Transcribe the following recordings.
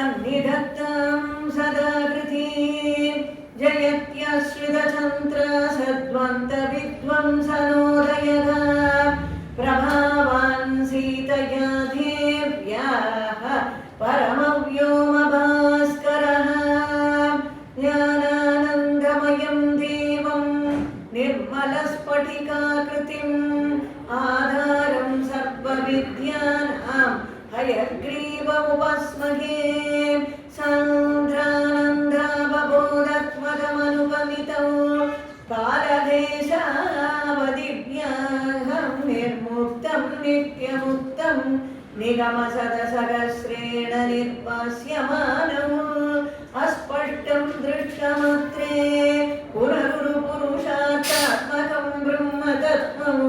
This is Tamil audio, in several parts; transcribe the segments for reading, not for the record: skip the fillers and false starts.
सन्निधत्तं सदा कृति जयत्यश्रितचन्द्र सद्वन्तविद्वंसनोदयः प्रभावान् सीतया देव्याः परमव्योमभास्करः ज्ञानानन्दमयं देवं निर्मलस्फटिकाकृतिम् आधारं सर्वविद्यानां हयग्रीवमुपस्महे सान्द्रानन्दावबोधत्वगमनुपमितौ कालदेशावदिव्याहं निर्मुक्तं नित्यमुक्तं निगमसदसहस्रेण निर्वास्यमानम् अस्पष्टं दृष्टमत्रे पुनरुपुरुषार्थात्मकं ब्रह्मतत्त्वं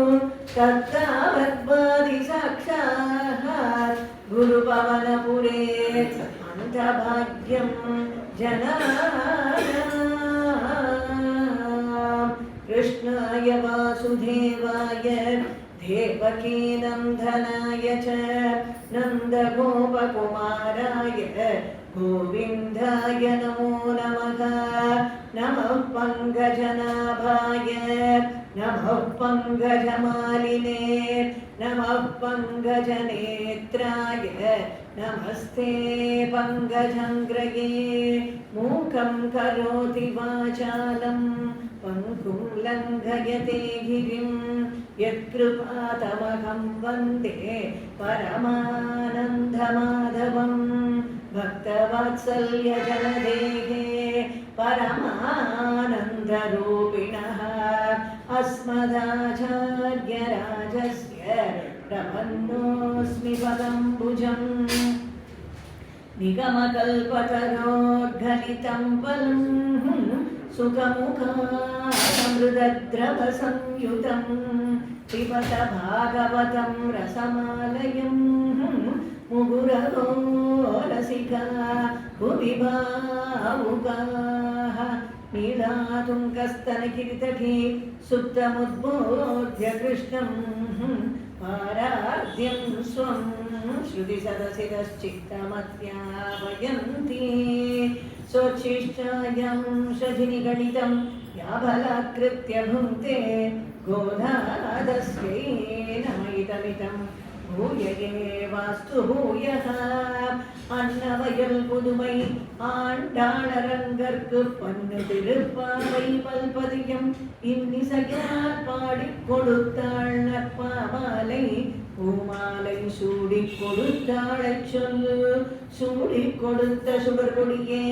तत्तावद्वादि साक्षात् गुरुपवनपुरे अन्तभाग्यं जनानां कृष्णाय वासुदेवाय देवकीनन्दनाय च नन्दगोपकुमाराय गोविन्दाय नमो नमः नमः पङ्कजनाभाय नमः पङ्कजमालिने नमः पङ्कजनेत्राय नमस्ते पङ्कजङ्ग्रये मूकं करोति वाचालं पङ्कुं लङ्घयते गिरिं यत्कृपातमहं वन्दे परमानन्दमाधवम् भक्तवात्सल्यजलदेहे परमानन्दरूपिणः अस्मदाचार्यराजस्य प्रपन्नोऽस्मि पदम्बुजम् निगमकल्पतरोद्गलितं फलं सुखमुखामृतद्रवसंयुतं पिबत भागवतं रसमालयम् मुहुरहो रसिका भुवि भावुकाः नीलातुङ्गस्तनगिरितटे सुप्तमुद्बोध्य कृष्णं पारार्ध्यं स्वं श्रुतिसदसितश्चित्तमध्यापयन्ति स्वोच्छिष्टायां शजिनिगणितं याबलाकृत्य भुङ्क्ते गोधादस्यै नमयितमितं भूयये वास्तु भूयः अन्नवयल पुதுமை ஆண்டாளரங்கற்கு பண்ணு திருப்பாவை பல்பதியம் இன்னிசையால் பாடிக் கொடுத்தாள் நற்பாமாலை பூமாலை சூடிக் கொடுத்தாளைச் சொல்லு சூடிக் கொடுத்த சுடர்கொடியே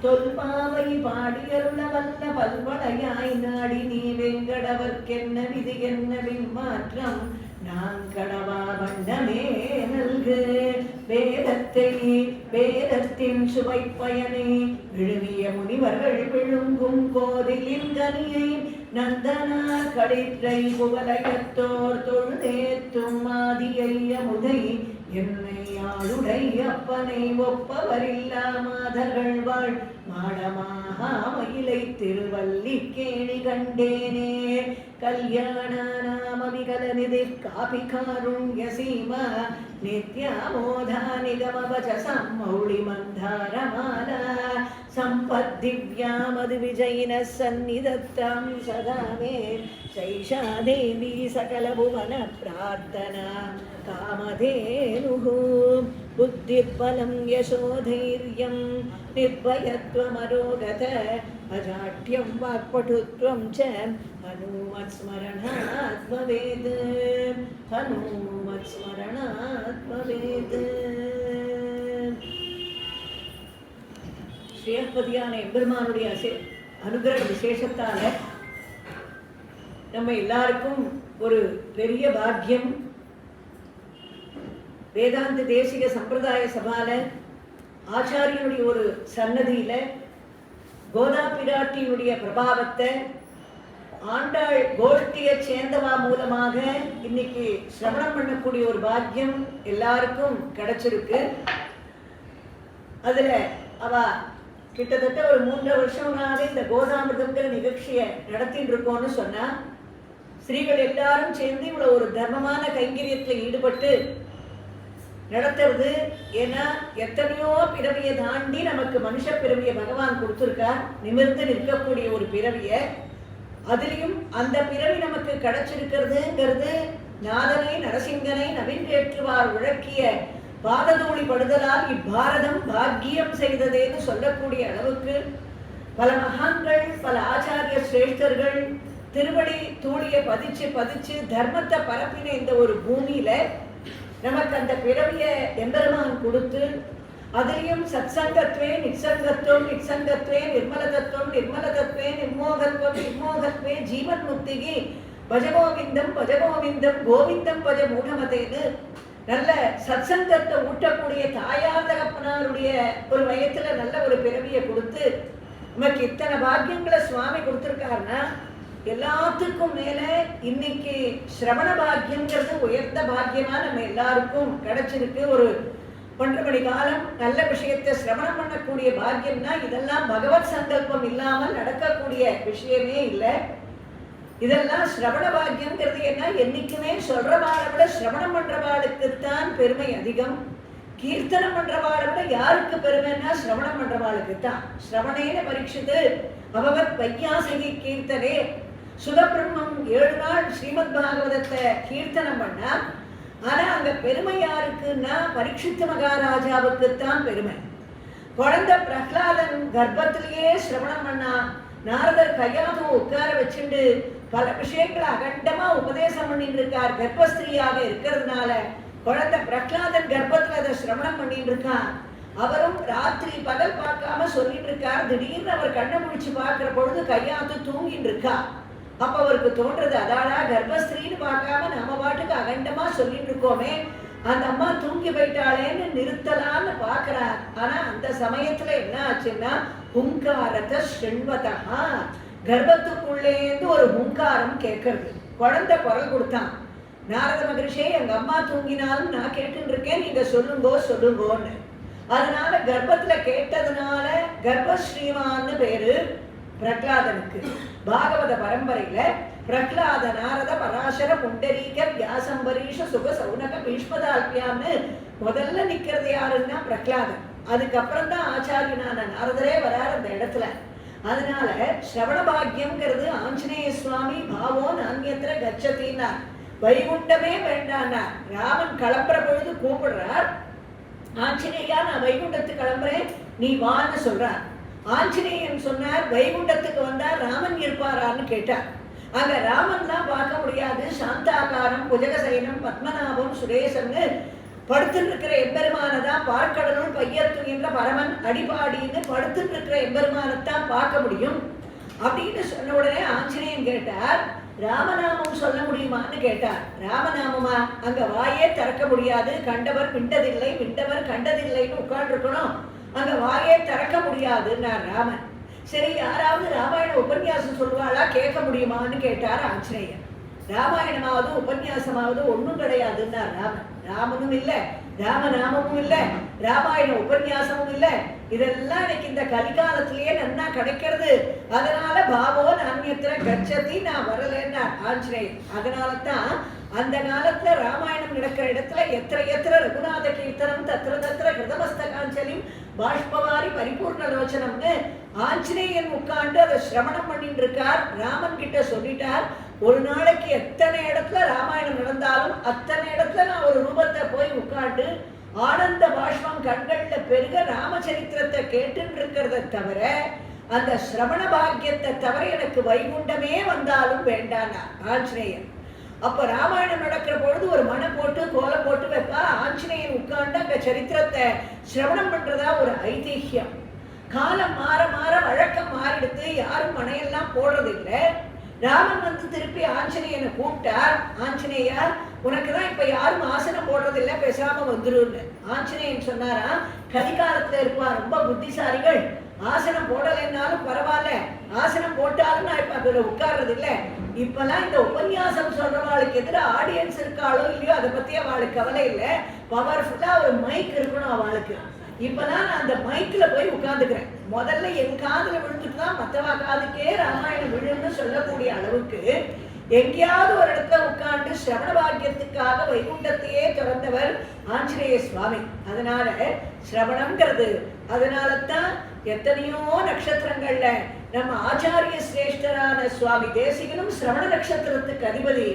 தொல்பாவை பாடியருள வல்ல பல்வளையாய் நாடி நீ வெங்கடவர்க்கென்ன விதி என்ன விமாற்றம் நான் கடவா வண்ணமே நல்கு வேதத்தை வேதத்தின் சுவை பயனை விழுவிய முனிவர்கள் விழுங்கும் கோதிலின் கனியை நந்தனா கடிற்றை புகழயத்தோர் தொழுதேத்தும் மாதியை அமுதை என்னை ஆளுடை அப்பனை ஒப்பவரில்லா மாதர்கள் வாழ் மாடமாக மயிலை திருவல்லிக்கேணி கண்டேனே கல்யாண நாம விகலநிதி காபி காருண்ய சீமா நித்யாமோதா நிகமவச சம்மௌளி மந்தாரமாலா सम्पद्दिव्यामद् विजयिनः सन्निधत्तां सदा मे शैषा देवी सकलभुवन प्रार्थना कामधेनुः बुद्धिर्बलं यशोधैर्यं निर्भयत्वमरोगत अजाड्यं वाक्पटुत्वं च हनुमत्स्मरणात् भवेत् हनुमत्स्मरणात् भवेत् ஸ்ரீஹப்பதியான எம்பெருமானுடைய அனுகிரக விசேஷத்தால நம்ம எல்லாருக்கும் ஒரு பெரிய பாக்கியம். வேதாந்த தேசிக சம்பிரதாய சபால ஆச்சாரியனுடைய ஒரு சன்னதியில கோதா பிராட்டியுடைய பிரபாவத்தை ஆண்டாள் கோஷ்டியை சேர்ந்தவா மூலமாக இன்னைக்கு சிரவணம் பண்ணக்கூடிய ஒரு பாக்கியம் எல்லாருக்கும் கிடைச்சிருக்கு. அதுல அவ கிட்டத்தட்ட ஒரு 3 வருஷம்னாவே இந்த கோதாமிருதம்ங்கிற நிகழ்ச்சியை நடத்திட்டு இருக்கோம்னு சொன்னா, ஸ்திரீகள் எல்லாரும் சேர்ந்து இவ்வளவு ஒரு தர்மமான கைங்கரியத்தில் ஈடுபட்டு நடத்துறது. ஏன்னா எத்தனையோ பிறவியை தாண்டி நமக்கு மனுஷ பிறவியை பகவான் கொடுத்துருக்கார், நிமிர்ந்து நிற்கக்கூடிய ஒரு பிறவியை. அதுலேயும் அந்த பிறவி நமக்கு கிடைச்சிருக்கிறதுங்கிறது நாதனை நரசிங்கனை நவீன்றேற்றுவார் உழக்கிய பாததூளி படுதலால் இப்பாரதம் பாக்கியம் செய்ததேன்னு சொல்லக்கூடிய அளவுக்கு பல மகான்கள், பல ஆச்சாரிய சிரேஷ்டர்கள் திருவடி தூளியை பதிச்சு பதிச்சு தர்மத்தை பரப்பின இந்த ஒரு பூமியில நமக்கு அந்த பிறவியை எம்பெருமான் கொடுத்து, அதிலையும் சத்சங்கத்வே நிச்சங்கத்துவம் நிச்சங்கத்வே நிர்மலதத்துவம் நிர்மலதத்வே நிர்மோகத்துவம் நிர்மோகத்வே ஜீவன் முக்திகி பஜகோவிந்தம் பஜகோவிந்தம் கோவிந்தம் பஜ மூடமதேன்னு நல்ல சத்சங்கத்தை ஊட்டக்கூடிய தாயார் தகப்பனாருடைய ஒரு வயத்துல நல்ல ஒரு பிறவியை கொடுத்து நமக்கு இத்தனை பாக்கியங்களை சுவாமி கொடுத்துருக்காருன்னா, எல்லாத்துக்கும் மேல இன்னைக்கு சிரவண பாக்கியங்கிறது உயர்ந்த பாக்கியமா நம்ம எல்லாருக்கும் கிடைச்சிருக்கு. ஒரு 1.5 மணி காலம் நல்ல விஷயத்தை சிரவணம் பண்ணக்கூடிய பாக்கியம்னா இதெல்லாம் பகவத் சங்கல்பம் இல்லாமல் நடக்கக்கூடிய விஷயமே இல்லை. இதெல்லாம் சிரவண பாக்கியம்ங்கிறது என்ன, என்னைக்குமே சொல்றவாளை விட சிரவணம் பண்றவாளுக்குத்தான் பெருமை அதிகம். கீர்த்தனம் பண்றவாளை விட யாருக்கு பெருமைன்னா சிரவணம் பண்றவாளுக்கு தான். சிரவணேன பரீட்சித்து அவவத் வையாசகி கீர்த்தனே. சுகபிரம்மம் 7 நாள் ஸ்ரீமத் பாகவதத்தை கீர்த்தனம் பண்ணா, ஆனா அங்க பெருமை யாருக்குன்னா பரீட்சித்து மகாராஜாவுக்குத்தான் பெருமை. குழந்தை பிரஹ்லாதன் கர்ப்பத்திலேயே சிரவணம் பண்ணா, நாரதர் கையாவது உட்கார வச்சுட்டு பல விஷயங்களை அகண்டமா உபதேசம் பண்ணிட்டு இருக்கார். கர்ப்பஸ்திரியாக இருக்கிறதுனால குழந்தை பிரஹ்லாதன் கர்ப்பத்துல அதை சிரவணம் பண்ணிட்டு இருக்கார். அவரும் ராத்திரி பகல் பார்க்காம சொல்லிட்டு இருக்கார். திடீர்னு அவர் கண்ணை முடிச்சு பார்க்கிற பொழுது கையாத்து தூங்கிட்டு இருக்கா. அப்ப அவருக்கு தோன்றது, அதாடா கர்ப்பஸ்திரின்னு பார்க்காம நம்ம பாட்டுக்கு அகண்டமா சொல்லிட்டு இருக்கோமே, அந்த அம்மா தூங்கி போயிட்டாளேன்னு நிறுத்தலான்னு பாக்குறார். ஆனா அந்த சமயத்துல என்ன ஆச்சுன்னா, ஹுங்காரத்தை ஸ்ருண்வதா, கர்ப்பத்துக்குள்ளேந்து ஒரு ஹுங்காரம் கேட்கறது. குழந்தை குரல் கொடுத்தான், நாரத மகரிஷே எங்க அம்மா தூங்கினாலும் நான் கேட்டுட்டு இருக்கேன், நீங்க சொல்லுங்கோ சொல்லுங்கோன்னு. அதனால கர்ப்பத்துல கேட்டதுனால கர்ப்பஸ்ரீமான்னு பேரு பிரகலாதனுக்கு. பாகவத பரம்பரையில பிரகலாத நாரத பராசர புண்டரீக வியாசம்பரீஷ சுக சௌனக பீஷ்மதால்பியான்னு முதல்ல நிக்கிறது யாருன்னா பிரகலாதன். அதுக்கப்புறம் தான் ஆச்சாரியனான நாரதரே வரார் அந்த இடத்துல. அதனால ஸ்ரவண பாக்கியம்ங்கிறது ஆஞ்சநேய சுவாமி பாவோ நான்யத்திர கச்சத்தின்னார், வைகுண்டமே வேண்டான்னார். ராமன் கிளம்புற பொழுது கூப்பிடுறார், ஆஞ்சநேயா நான் வைகுண்டத்துக்கு கிளம்புறேன் நீ வான்னு சொல்றார். ஆஞ்சநேயன் சொன்னார், வைகுண்டத்துக்கு வந்தா ராமன் இருப்பாரான்னு கேட்டார். அங்க ராமன் தான் பார்க்க முடியாது, சாந்தாகாரம் புஜகசயனம் பத்மநாபம் சுரேசன்னு படுத்துட்டு இருக்கிற எம்பெருமானதான் பார்க்கடலுள் பையத்துகின்ற பரமன் அடிபாடின்னு படுத்துட்டு இருக்கிற எம்பெருமானத்தான் பார்க்க முடியும் அப்படின்னு சொன்ன உடனே ஆஞ்சநேயன் கேட்டார், ராமநாமம் சொல்ல முடியுமான்னு கேட்டார். ராமநாமமா? அங்க வாயே திறக்க முடியாது, கண்டவர் விண்டதில்லை விண்டவர் கண்டதில்லைன்னு உட்காந்துருக்கணும், அங்க வாயே திறக்க முடியாதுன்னார் ராமன். சரி யாராவது ராமாயண உபன்யாசம் சொல்லுவாளா, கேட்க முடியுமான்னு கேட்டார் ஆஞ்சநேயன். ராமாயணமாவது உபன்யாசமாவது ஒன்றும் கிடையாதுன்னார் ராமன். ராமனும் இல்லை, ராமநாமமும் இல்லை, ராமாயண உபன்யாசமும் இல்லை, இதெல்லாம் இன்னைக்கு இந்த கலிகாலத்திலேயே நன்னா கிடைக்கிறது. அதனால பாவோ நான்யத்திர கச்சதி நான் வரலன்னா ஆஞ்சநேயன். அதனால தான் அந்த காலத்துல ராமாயணம் நடக்கிற இடத்துல எத்திர எத்திர ரகுநாத கீர்த்தனம் தத்திர தத்திர கிருதமஸ்தகாஞ்சலியும் பாஷ்பவாரி பரிபூர்ண லோச்சனம்னு ஆஞ்சநேயன் உட்கார்ந்து அதை சிரவணம் பண்ணிட்டு இருக்கார். ராமன் கிட்ட சொல்லிட்டார், ஒரு நாளைக்கு எத்தனை இடத்துல ராமாயணம் நடந்தாலும் அத்தனை இடத்துல நான் ஒரு ரூபத்தை போய் உட்கார்ந்து ஆனந்த பாஷ்பம் கண்கள்ல பெருக ராமச்சரித்திரத்தை கேட்டுட்டு இருக்கிறத தவிர அந்த சிரவண பாக்கியத்தை தவிர எனக்கு வைகுண்டமே வந்தாலும் வேண்டானா ஆஞ்சநேயன். அப்ப ராமாயணம் நடக்கிற பொழுது ஒரு மனை போட்டு கோலம் போட்டு வைப்பா, ஆஞ்சநேயன் உட்கார்ந்து அங்க சரித்திரத்தை சிரவணம் பண்றதா ஒரு ஐதிஹ்யம். காலம் மாற மாற வழக்கம் மாறிடுத்து, யாரும் மனையெல்லாம் போடுறது இல்லை. ராமன் வந்து திருப்பி ஆஞ்சநேயனை கூப்பிட்டார், ஆஞ்சநேயா உனக்குதான் இப்ப யாரும் ஆசனம் போடுறது இல்லை, பேசாம வந்துருன்னு. ஆஞ்சநேயன் சொன்னாரா, கலிகாலத்துல இருப்பா ரொம்ப புத்திசாலிகள், ஆசனம் போடலைன்னாலும் பரவாயில்ல, ஆசனம் போட்டாலும் நான் இப்ப அதுல உட்கார்றது இல்லை. இப்பெல்லாம் இந்த உபன்யாசம் சொல்றவாளுக்கு எதிராக ஆடியன்ஸ் இருக்காளோ இல்லையோ அதை பத்தி அவளுக்கு கவலை இல்லை, பவர்ஃபுல்லா ஒரு மைக் இருக்கணும் அவளுக்கு. இப்பதான் நான் அந்த மைக்ல போய் உட்கார்ந்துக்கிறேன். முதல்ல என் காதுல விழுந்துட்டு தான் மற்றவா காதுக்கே ராமாயணம் விழுன்னு சொல்லக்கூடிய அளவுக்கு எங்கேயாவது ஒரு இடத்துல உட்கார்ந்து சிரவண பாக்கியத்துக்காக வைகுண்டத்தையே திறந்தவர் ஆஞ்சநேய சுவாமி. அதனால சிரவணம்ங்கிறது, அதனால தான் எத்தனையோ நட்சத்திரங்கள்ல நம்ம ஆச்சாரிய சிரேஷ்டரான சுவாமி தேசிகனும் சிரவண நட்சத்திரத்துக்கு அதிபதி,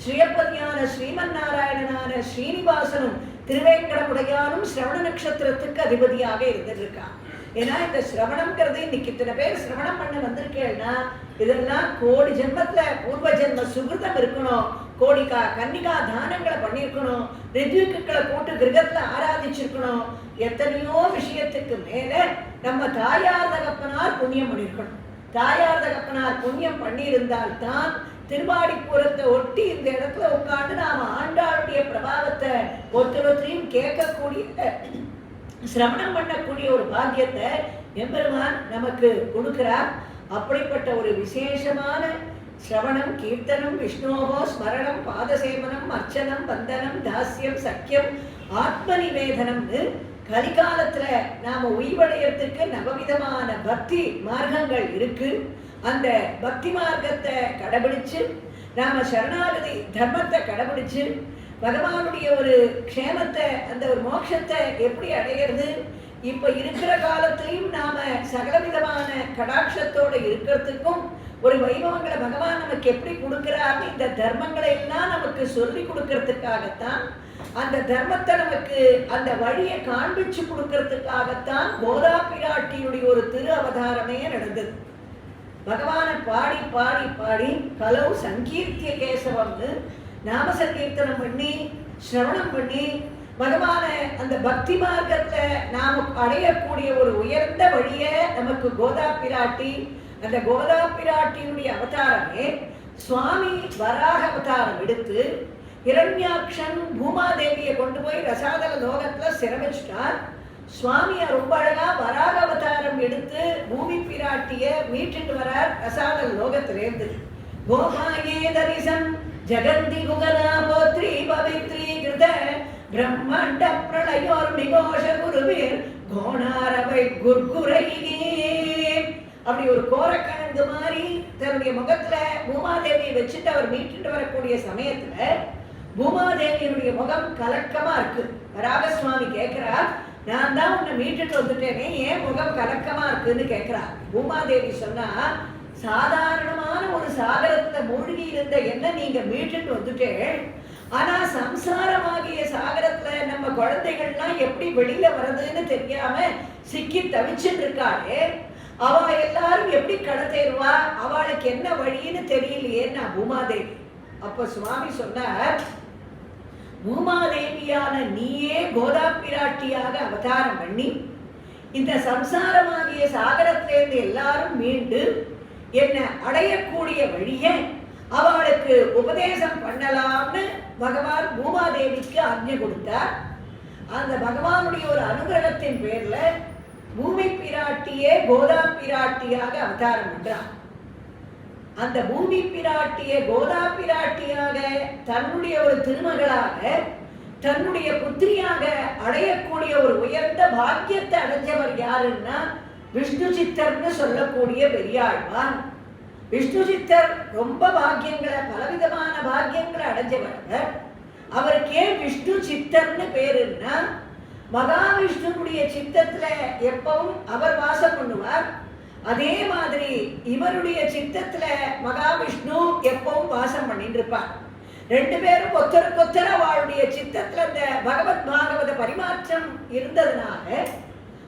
ஸ்ரீயப்பதியான ஸ்ரீமன் நாராயணனான ஸ்ரீனிவாசனும் திருவேங்கடமுடையானும் சிரவண நட்சத்திரத்துக்கு அதிபதியாக இருந்திருக்கான். ஏன்னா இந்த சிரவணம்ங்கிறது இன்னைக்கு இத்தனை பேர் சிரவணம் பண்ண வந்திருக்கேன்னா இதெல்லாம் கோடி ஜென்மத்துல பூர்வ ஜென்ம சுகிருதம் இருக்கணும், கோடிக்கா கன்னிகா தானங்களை பண்ணியிருக்கணும், ரித்விக்குகளை போட்டு கிரகத்துல ஆராதிச்சிருக்கணும், எத்தனையோ விஷயத்துக்கு மேல நம்ம தாயார் தகப்பனார் புண்ணியம் பண்ணியிருக்கணும். தாயார் தகப்பனார் புண்ணியம் பண்ணியிருந்தால்தான் திருவாடிப்புறத்தை ஒட்டி இந்த இடத்துல உட்காந்து நாம ஆண்டாளுடைய பிரபாவத்தை ஒருத்தரையும் கேட்கக்கூடிய சிரவணம் பண்ணக்கூடிய ஒரு பாக்கியத்தை எம்பெருமான் நமக்கு கொடுக்கிறார். அப்படிப்பட்ட ஒரு விசேஷமான சிரவணம், கீர்த்தனம், விஷ்ணோகோ ஸ்மரணம், பாதசேவனம், அர்ச்சனம், வந்தனம், தாஸ்யம், சக்கியம், ஆத்ம நிவேதனம்னு கலிகாலத்துல நாம உய்வடையத்துக்கு நவவிதமான பக்தி மார்க்கங்கள் இருக்கு. அந்த பக்தி மார்க்கத்தை கடைபிடிச்சு நாம சரணாகதி தர்மத்தை கடைபிடிச்சு பகவானுடைய ஒரு க்ஷேமத்தை, அந்த ஒரு மோட்சத்தை எப்படி அடையிறது, இப்ப இருக்கிற காலத்திலையும் நாம சகலவிதமான கடாட்சத்தோட இருக்கிறதுக்கும் ஒரு வைபவங்களை பகவான் நமக்கு எப்படி கொடுக்கிறார்னு இந்த தர்மங்களை எல்லாம் நமக்கு சொல்லி கொடுக்கறதுக்காகத்தான், அந்த தர்மத்தை நமக்கு அந்த வழியை காண்பிச்சு கொடுக்கறதுக்காகத்தான் கோதா பிராட்டியுடைய ஒரு திரு அவதாரமே நடந்தது. பகவானை பாடி பாடி பாடி கலவு சங்கீர்த்திய கேசவம்னு நாம சங்கீர்த்தனம் பண்ணி சிரவணம் பண்ணி பகவான அந்த பக்தி மார்க்கத்தை நாம அடையக்கூடிய ஒரு உயர்ந்த வழியை நமக்கு கோதா பிராட்டி, அந்த கோதா பிராட்டியினுடைய அவதாரமே சுவாமி வராக அவதாரம் எடுத்து இரண்யாக்ஷன் பூமாதேவியை கொண்டு போய் ரசாதல லோகத்துல சிரமிச்சிட்டார். சுவாமியை ரொம்ப அழகா வராக அவதாரம் எடுத்து பூமி பிராட்டிய மீட்டுட்டு வரார் ரசாதல லோகத்திலேருந்து. கோமாயே தரிசன் ஜகந்தி குகனா போத்ரி பவித்ரி கிருத பிரம்மண்ட பிரளயோர் நிகோஷ குருவீர் கோணாரவை குர்குரைகே. அப்படி ஒரு கோரக்கணங்கு மாதிரி தன்னுடைய முகத்துல பூமாதேவியை வச்சுட்டு அவர் மீட்டுட்டு வரக்கூடிய சமயத்துல பூமாதேவியினுடைய முகம் கலக்கமா இருக்கு. வராகசுவாமி கேட்கிறார், நான் தான் உன்னை மீட்டுட்டு வந்துட்டேனே, ஏன் முகம் கலக்கமா இருக்குன்னு கேட்கிறார். பூமாதேவி சொன்னா, சாதாரணமான ஒரு சாகரத்துல மூழ்கி இருந்த என்ன நீங்க மீட்டுட்டு வந்துட்டேன், ஆனா சம்சாரமாகிய சாகரத்துல நம்ம குழந்தைகள்லாம் எப்படி வெளியில வர்றதுன்னு தெரியாம சிக்கி தவிச்சுட்டு இருக்காளே, அவ எல்லாரும் எப்படி கடத்தேருவா, அவளுக்கு என்ன வழின்னு தெரியலையேன்னா பூமாதேவி. அப்ப சுவாமி சொன்னார், பூமாதேவியான நீயே கோதா பிராட்டியாக அவதாரம் பண்ணி இந்த சம்சாரமாகிய சாகரத்திலிருந்து எல்லாரும் மீண்டு என்ன அடையக்கூடிய வழியை அவளுக்கு உபதேசம் பண்ணலாம்னு பகவான் பூமாதேவிக்கு ஆజ్ఞை கொடுத்தார். அந்த பகவானுடைய ஒரு அனுகிரகத்தின் பேர்ல பூமி பிராட்டியே கோதா பிராட்டியாக அவதாரம் பண்றார். அந்த பூமி பிராட்டிய கோதா பிராட்டியாக தன்னுடைய ஒரு திருமகளாக தன்னுடைய புத்திரியாக அடையக்கூடிய ஒரு உயர்ந்த பாக்கியத்தை அடைஞ்சவர் யாருன்னா விஷ்ணு சித்தர்னு சொல்லக்கூடிய பெரியாழ்வார். விஷ்ணு சித்தர் ரொம்ப பாக்கியங்களை, பலவிதமான பாக்கியங்களை அடைஞ்சவர். அவருக்கு ஏன் விஷ்ணு சித்தர்னு பேருன்னா, மகாவிஷ்ணுடைய சித்தத்துல எப்பவும் அவர் வாசம் பண்ணுவார். அதே மாதிரி இவருடைய சித்தத்துல மகாவிஷ்ணு எப்பவும் வாசம் பண்ணிட்டு இருப்பார். ரெண்டு பேரும் ஒத்தர அவளுடைய சித்தத்துல அந்த பகவத் பாகவத பரிமாற்றம் இருந்ததுனால,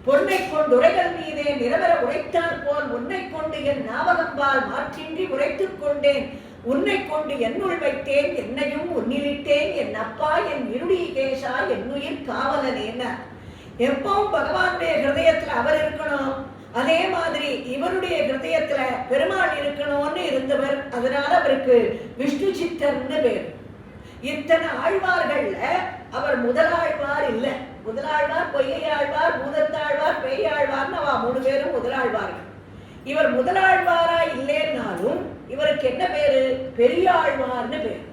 பொன்னை கொண்டு உரைகள் மீதே நிரவர உரைத்தார் போல் உன்னை கொண்டு என் ஞாபகம்பால் மாற்றின்றி உரைத்துக் கொண்டேன், உன்னை கொண்டு என்னுள் வைத்தேன், என்னையும் உன்னிலிட்டேன், என் அப்பா என் இருடிகேஷா என்னுயிர் காவலனேன. எப்பவும் பகவானுடைய ஹிருதயத்துல அவர் இருக்கணும், அதே மாதிரி இவருடைய ஹிருதயத்துல பெருமாள் இருக்கணும்னு இருந்தவர். அதனால அவருக்கு விஷ்ணு சித்தர்னு பேர். இத்தனை ஆழ்வார்கள்ல அவர் முதலாழ்வார் இல்லை. முதலாழ்வார், பொய்யாழ்வார், பூதத்தாழ்வார், பெய்யாழ்வார்னு அவ 3 பேரும் முதலாழ்வார்கள். இவர் முதலாழ்வாரா இல்லைன்னாலும் இவருக்கு என்ன பேரு? பெரியாழ்வார்னு பேர்.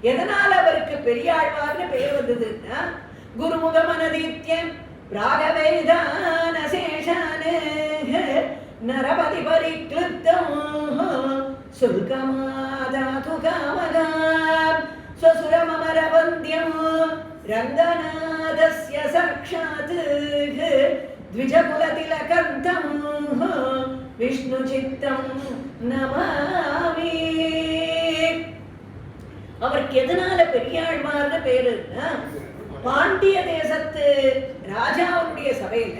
எதனால அவருக்கு பெரியாழ்வார்னு பேர் வந்ததுன்னா, குருமுகமனதீத்யன் ராகவேதான சேஷான நரபதி பரிக்ளுப்தம் சுல்கமாதாது காமகாம் ஸ்வசுரமமரவந்தியம் ரங்கநாதஸ்ய சாக்ஷாத் த்விஜகுலதிலகந்தம் விஷ்ணு சித்தம் நமாமி. அவருக்கு எதனால பெரியாழ்வார்னு பேருன்னா, பாண்டிய தேசத்து ராஜாவுடைய சபையில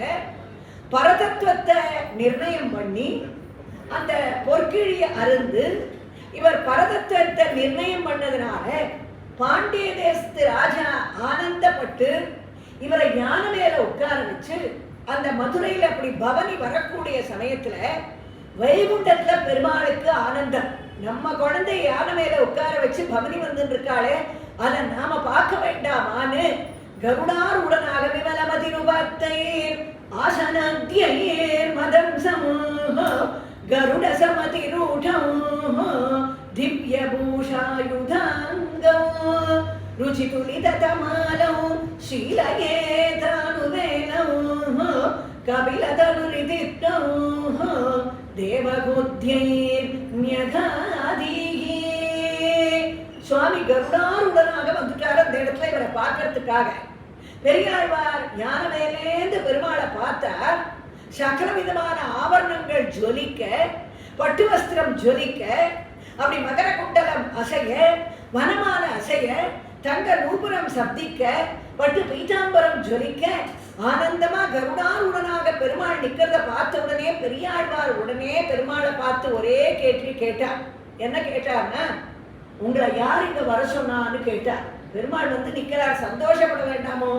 பரதத்துவத்தை நிர்ணயம் பண்ணி அந்த பொற்கிழிய அருந்து இவர் பரதத்துவத்தை நிர்ணயம் பண்ணதுனால பாண்டிய தேசத்து ராஜா ஆனந்தப்பட்டு இவரை ஞான மேல உட்கார வச்சு அந்த மதுரையில அப்படி பவனி வரக்கூடிய சமயத்துல வைகுண்டத்துல பெருமாளுக்கு ஆனந்தம். நம்ம குழந்தை யானை மேல உட்கார வச்சு பவனி வந்துட்டு இருக்காளே, அதை நாம பார்க்க வேண்டாமான்னு கருடார் உடனாக விமலமதி ரூபத்தையர் ஆசனத்தியர் மதம் சமூக கருட சமதி ரூடம் திவ்ய பூஷாயுதாங்கம் ருச்சி துலித தமாலம் ஷீலயே தானுவேலம் கபிலதனுரிதிட்டம் தேவகுத்யைர் ஞகாதீஹி. சுவாமி கருடாருடனாக வந்துட்டார் அந்த இடத்துல இவரை பார்க்கறதுக்காக. பெரியாழ்வார் ஞான மேலேந்து பெருமாளை பார்த்தார். சகல விதமான ஆவரணங்கள் ஜொலிக்க, பட்டு வஸ்திரம் ஜொலிக்க, அப்படி மகர குண்டலம் அசைய, வனமான அசைய, தங்க நூபுரம் சப்திக்க, பட்டு பீதாம்பரம் ஜொலிக்க, ஆனந்தமா கருடாருடனாக பெருமாள் நிக்கிறத பார்த்த உடனே பெரியாழ்வார் உடனே பெருமாளை பார்த்து ஒரே கேள்வி கேட்டார். என்ன கேட்டார்னா, உங்களை யார் இங்க வர சொன்னான்னு கேட்டார். பெருமாள் வந்து நிக்கிறார், சந்தோஷப்பட வேண்டாமோ?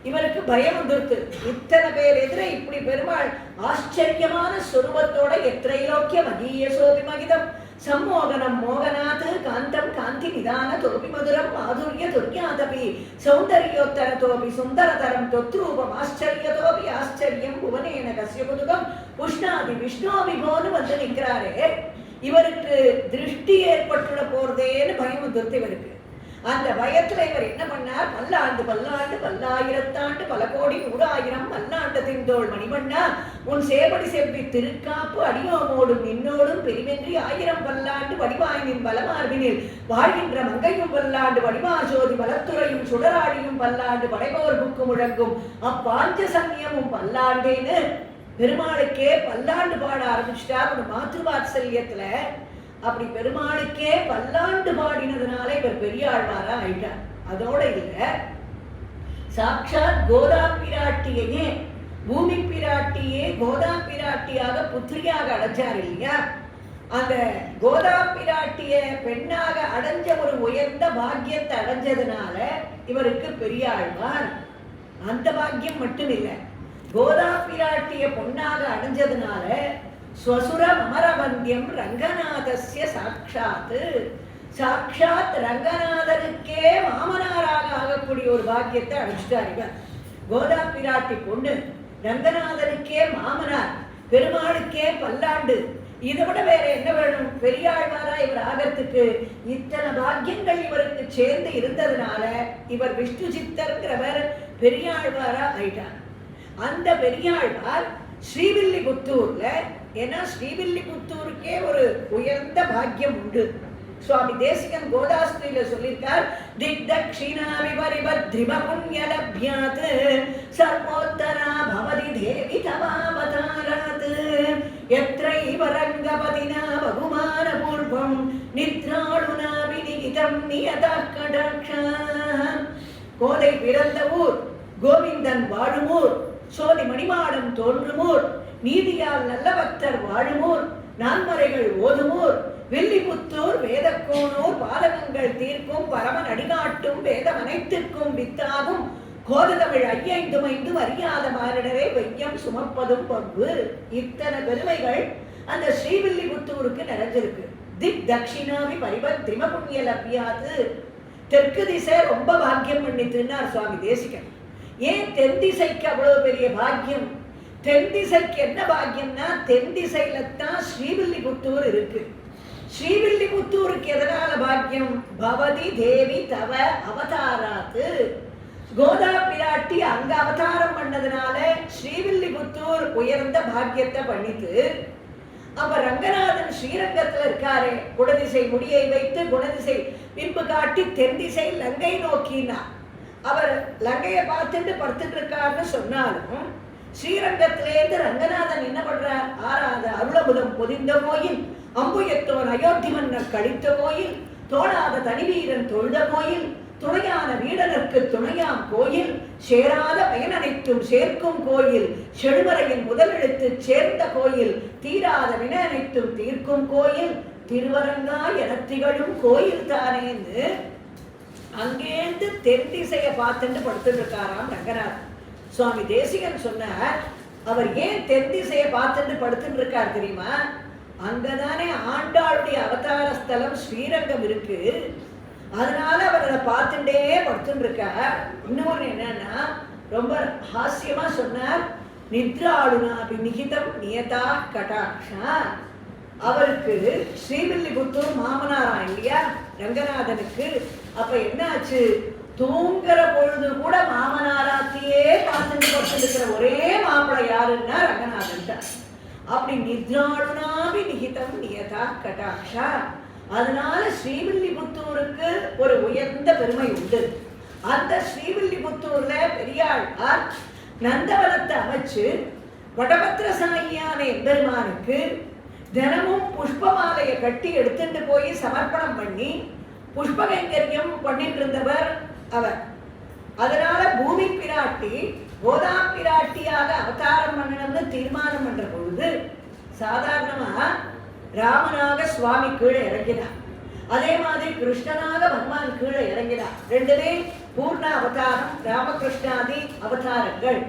இவருக்கு பயம் வந்துருத்து. இத்தனை பேர் எதிர இப்படி பெருமாள் ஆச்சரியமான சொரூபத்தோட எத்திரைலோக்கிய மகீய சோபி மகிதம் சம்மோகனம் மோகனாத் காந்தம் காந்தி நிதான தோபி மதுரம் மாதுரிய துர்யாதபி சௌந்தர்யோத்தர தோபி சுந்தரதரம் தொத்ரூபம் ஆச்சரியதோபி ஆச்சரியம் புவனேன கஸ்யபுதுகம் புஷ்ணாதி விஷ்ணு விபோன்னு வந்து நிற்கிறாரே, இவருக்கு திருஷ்டி ஏற்பட்டுட போறதேன்னு பயம் வந்துருத்து இவருக்கு. அந்த பயத்துல இவர் என்ன பண்ணார், பல்லாண்டு பல்லாண்டு பல்லாயிரத்தாண்டு பல கோடி 100,000 பல்லாண்டு திந்தோள் மணிமண்ணா உன் சேவடி செவ்வி திருக்காப்பு அடியோமோடும் நின்னோடும் பெரிவென்றி 1000 பல்லாண்டு வடிவாயினின் பலமார்பினில் வாழ்கின்ற மங்கையும் பல்லாண்டு வடிவார் ஜோதி பலத்துறையும் சுடராடியும் பல்லாண்டு படைபோர் புக்கு முழங்கும் அப்பாஞ்ச சன்னியமும் பல்லாண்டேன்னு பெருமாளுக்கே பல்லாண்டு பாட ஆரம்பிச்சிட்டார் ஒரு மாத்ருவாத்சல்யத்துல. அப்படி பெருமாளுக்கே பல்லாண்டு பாடினதுனால இவர் பெரியாழ்வாரா ஆயிட்டார். அதோட இல்ல, சாட்சாத் கோதா பிராட்டியையே பூமி பிராட்டியே கோதா பிராட்டியாக புத்திரியாக அடைஞ்சார் இல்லையா? அந்த கோதா பிராட்டிய பெண்ணாக அடைஞ்ச ஒரு உயர்ந்த பாக்கியத்தை அடைஞ்சதுனால இவருக்கு பெரியாழ்வார். அந்த பாக்கியம் மட்டும் இல்லை, கோதா பிராட்டிய பொண்ணாக அடைஞ்சதுனால ஸ்வசுர அமரவந்தியம் ரங்கநாதஸ்ய சாட்சாத், சாட்சாத் ரங்கநாதனுக்கே மாமனாராக ஆகக்கூடிய ஒரு பாக்கியத்தை அடைச்சிட்டார் இவர். கோதா பிராட்டி பொண்ணு, ரங்கநாதனுக்கே மாமனார், பெருமாளுக்கே பல்லாண்டு. இதை விட வேற என்ன வேணும்? பெரியாழ்வாரா இவர் ஆகிறதுக்கு இத்தனை பாக்கியங்கள் இவருக்கு சேர்ந்து இருந்ததுனால இவர் விஷ்ணு சித்தர்ங்கிறவர் பெரியாழ்வாரா ஆயிட்டார். அந்த பெரியாழ்வார் ஸ்ரீவில்லிபுத்தூர்ல, ஏன்னா ஸ்ரீவில்லிபுத்தூருக்கே ஒரு உயர்ந்த பாக்கியம் உண்டு. சுவாமி தேசிகன் கோதாஸ்திரியில சொல்லியிருக்கார், திக்தக்ஷிணா விபரிபத்ரிம புண்ணியலப்யாத் சர்வோத்தரா பவதி தேவி தவாவதாராத் யத்ரைவ ரங்கபதினா பகுமான பூர்வம் நித்ராளுனா விநிகிதம் நியதா கடாக்ஷா. கோதை பிறந்த ஊர், கோவிந்தன் வாழுமூர், சோதி மணிமாடம் தோன்றுமூர், நீதியால் நல்ல பக்தர் வாழுமூர், நான்மறைகள் ஓதுமூர், வில்லிபுத்தூர் வேதக்கோனூர் பாதகங்கள் தீர்க்கும் பரமன் அடிகாட்டும் வேதம் அனைத்திற்கும் வித்தாகும் கோதமிழ் 5 அறியாத மானிடரை வையம் சுமப்பதும் பங்கு. இத்தனை பெருமைகள் அந்த ஸ்ரீவில்லிபுத்தூருக்கு நிறைஞ்சிருக்கு. திக் தக்ஷிணாவி பரிபத் திம புண்ணிய லப்யாது, தெற்கு திசை ரொம்ப பாக்கியம் பண்ணிட்டுன்னார் சுவாமி தேசிகன். ஏன் தென் திசைக்கு அவ்வளவு பெரிய பாக்கியம்? தென் திசைக்கு என்ன பாக்கியம்னா, தென் திசையில தான் ஸ்ரீவில்லிபுத்தூர் இருக்கு. ஸ்ரீவில்லிபுத்தூருக்கு எதனால பாக்கியம்? பவதி தேவி தவ அவதாராத்து, கோதா பிராட்டி அங்க அவதாரம் பண்ணதுனால ஸ்ரீவில்லிபுத்தூர் உயர்ந்த பாக்கியத்தை பண்ணிட்டு, அப்ப ரங்கநாதன் ஸ்ரீரங்கத்துல இருக்காரே, குடதிசை முடியை வைத்து குணதிசை பின்பு காட்டி தென் திசை லங்கை நோக்கினா, அவர் லங்கையை பார்த்துட்டு படுத்துட்டு இருக்காருன்னு சொன்னாலும் ஸ்ரீரங்கத்திலேருந்து ரங்கநாதன் என்ன பண்றார்? ஆறாத அருளமுதம் பொதிந்த கோயில், அம்புயத்தோன் அயோத்தி மன்னர் கழித்த கோயில், தோழாத தனிவீரன் தொழுத கோயில், துணையான வீடனுக்கு துணையாம் கோயில், சேராத பயனனைத்தும் சேர்க்கும் கோயில், செழுமறையின் முதலெழுத்து சேர்ந்த கோயில், தீராத வின அனைத்தும் தீர்க்கும் கோயில், திருவரங்கா என திகழும் கோயில் தானேன்னு அங்கேந்து தென் திசையை பார்த்துட்டு படுத்துட்டு இருக்காராம் ரங்கநாதன். சுவாமி தேசிகன் சொன்னார், அவர் ஏன் தென் திசையை பார்த்துட்டு படுத்துட்டு இருக்கார் தெரியுமா? அங்கதானே ஆண்டாளுடைய அவதார ஸ்தலம் ஸ்ரீரங்கம் இருக்கு. அதனால அவர் அதை பார்த்துட்டே படுத்துட்டு இருக்கார். இன்னொரு என்னன்னா, ரொம்ப ஹாஸ்யமா சொன்னார், நித்ராளுனா நிகிதம் நியதா கடாட்சா. அவருக்கு ஸ்ரீவில்லிபுத்தூர் மாமனாரா இல்லையா ரங்கநாதனுக்கு. அப்ப என்னாச்சு? தூங்குற பொழுது கூட மாமனாராத்தையே பார்த்துட்டு படுத்துட்டு ஒரே மாப்பிள்ளை யாருன்னா ரங்கநாதன் தான். அப்படி நித்ராளுனாபி நிகிதம் நியதா கடாட்சா. அதனால ஸ்ரீவில்லிபுத்தூருக்கு ஒரு உயர்ந்த பெருமை உண்டு. அந்த ஸ்ரீவில்லிபுத்தூர்ல பெரியாழ்வார் நந்தவனத்தை அமைச்சு வடபத்திரசாயியான எம்பெருமானுக்கு தினமும் புஷ்பமாலையை கட்டி எடுத்துட்டு போய் சமர்ப்பணம் பண்ணி புஷ்ப கைங்கரியம் பண்ணிட்டு இருந்தவர் அவர். அதனால பூமி பிராட்டி கோதா பிராட்டியாக அவதாரம் பண்ணணும்னு தீர்மானம் பண்ற பொழுது சாதாரணமா ராமனாக சுவாமி கீழே இறங்கினார், அதே மாதிரி கிருஷ்ணனாக பகவான் கீழே இறங்கினார். ரெண்டுமே பூர்ண அவதாரம், ராமகிருஷ்ணாதி அவதாரங்கள்.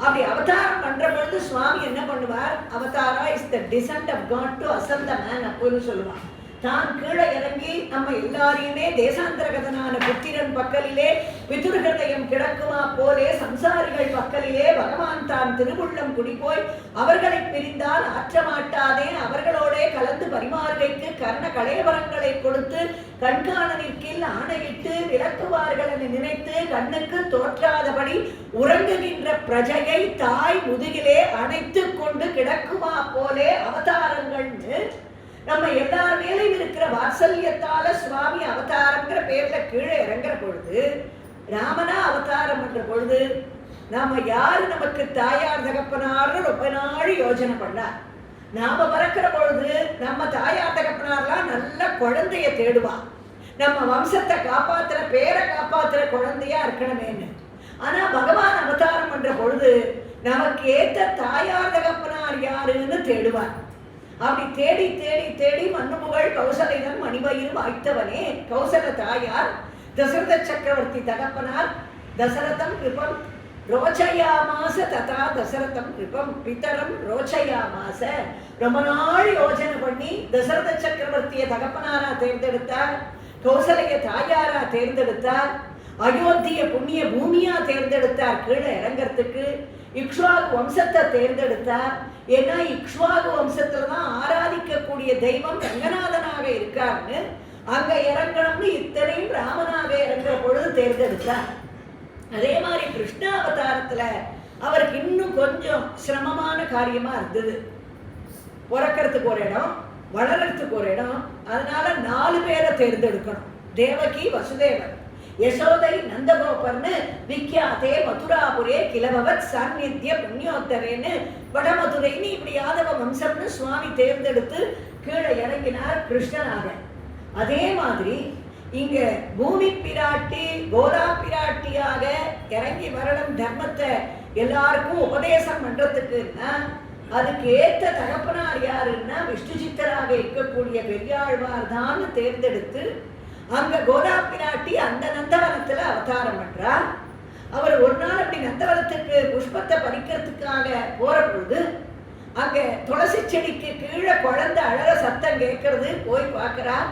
அப்படி அவதாரம் பண்ற பொழுது சுவாமி என்ன பண்ணுவார்? Avatara is the descent of God to அசல் த மேன் அப்படின்னு சொல்லுவார். தான் கீழே இறங்கி நம்ம எல்லாரையுமே தேசாந்தரகதனான புத்திரன் பக்கலிலே பிதுர்ஹதயம் கிடக்குமா போலே சம்சாரிகள் பக்கலிலே பகவான் தான் திருவுள்ளம் குடிப்போய் அவர்களை பிரிந்தால் ஆற்ற மாட்டாதே, அவர்களோட கலந்து பரிமாறுகைக்கு கர்ண கலைவரங்களை கொடுத்து கண்காணனிற்கில் ஆணையிட்டு விளக்குவார்கள் என நினைத்து கண்ணுக்கு தோற்றாதபடி உறங்குகின்ற பிரஜையை தாய் முதுகிலே அணைத்து கொண்டு கிடக்குமா போலே அவதாரங்கள்னு நம்ம எல்லார் மேலையும் இருக்கிற வாத்சல்யத்தால சுவாமி அவதாரங்கிற பேர்ல கீழே இறங்குற பொழுது, ராமனா அவதாரம் பண்ற பொழுது நாம யாரு நமக்கு தாயார் தகப்பனார்னு ரொம்ப நாள் யோசனை பண்ணார். நாம பறக்கிற பொழுது நம்ம தாயார் தகப்பனார்லாம் நல்ல குழந்தைய தேடுவான், நம்ம வம்சத்தை காப்பாத்துற பேரை காப்பாத்துற குழந்தையா இருக்கணுமேன்னு. ஆனா பகவான் அவதாரம் பண்ற பொழுது நமக்கு ஏத்த தாயார் தகப்பனார் யாருன்னு தேடுவார். அப்படி தேடி தேடி தேடி மன்னுபுகழ் கௌசலைதன் மணிவயிறு வாய்த்தவனே கௌசல தாயார் தசரத சக்கரவர்த்தி தகப்பனார் தசரதம் கிருபம் ரோச்சயாமாச ததா தசரதம் கிருபம் பிதரம் ரோச்சயாமாச. ரொம்ப நாள் யோஜனை பண்ணி தசரத சக்கரவர்த்திய தகப்பனாரா தேர்ந்தெடுத்தார், கௌசலைய தாயாரா தேர்ந்தெடுத்தார், அயோத்திய புண்ணிய பூமியா தேர்ந்தெடுத்தார் கீழே இறங்கறதுக்கு. இக்ஷ்வாகு வம்சத்தை தேர்ந்தெடுத்தார். ஏன்னா இக்ஷ்வாகு வம்சத்துலதான் ஆராதிக்கக்கூடிய தெய்வம் ரங்கநாதனாக இருக்காருன்னு அங்க இறங்கணும்னு இத்தனையும் ராமனாக இறங்குற பொழுது தேர்ந்தெடுத்தார். அதே மாதிரி கிருஷ்ணாவதாரத்துல அவருக்கு இன்னும் கொஞ்சம் சிரமமான காரியமா இருந்தது. பிறக்கிறதுக்கு ஒரு இடம், வளர்றதுக்கு ஒரு இடம். அதனால 4 பேரை தேர்ந்தெடுக்கணும். தேவகி வசுதேவர் யசோதை நந்தகோபர்னு விக்கியாதே மதுராபுரே கிளபவத் சாநித்திய புண்ணியோத்தரேன்னு வடமதுரைன்னு இப்படி யாதவ வம்சம்னு சுவாமி தேர்ந்தெடுத்து கீழே இறங்கினார் கிருஷ்ணனாக. அதே மாதிரி இங்க பூமி பிராட்டி கோதா பிராட்டியாக இறங்கி வரணும் தர்மத்தை எல்லாருக்கும் உபதேசம் பண்றதுக்குன்னா அதுக்கு ஏற்ற தகப்பனார் யாருன்னா விஷ்ணு சித்தராக இருக்கக்கூடிய பெரியாழ்வார் தான் தேர்ந்தெடுத்து அங்க கோதா பிராட்டி அந்த நந்தவனத்துல அவதாரம் பண்றார். அவர் ஒரு நாள் அப்படி நந்தவனத்துக்கு புஷ்பத்தை பறிக்கிறதுக்காக போற பொழுது அங்க துளசி செடிக்கு கீழே குழந்தை அழற சத்தம் கேட்கறது. போய் பார்க்கிறார்.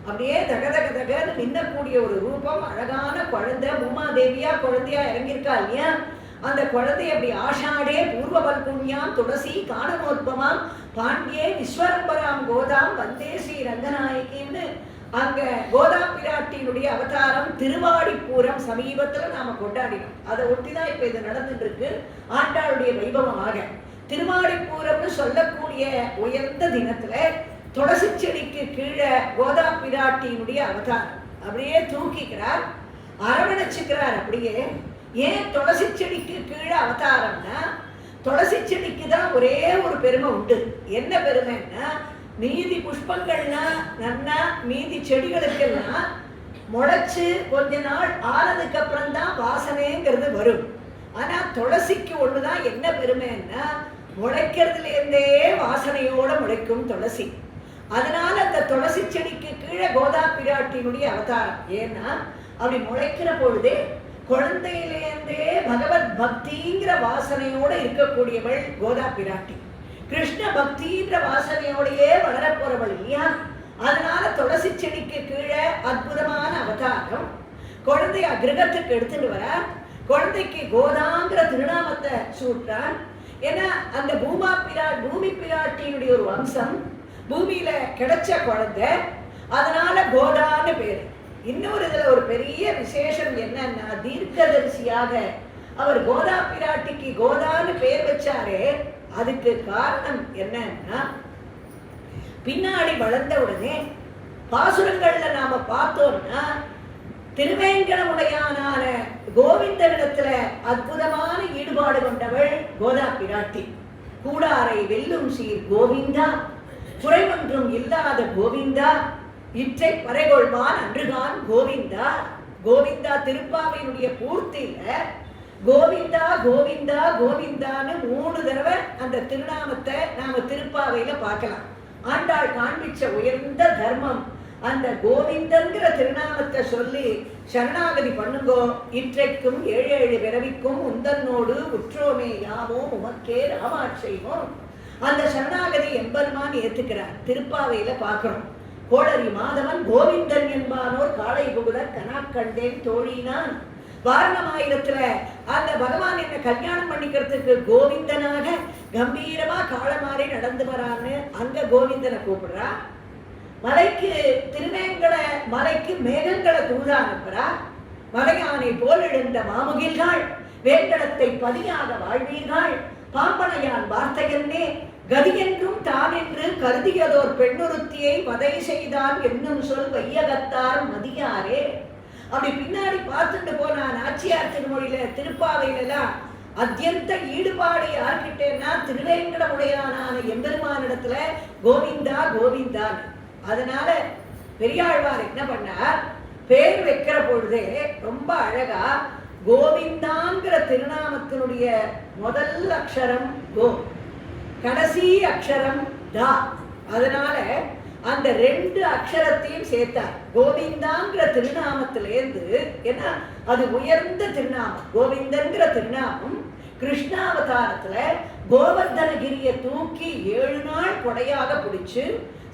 அப்படியே தகதக தகன்னு நின்னக்கூடிய ஒரு ரூபம், அழகான குழந்தை, பூமாதேவியா குழந்தையா இறங்கியிருக்கா இல்லையா? அந்த குழந்தை அப்படி ஆஷாடே பூர்வ பல்குண்யாம் துளசி காணமோத்பமாம் பாண்டியே விஸ்வரம்பராம் கோதாம் வந்தே ஸ்ரீ ரங்கநாயகின்னு அங்க கோதா பிராட்டியினுடைய அவதாரம் திருவாடிப்பூரம் சமீபத்துல நாம கொண்டாடினோம். அதை ஒட்டிதான் இப்ப இது நடந்துட்டு இருக்கு ஆண்டாளுடைய வைபவமாக. திருவாடிப்பூரம்னு சொல்லக்கூடிய உயர்ந்த தினத்துல துளசி செடிக்கு கீழே கோதா பிராட்டியினுடைய அவதாரம் அப்படியே தூக்கிக்கிறார், அரவணைச்சுக்கிறார். அப்படியே ஏன் துளசி செடிக்கு கீழே அவதாரம்னா, துளசி செடிக்கு தான் ஒரே ஒரு பெருமை உண்டு. என்ன பெருமைன்னா, மீதி புஷ்பங்கள்னா நன்னா மீதி செடிகளுக்கெல்லாம் முளைச்சு கொஞ்ச நாள் ஆனதுக்கு அப்புறம் தான் வாசனைங்கிறது வரும். ஆனா துளசிக்கு ஒண்ணுதான் என்ன பெருமைன்னா, முளைக்கிறதுல இருந்தே வாசனையோட முளைக்கும் துளசி. அதனால அந்த துளசி செடிக்கு கீழே கோதா பிராட்டியினுடைய அவதாரம். ஏன்னா அப்படி முளைக்கிற பொழுதே குழந்தையிலேருந்தே பகவத் பக்திங்கிற வாசனையோட இருக்கக்கூடியவள் கோதா பிராட்டி. கிருஷ்ண பக்தின்ற வாசனையோடையே வளர போறவள் இல்லையா? அதனால துளசி செடிக்கு கீழே அற்புதமான அவதாரம். குழந்தைய கிரகத்துக்கு எடுத்துட்டு வர, குழந்தைக்கு கோதாங்கிற திருநாமத்தை சூட்டான். ஏன்னா அந்த பூமி பிராட்டியினுடைய ஒரு வம்சம், பூமியில கிடைச்ச குழந்தை, அதனால கோதான்னு பேரு. இன்னொரு இதுல ஒரு பெரிய விசேஷம் என்னன்னா, தீர்க்கதரிசியாக அவர் கோதா பிராட்டிக்கு கோதான்னு பேர் வச்சாரே, அதுக்கு காரணம் என்னன்னா, பின்னாடி வளர்ந்த உடனே பாசுரங்கள்ல நாம பார்த்தோம்னா, திருவேங்கடமுடையானான கோவிந்தனிடத்துல அற்புதமான ஈடுபாடு கொண்டவள் கோதா பிராட்டி. கூடாரை வெல்லும் சீர் கோவிந்தா, குறைவொன்றும் இல்லாத கோவிந்தா, இற்றை பறைகொள்வான் அன்றுகான் கோவிந்தா. கோவிந்தா திருப்பாவையினுடைய பூர்த்தியில கோவிந்தா கோவிந்தா கோவிந்தான்னு 3 தடவை அந்த திருநாமத்தை நாம திருப்பாவையில பார்க்கலாம். ஆண்டாள் காண்பிச்ச உயர்ந்த தர்மம் அந்த கோவிந்தங்கிற திருநாமத்தை சொல்லி சரணாகதி பண்ணுங்கோ. இற்றைக்கும் 7 பிறவிக்கும் உந்தன்னோடு உற்றோமே யாவோ உமக்கே ராமாட்சைவோம். அந்த சரணாகதி எம்பெருமான் ஏத்துக்கிறார். திருப்பாவையில பார்க்கிறோம். கோளரி மாதவன் கோவிந்தன் என்பானோர் காளை புகுத கனாக்கண்டேன் தோழினான். வாரணமாயிரத்துல அந்த பகவான் என்ன கல்யாணம் பண்ணிக்கிறதுக்கு கோவிந்தனாக கம்பீரமா காளமாரி நடந்து வரான்னு அங்க கோவிந்தனை கூப்பிடுறா. மலைக்கு திருவேங்கட மலைக்கு மேகங்களை தூதா அனுப்புறா. மலையானை போல் எழுந்த மாமுகில்கள் வேங்கடத்தை பதியாக வாழ்வீர்கள். பாம்பனையான் வார்த்தையன்னே கதியென்றும் தான் என்று கருதியதோர் பெண்ணுறுத்தியை வதை செய்தான் என்னும் சொல் வையகத்தார் மதியாரே. அப்படி பின்னாடி பார்த்துட்டு போனா நாச்சியார் திருமொழியில திருப்பாவையிலாம் அத்தியந்த ஈடுபாடு யார்கிட்டேன்னா திருவேங்கடமுடையானான எம்பெருமானிடத்துல கோவிந்தா கோவிந்தான். அதனால பெரியாழ்வார் என்ன பண்ணார், பேர் வைக்கிற பொழுதே ரொம்ப அழகா கோவிந்தாங்கிற திருநாமத்தினுடைய முதல் அக்ஷரம் கோ, கடைசி அக்ஷரம் தா. அதனால அந்த 2 அக்ஷரத்தையும் சேர்த்தார் கோவிந்தாங்கிற திருநாமத்திலேருந்து. ஏன்னா அது உயர்ந்த திருநாமம். கோவிந்தங்கிற திருநாமம் கிருஷ்ணாவதாரத்துல கோவர்தனகிரிய தூக்கி 7 நாள் கொடையாக பிடிச்சு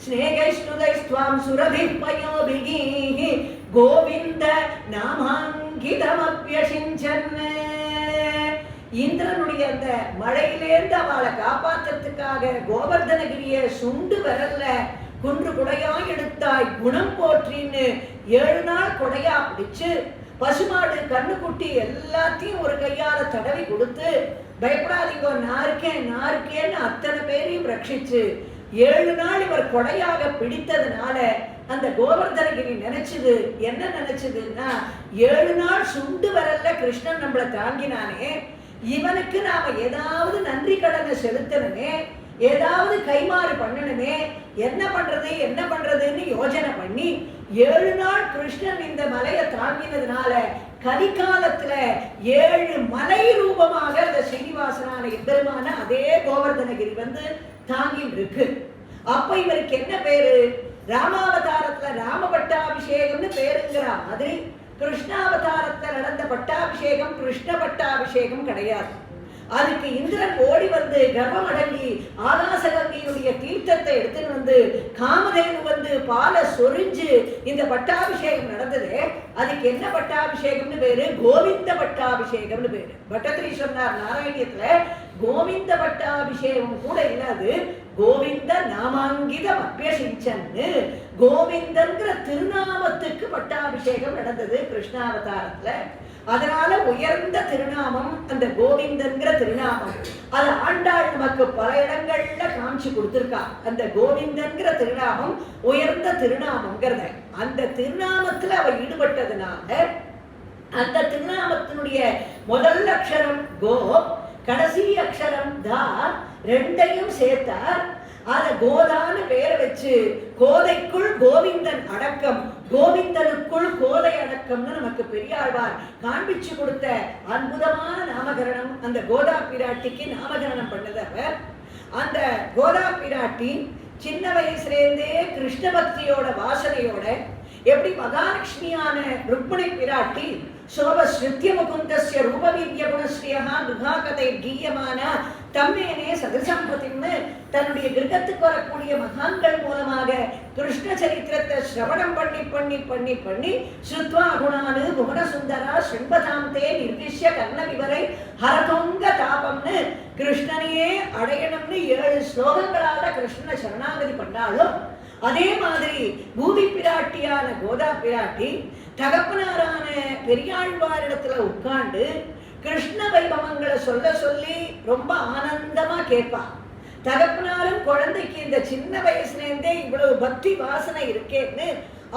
ஸ்நேகைஸ்துதைஸ்துவாம் சுரபிப்பயோபிகி கோவிந்த நாமாங்கிதமப்யசிஞ்சன். இந்திரனுடைய அந்த மழையிலேருந்து அவளை காப்பாற்றுறதுக்காக கோவர்தனகிரிய சுண்டு வரல குன்று குடையாய் எடுத்தாய் குணம் போற்றின்னு 7 நாள் கொடையா பிடிச்சு பசுமாடு கண்ணுக்குட்டி எல்லாத்தையும் ஒரு கையால தடவி கொடுத்து பயப்படாதீங்க நான் இருக்கேன்னு அத்தனை பேரையும் ரட்சிச்சு 7 நாள் இவர் கொடையாக பிடித்ததுனால அந்த கோவர்தனகிரி நினைச்சது என்ன நினைச்சதுன்னா, 7 நாள் சுண்டு வரல கிருஷ்ணன் நம்மளை தாங்கினானே, இவனுக்கு நாம ஏதாவது நன்றி கடனை செலுத்தணுமே, ஏதாவது கைமாறு பண்ணணுமே, என்ன பண்றதுன்னு யோசனை பண்ணி 7 நாள் கிருஷ்ணன் இந்த மலையை தாங்கினதுனால கலிகாலத்துல 7 மலை ரூபமாக அந்த ஸ்ரீனிவாசனான எம்பெருமான அதே கோவர்தனகிரி வந்து தாங்கி இருக்கு. அப்ப இவருக்கு என்ன பேரு, ராமாவதாரத்துல ராம பட்டாபிஷேகம்னு பேருங்கிற மாதிரி கிருஷ்ணாவதாரத்துல நடந்த பட்டாபிஷேகம் கிருஷ்ண பட்டாபிஷேகம் கிடையாது. அதுக்கு இந்திரன் ஓடி வந்து கர்ப்பம் அடங்கி ஆகாசகங்கையுடைய தீர்த்தத்தை எடுத்துன்னு வந்து காமதேனு வந்து பாலை சொரிஞ்சு இந்த பட்டாபிஷேகம் நடந்தது. அதுக்கு என்ன பட்டாபிஷேகம்னு பேரு, கோவிந்த பட்டாபிஷேகம்னு பேரு. பட்டத்திரி சொன்னார் நாராயணியத்துல கோவிந்த பட்டாபிஷேகம் கூட இல்லாது கோவிந்த நாமாங்கிதம் அபியசிஞ்சன்னு கோவிந்தங்கிற திருநாமத்துக்கு பட்டாபிஷேகம் நடந்தது கிருஷ்ணாவதாரத்துல. அதனால உயர்ந்த திருநாமம் அந்த கோவிந்தன்கிற திருநாமம். அது ஆண்டாள் நமக்கு பல இடங்கள்ல காமிச்சு கொடுத்திருக்கா. அந்த கோவிந்தன்கிற திருநாமம் உயர்ந்த திருநாமம்ங்கிறத அந்த திருநாமத்துல அவ ஈடுபட்டதுனால அந்த திருநாமத்தினுடைய முதல் அக்ஷரம் கோ, கடைசி அக்ஷரம் தா, ரெண்டையும் சேர்த்தார். அத கோதான்னு பேரை வச்சு கோதைக்குள் கோவிந்தன் அடக்கம், கோவிந்தனுக்குள் கோதை அடக்கம்னு நமக்கு பெரியாழ்வார் காண்பிச்சு கொடுத்த அற்புதமான நாமகரணம். அந்த கோதா பிராட்டிக்கு நாமகரணம் பண்ணதவர். அந்த கோதா பிராட்டி சின்ன வயசுலேருந்தே கிருஷ்ண பக்தியோட வாசனையோட எப்படி மகாலட்சுமியான ருக்மிணி பிராட்டி சோபஸ்ருத்ய முகுந்தஸ்ய ரூபவீர்ய குணஸ்ரீயா துகாகதை கீயமான தம்மேனே சதசம்பதின்னு தன்னுடைய கிரகத்துக்கு வரக்கூடிய மகான்கள் மூலமாக கிருஷ்ண சரித்திரத்தை சிரவணம் பண்ணி பண்ணி பண்ணி பண்ணி ஸ்ருத்வா குணானு புவனசுந்தரா ஸ்ருண்பதாந்தே நிர்திஷ்ய கர்ண விவரை ஹரதொங்க தாபம்னு கிருஷ்ணனையே அடையணும்னு 7 ஸ்லோகங்களால கிருஷ்ணனை சரணாகதி பண்ணாலும் அதே மாதிரி பூமி பிராட்டியான கோதா பிராட்டி தகப்பனாரான பெரியாழ்வாரிடத்துல உட்கார்ந்து கிருஷ்ண வைபவங்களை சொல்ல சொல்லி ரொம்ப ஆனந்தமா கேட்பா. தகப்பனாரும் குழந்தைக்கு இந்த சின்ன வயசுல இருந்தே இவ்வளவு பக்தி வாசனை இருக்கேன்னு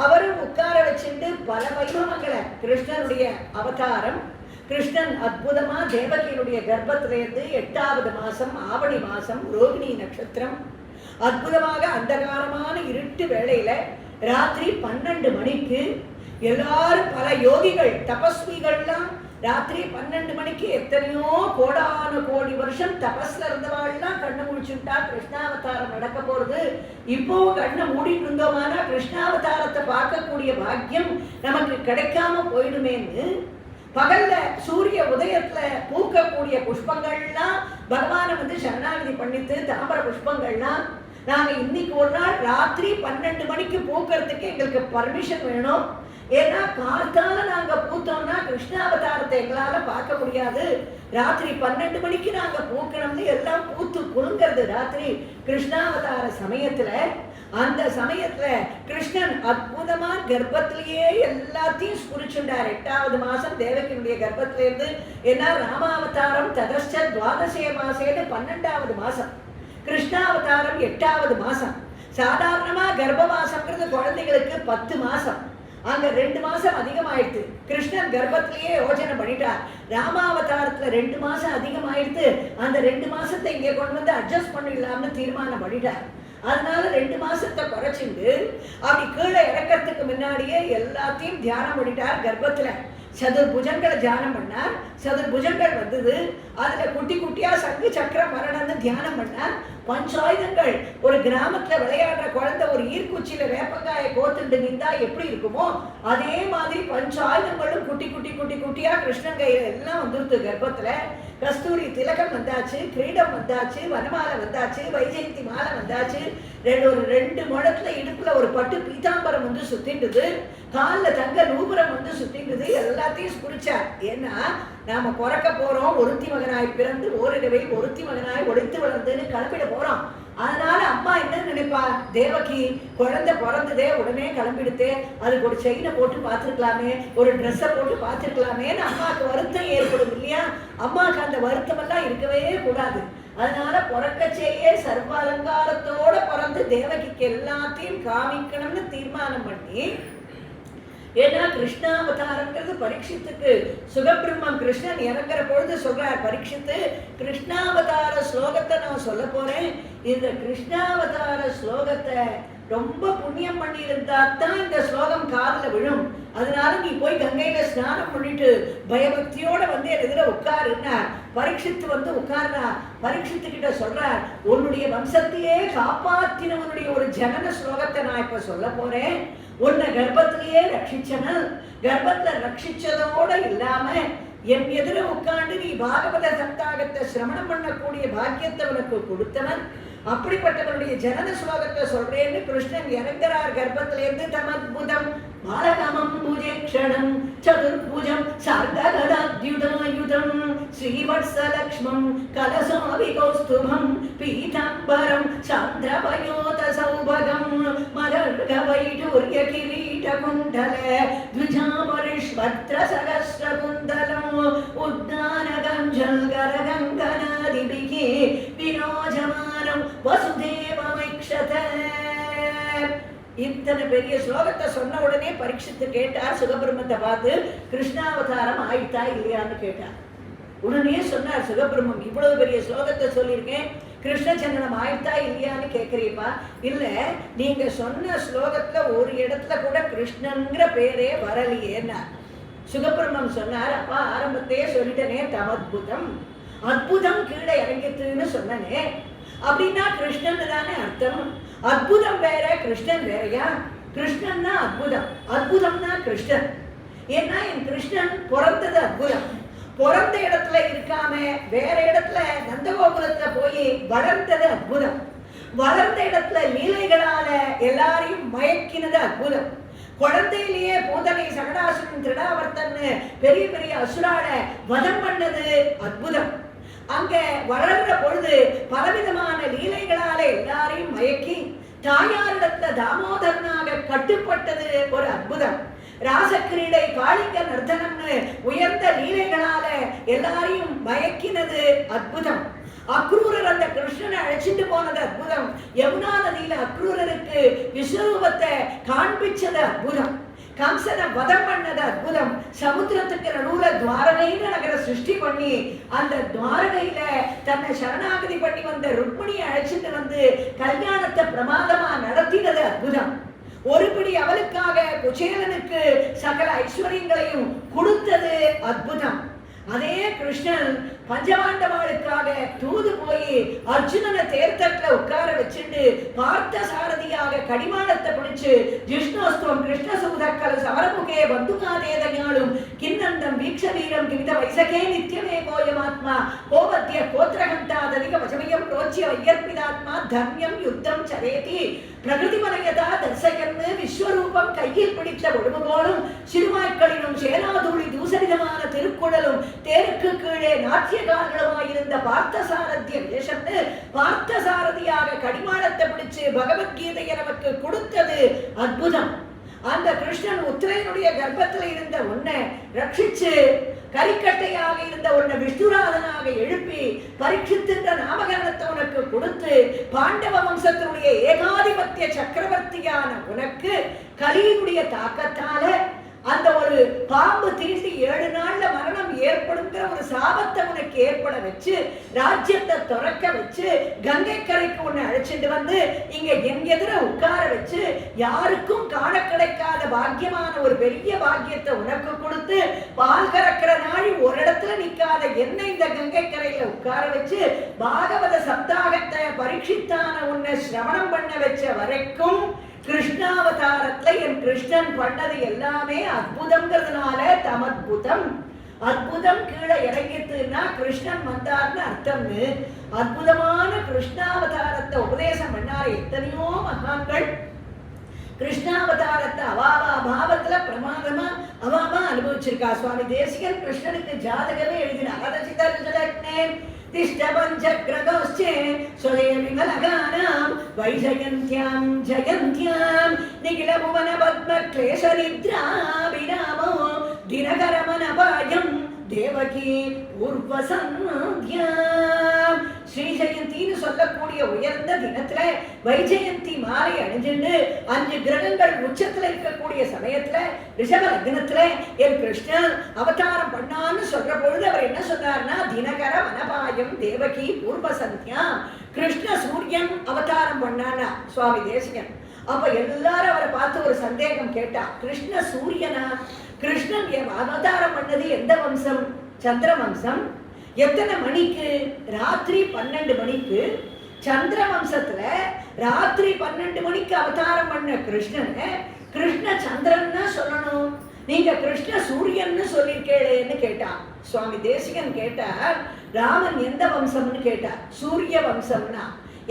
அவரும் உட்கார வச்சுட்டு பல வைபவங்களை கிருஷ்ணனுடைய அவதாரம். கிருஷ்ணன் அற்புதமா தேவகியினுடைய கர்ப்பத்திலிருந்து 8வது மாசம் ஆவணி மாசம் ரோகிணி நட்சத்திரம் அற்புதமாக அந்தகாரமான இருட்டு வேளையில ராத்திரி 12 மணிக்கு எல்லாரும் பல யோகிகள் தபஸ்விகள்லாம் ராத்திரி 12 மணிக்கு எத்தனையோ கோடான கோடி வருஷம் தபஸ்ல இருந்தவாள்லாம் கண்ணை முடிச்சுட்டா கிருஷ்ணாவதாரம் நடக்க போறது. இப்போ கண்ணை மூடிட்டு இருந்தோமானா கிருஷ்ணாவதாரத்தை பார்க்கக்கூடிய பாக்கியம் நமக்கு கிடைக்காம போயிடுமேன்னு பகல்ல சூரிய உதயத்துல பூக்கக்கூடிய புஷ்பங்கள்லாம் பகவானை வந்து சரணாகதி பண்ணிட்டு தாமர புஷ்பங்கள்லாம் நாங்க இன்னைக்கு ஒரு நாள் ராத்திரி 12 மணிக்கு பூக்கிறதுக்கு எங்களுக்கு பர்மிஷன் வேணும். ஏன்னா காத்தால நாங்க பூத்தோம்னா கிருஷ்ணாவதாரத்தை எங்களால பார்க்க முடியாது. ராத்திரி 12 மணிக்கு நாங்க பூக்கணும்னு எல்லாம் பூத்து குலுங்கிறது ராத்திரி கிருஷ்ணாவதார சமயத்துல. அந்த சமயத்துல கிருஷ்ணன் அற்புதமா கர்ப்பத்திலேயே எல்லாத்தையும் ஸ்புரிச்சுண்டார். 8வது மாசம் தேவகியுடைய கர்ப்பத்தில இருந்து. ஏன்னா ராமாவதாரம் ததஸ்ச துவாதசே மாசேன்னு 12வது மாசம், கிருஷ்ணாவதாரம் 8வது மாசம். சாதாரணமா கர்ப்பவாசம்ங்கிறது குழந்தைகளுக்கு 10 மாசம். அங்க 2 மாசம் அதிகமாயிடுது. கிருஷ்ணன் கர்ப்பத்திலேயே யோஜனை பண்ணிட்டார். ராமாவதாரத்துல 2 மாசம் அதிகமாயிடுது. அந்த 2 மாசத்தை இங்க கொண்டு வந்து அட்ஜஸ்ட் பண்ணிடலாம்னு தீர்மானம் பண்ணிட்டார். அதனால 2 மாசத்தை குறைச்சிட்டு அப்படி கீழே இறக்கிறதுக்கு முன்னாடியே எல்லாத்தையும் தியானம் பண்ணிட்டார். கர்ப்பத்துல சதுர்புஜங்களை தியானம் பண்ணார். சதுர்புஜங்கள் வந்தது. அதுல குட்டி குட்டியா சங்கு சக்கர மரணம்னு தியானம் பண்ணார். பஞ்சாயுதங்கள் ஒரு கிராமத்துல விளையாடுற குழந்தை ஒரு ஈர்க்குச்சியில வேப்பங்காயை கோத்துட்டு நின்றா எப்படி இருக்குமோ அதே மாதிரி பஞ்சாயுதங்களும் குட்டி குட்டி குட்டி குட்டியா கிருஷ்ணன் கையில எல்லாம் வந்துருது. கர்ப்பத்துல கஸ்தூரி திலகம் வந்தாச்சு, கிரீடம் வந்தாச்சு, வனமாலை வந்தாச்சு, வைஜெயந்தி மாலை வந்தாச்சு. ஒரு 2 முழத்துல இடுப்புல ஒரு பட்டு பீதாம்பரம் வந்து சுத்தின்றது, காலில் தங்க நூபுரம் வந்து சுத்தின்றது. எல்லாத்தையும் ஸ்புரிச்சார். ஏன்னா நாம பிறக்க போறோம், ஒருத்தி மகனாய் பிறந்து ஓரிரவில் ஒருத்தி மகனாய் ஒழித்து வளர்ந்துன்னு கிளம்பிட போறோம். அதனால அம்மா என்ன நினைப்பா, தேவகி குழந்தை பிறந்ததே உடனே கிளம்பிடுத்தே, அதுக்கு ஒரு செயினை போட்டு பார்த்துருக்கலாமே, ஒரு ட்ரெஸ்ஸை போட்டு பார்த்துருக்கலாமேன்னு அம்மாவுக்கு வருத்தம் ஏற்படும் இல்லையா? அம்மாவுக்கு அந்த வருத்தம் எல்லாம் இருக்கவே கூடாது. அதனால பிறக்கச்சேயே சர்வ அலங்காரத்தோட பிறந்து தேவகிக்கு எல்லாத்தையும் காமிக்கணும்னு தீர்மானம் பண்ணி, ஏன்னா கிருஷ்ணாவதாரங்கிறது பரீட்சித்துக்கு சுகபிரம்மம் கிருஷ்ணன் இறங்குற பொழுது சொல்றார் பரீட்சித்து, கிருஷ்ணாவதார ஸ்லோகத்தை நான் சொல்ல போறேன். இந்த கிருஷ்ணாவதார ஸ்லோகத்தை ரொம்ப புண்ணியம் பண்ணி இருந்தா தான் இந்த ஸ்லோகம் காதுல விழும். அதனால நீ போய் கங்கையில ஸ்நானம் பண்ணிட்டு பயபக்தியோட வந்து என் எதிர உட்காருன்னார். பரீட்சித்து வந்து உட்கார்றா. பரீட்சித்து கிட்ட சொல்றார், உன்னுடைய வம்சத்தையே காப்பாத்தினவனுடைய ஒரு ஜனன ஸ்லோகத்தை நான் இப்ப சொல்ல போறேன். உன்னை கர்ப்பத்திலேயே ரட்சிச்சவன், கர்ப்பத்துல ரட்சிச்சதோட இல்லாம என் எதிர உட்கார்ந்து நீ பாகவத சப்தாகத்தை சிரவணம் பண்ணக்கூடிய பாக்கியத்தை உனக்கு கொடுத்தவன். அப்படிப்பட்டவனுடைய ஜனன ஸ்லோகத்தை சொல்றேன்னு கிருஷ்ணன் இறங்குறார் கர்ப்பத்திலேருந்து. தமத்புதம் பாலகமம் புஜேக்ஷணம் சதுர்புஜம் சார்ககதாத்யுதாயுதம் ஸ்ரீவத்ஸலக்ஷ்மம் கலசாவிகௌஸ்துபம் பீதாம்பரம் சாந்திரபயோத சௌபகம் மரர்கவைடூர்ய கிரீடகுண்டல த்விஜாபரிஷ்வத்ர சகஸ்ரகுந்தலம் உத்தானகஞ்சல்கரகங்கனாதிபிகி விரோஜமானம் வசுதேவமைக்ஷத. இத்தனை பெரிய ஸ்லோகத்தை சொன்ன உடனே பரீட்சித்து கேட்டார் சுகபிரம்மத்தை பார்த்து, கிருஷ்ணாவதாரம் ஆயிட்டா இல்லையான்னு கேட்டார். உடனே சொன்னார் சுகபிரம்மம், இவ்வளவு பெரிய ஸ்லோகத்தை சொல்லியிருக்கேன், கிருஷ்ண சந்தனம் ஆயிட்டா இல்லையான்னு கேட்கிறீப்பா? இல்ல, நீங்க சொன்ன ஸ்லோகத்துல ஒரு இடத்துல கூட கிருஷ்ணங்கிற பேரே வரலையேன்னா. சுகபிரம்மம் சொன்னார், அப்பா ஆரம்பத்தையே சொல்லிட்டனே, தமத்புதம், அற்புதம் கீழே இறங்கிட்டுன்னு சொன்னனே, அப்படின்னா கிருஷ்ணன் தானே அர்த்தம். அற்புதம் வேற, கிருஷ்ணன் வேறையா? கிருஷ்ணன்னா அற்புதம், அற்புதம்னா கிருஷ்ணன். ஏன்னா என் கிருஷ்ணன் பிறந்தது அற்புதம். பிறந்த இடத்துல இருக்காம வேற இடத்துல நந்தகோகுலத்துல போய் வளர்ந்தது அற்புதம். வளர்ந்த இடத்துல லீலைகளால எல்லாரையும் மயக்கினது அற்புதம். குழந்தையிலேயே பூதனை சகடாசுரன் திருடாவர்த்தன் பெரிய பெரிய அசுரால வதம் பண்ணது அற்புதம். அங்க வளர்ற பொழுது பலவிதமான லீலைகளால எல்லாரையும் மயக்கி தாயாரிடத்துல தாமோதரனாக கட்டுப்பட்டது ஒரு அற்புதம். ராசக்கிரீடை காளிங்க நர்த்தனம்னு உயர்ந்த லீலைகளால எல்லாரையும் மயக்கினது அற்புதம். அக்ரூரர் அந்த கிருஷ்ணனை அழைச்சிட்டு போனது அற்புதம். யமுனா நதியில அக்ரூரருக்கு விஸ்வரூபத்தை காண்பிச்சது அற்புதம். கம்சனை வதம் பண்ணது அற்புதம். சமுத்திரத்துக்கு நடுவுல துவாரகைன்னு நகர சிருஷ்டி பண்ணி அந்த துவாரகையில தன்னை சரணாகதி பண்ணி வந்த ருக்மிணியை அழைச்சிட்டு வந்து கல்யாணத்தை பிரமாதமா நடத்தினது அற்புதம். ஒருபடி அவளுக்காக குச்சேலனுக்கு சகல ஐஸ்வர்யங்களையும் கொடுத்தது அற்புதம். அதே கிருஷ்ணன் பஞ்சபாண்டவாளுக்காக தூது போய் அர்ஜுனனை தேர்தட்டுல உட்கார வச்சுட்டு பார்த்த சாரதியாக கடிமானத்தை பிடிச்சு ஜிஷ்ணோஸ்துவம் கிருஷ்ணசூதக்கல சமரமுகே பந்துகாதேதஞாலும் கிண்ணந்தம் வீக்ஷ வீரம் கிமித வைசகே நித்தியமே கோயமாத்மா கோபத்திய கோத்திரகண்டாததிக வசமயம் ரோச்சிய வையர்பிதாத்மா தர்மியம் யுத்தம் சரேதி பிரகிருதிமனயதா தர்சகன்னு விஸ்வரூபம் கையில் பிடித்த ஒழுங்குகோளும் சிறுமாய்களினும் சேனாதூளி தூசரிதமான திருக்குழலும் தேருக்கு கீழே நாட்டியகாரர்களுமாயிருந்த பார்த்தசாரதிய வேஷம்னு பார்த்தசாரதியாக கடிமானத்தை பிடிச்சு பகவத்கீதையை நமக்கு கொடுத்தது அற்புதம். அந்த கிருஷ்ணன் உத்திரையனுடைய கர்ப்பத்தில் இருந்த உன்னை ரட்சிச்சு கரிக்கட்டையாக இருந்த உன்னை விஷ்ணுராதனாக எழுப்பி பரீட்சித்தின்ற நாமகரணத்தை உனக்கு கொடுத்து பாண்டவ வம்சத்தினுடைய ஏகாதிபத்திய சக்கரவர்த்தியான உனக்கு கலியினுடைய தாக்கத்தால அந்த ஒரு பாம்பு தீண்டி 7 நாள்ல மரணம் ஏற்படுங்கிற ஒரு சாபத்தை உனக்கு ஏற்பட வச்சு ராஜ்யத்தை துறக்க வச்சு கங்கை கரைக்கு உன்னை அழைச்சிட்டு வந்து இங்க என் எதிர உட்கார வச்சு யாருக்கும் காண கிடைக்காத பாக்கியமான ஒரு பெரிய பாக்கியத்தை உனக்கு கொடுத்து பால் கறக்கிற நாளி ஒரு இடத்துல நிக்காத என்ன இந்த கங்கை கரையில உட்கார வச்சு பாகவத சப்தாகத்தை பரீட்சித்தான உன்னை சிரவணம் பண்ண வச்ச வரைக்கும் கிருஷ்ணாவதாரத்துல என் கிருஷ்ணன் பண்ணது எல்லாமே அற்புதம்ங்கிறதுனால தமத்புதம். அற்புதம் கீழே இறங்கிட்டுன்னா கிருஷ்ணன் வந்தார்னு அர்த்தம்னு அற்புதமான கிருஷ்ணாவதாரத்தை உபதேசம் பண்ணாரு எத்தனையோ மகான்கள். கிருஷ்ணாவதாரத்தை அவாவா பாவத்துல பிரமாதமா அவாவா அனுபவிச்சிருக்கா. சுவாமி தேசிகன் கிருஷ்ணனுக்கு ஜாதகமே எழுதினார். அதை சிதறேன் तिष्ठपञ्चक्रगोश्चे स्वदेविमलगानां वैजयन्त्यां जयन्त्यां निखिलभुवनपद्मक्लेशनिद्राभिरामो दिनकरमनपायं தேவகி பூர்வசந்தியாம். ஸ்ரீ ஜெயந்தின்னு சொல்லக்கூடிய உயர்ந்த தினத்துல வைஜெயந்தி மாலை அணிஞ்சுண்டு 5 கிரகங்கள் உச்சத்துல இருக்கக்கூடிய சமயத்துல ரிஷப லக்னத்துல என் கிருஷ்ணன் அவதாரம் பண்ணான்னு சொல்ற பொழுது அவர் என்ன சொன்னார்னா தினகர வனபாயம் தேவகி பூர்வசந்தியாம். கிருஷ்ண சூரியன் அவதாரம் பண்ணானா சுவாமி தேசிகன். அப்ப எல்லாரும் அவரை பார்த்து ஒரு சந்தேகம் கேட்டா, கிருஷ்ண சூரியனா? கிருஷ்ணன் அவதாரம் பண்ணது எந்த வம்சம்? சந்திர வம்சம். எத்தனை மணிக்கு? ராத்திரி 12 மணிக்கு. சந்திர வம்சத்துல ராத்திரி 12 மணிக்கு அவதாரம் பண்ண கிருஷ்ணன் கிருஷ்ண சந்திரன் சொல்லணும், நீங்க கிருஷ்ண சூரியன்னு சொல்லிருக்கேன்னு கேட்டான். சுவாமி தேசிகன் கேட்டார், ராமன் எந்த வம்சம்னு கேட்டார். சூரிய வம்சம்னா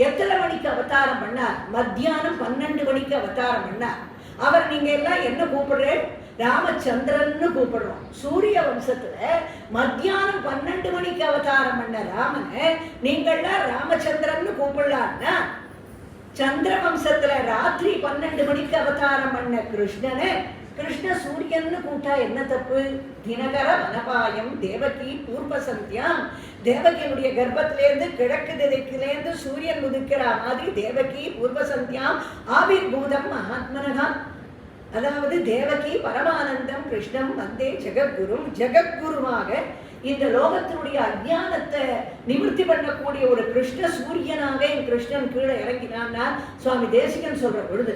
எத்தனை மணிக்கு அவதாரம் பண்ணார்? மத்தியானம் 12 மணிக்கு அவதாரம் பண்ணார். அவர் நீங்க எல்லாம் என்ன கூப்பிடுறேன்? ராமச்சந்திரன்னு கூப்பிடுறோம். சூரிய வம்சத்துல மத்தியானம் 12 மணிக்கு அவதாரம் பண்ண ராமனை நீங்கள்லாம் ராமச்சந்திரன்னு கூப்பிடலான்னா, சந்திர வம்சத்துல ராத்திரி 12 மணிக்கு அவதாரம் பண்ண கிருஷ்ணனை கிருஷ்ண சூரியன்னு கூட்டா என்ன தப்பு? தினகர வனபாயம் தேவகி பூர்வ சந்தியாம், தேவகியுடைய கர்ப்பத்திலேருந்து கிழக்கு திசையிலேருந்து சூரியன் உதிக்கிற மாதிரி தேவகி பூர்வ சந்தியாம் ஆவிர்பூதம் மகாத்மனகா. அதாவது தேவகி பரமானந்தம் கிருஷ்ணம் வந்தே ஜெகத்குரும், ஜெகத்குருவாக இந்த லோகத்தினுடைய அஜ்ஞானத்தை நிவர்த்தி பண்ணக்கூடிய ஒரு கிருஷ்ண சூரியனாக என் கிருஷ்ணன் கீழே இறங்கினான்னா சுவாமி தேசிகன் சொல்ற பொழுது,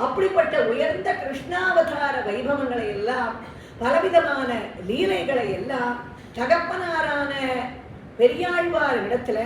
அப்படிப்பட்ட உயர்ந்த கிருஷ்ணாவதார வைபவங்களை எல்லாம், பலவிதமான லீலைகளை எல்லாம் தகப்பனாரான பெரியாழ்வார் இடத்துல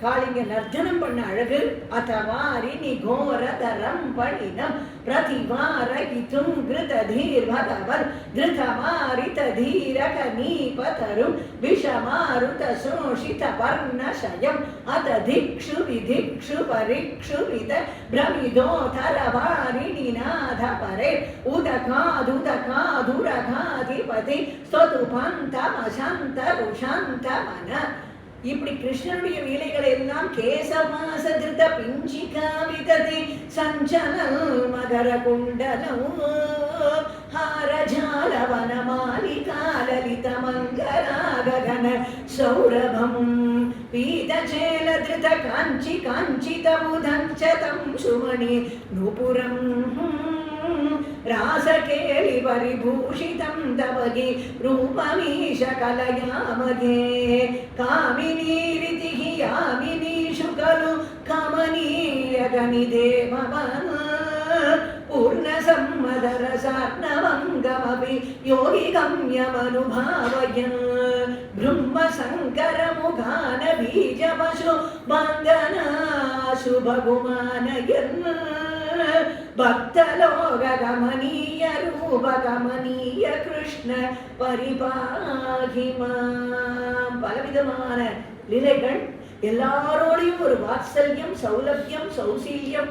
காளிங்க நர்த்தனம் பண்ண அழகு. அதவாரி நிகோர தரம் பணினம் பிரதிவாரகிதும் கிருததீர் பகவன் கிருதமாரித தீரக நீபதரும் விஷமாருத சோஷித பர்ணசயம் அததிக்ஷு விதிக்ஷு பரிக்ஷு வித பிரமிதோ தரவாரி நிநாத பரே உதகாதுதகாதுரகாதிபதி ஸ்தோதுபந்தமசந்த ருஷந்த மன. இப்படி கிருஷ்ணனுடைய லீலைகளை எல்லாம் கேசவாச திருத பிஞ்சிகா விததி சஞ்சனல் மகர குண்டலம் ஹாரஜால வனமாலிகா லலித மங்கராககன சௌரபம் பீதஜேல திருத காஞ்சி காஞ்சிதமுதஞ்சதம் சுமணி நுபுரம் ராசகேலி பரிபூஷிதம் தவகி ரூபமீஷ கலயாமகே காமினீரிதிஹி யாமினீஷு கலு கமனீய கணிதேவமன பூர்ண சம்மதரசார்ணவங்கமபி யோகி கம்யமனுபாவயன் பிரம்ம சங்கர முகான பீஜ பசு பந்தனா சுபகுமானயன் பக்தலோக கமனீய ரூப கமனீய கிருஷ்ண பரிபாகிமாம். பலவிதமான லீலைகள், எல்லாரோடையும் ஒரு வாத்சல்யம், சௌலபியம், சௌசீல்யம்,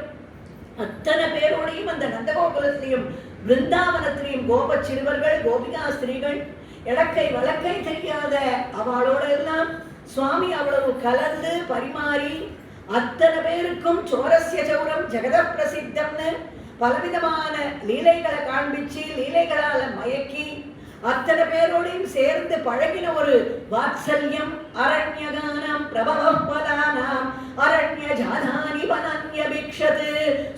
அத்தனை பேரோடையும் அந்த நந்தகோகுலத்திலையும் பிருந்தாவனத்திலையும் கோப சிறுவர்கள், கோபிகா ஸ்திரீகள், இடக்கை வழக்கை தெரியாத அவளோட எல்லாம் சுவாமி அவ்வளவு கலந்து பரிமாறி அத்தனை பேருக்கும் சோரஸ்ய சௌரம் ஜெகத பிரசித்தம்னு பலவிதமான லீலைகளை காண்பிச்சு லீலைகளால மயக்கி அத்தனை பேரோடையும் சேர்ந்து பழகின ஒரு வாத்சல்யம். அரண்யகானாம் பிரபவப்பதானாம் அரண்ய ஜாதானி வனன்யபிக்ஷத்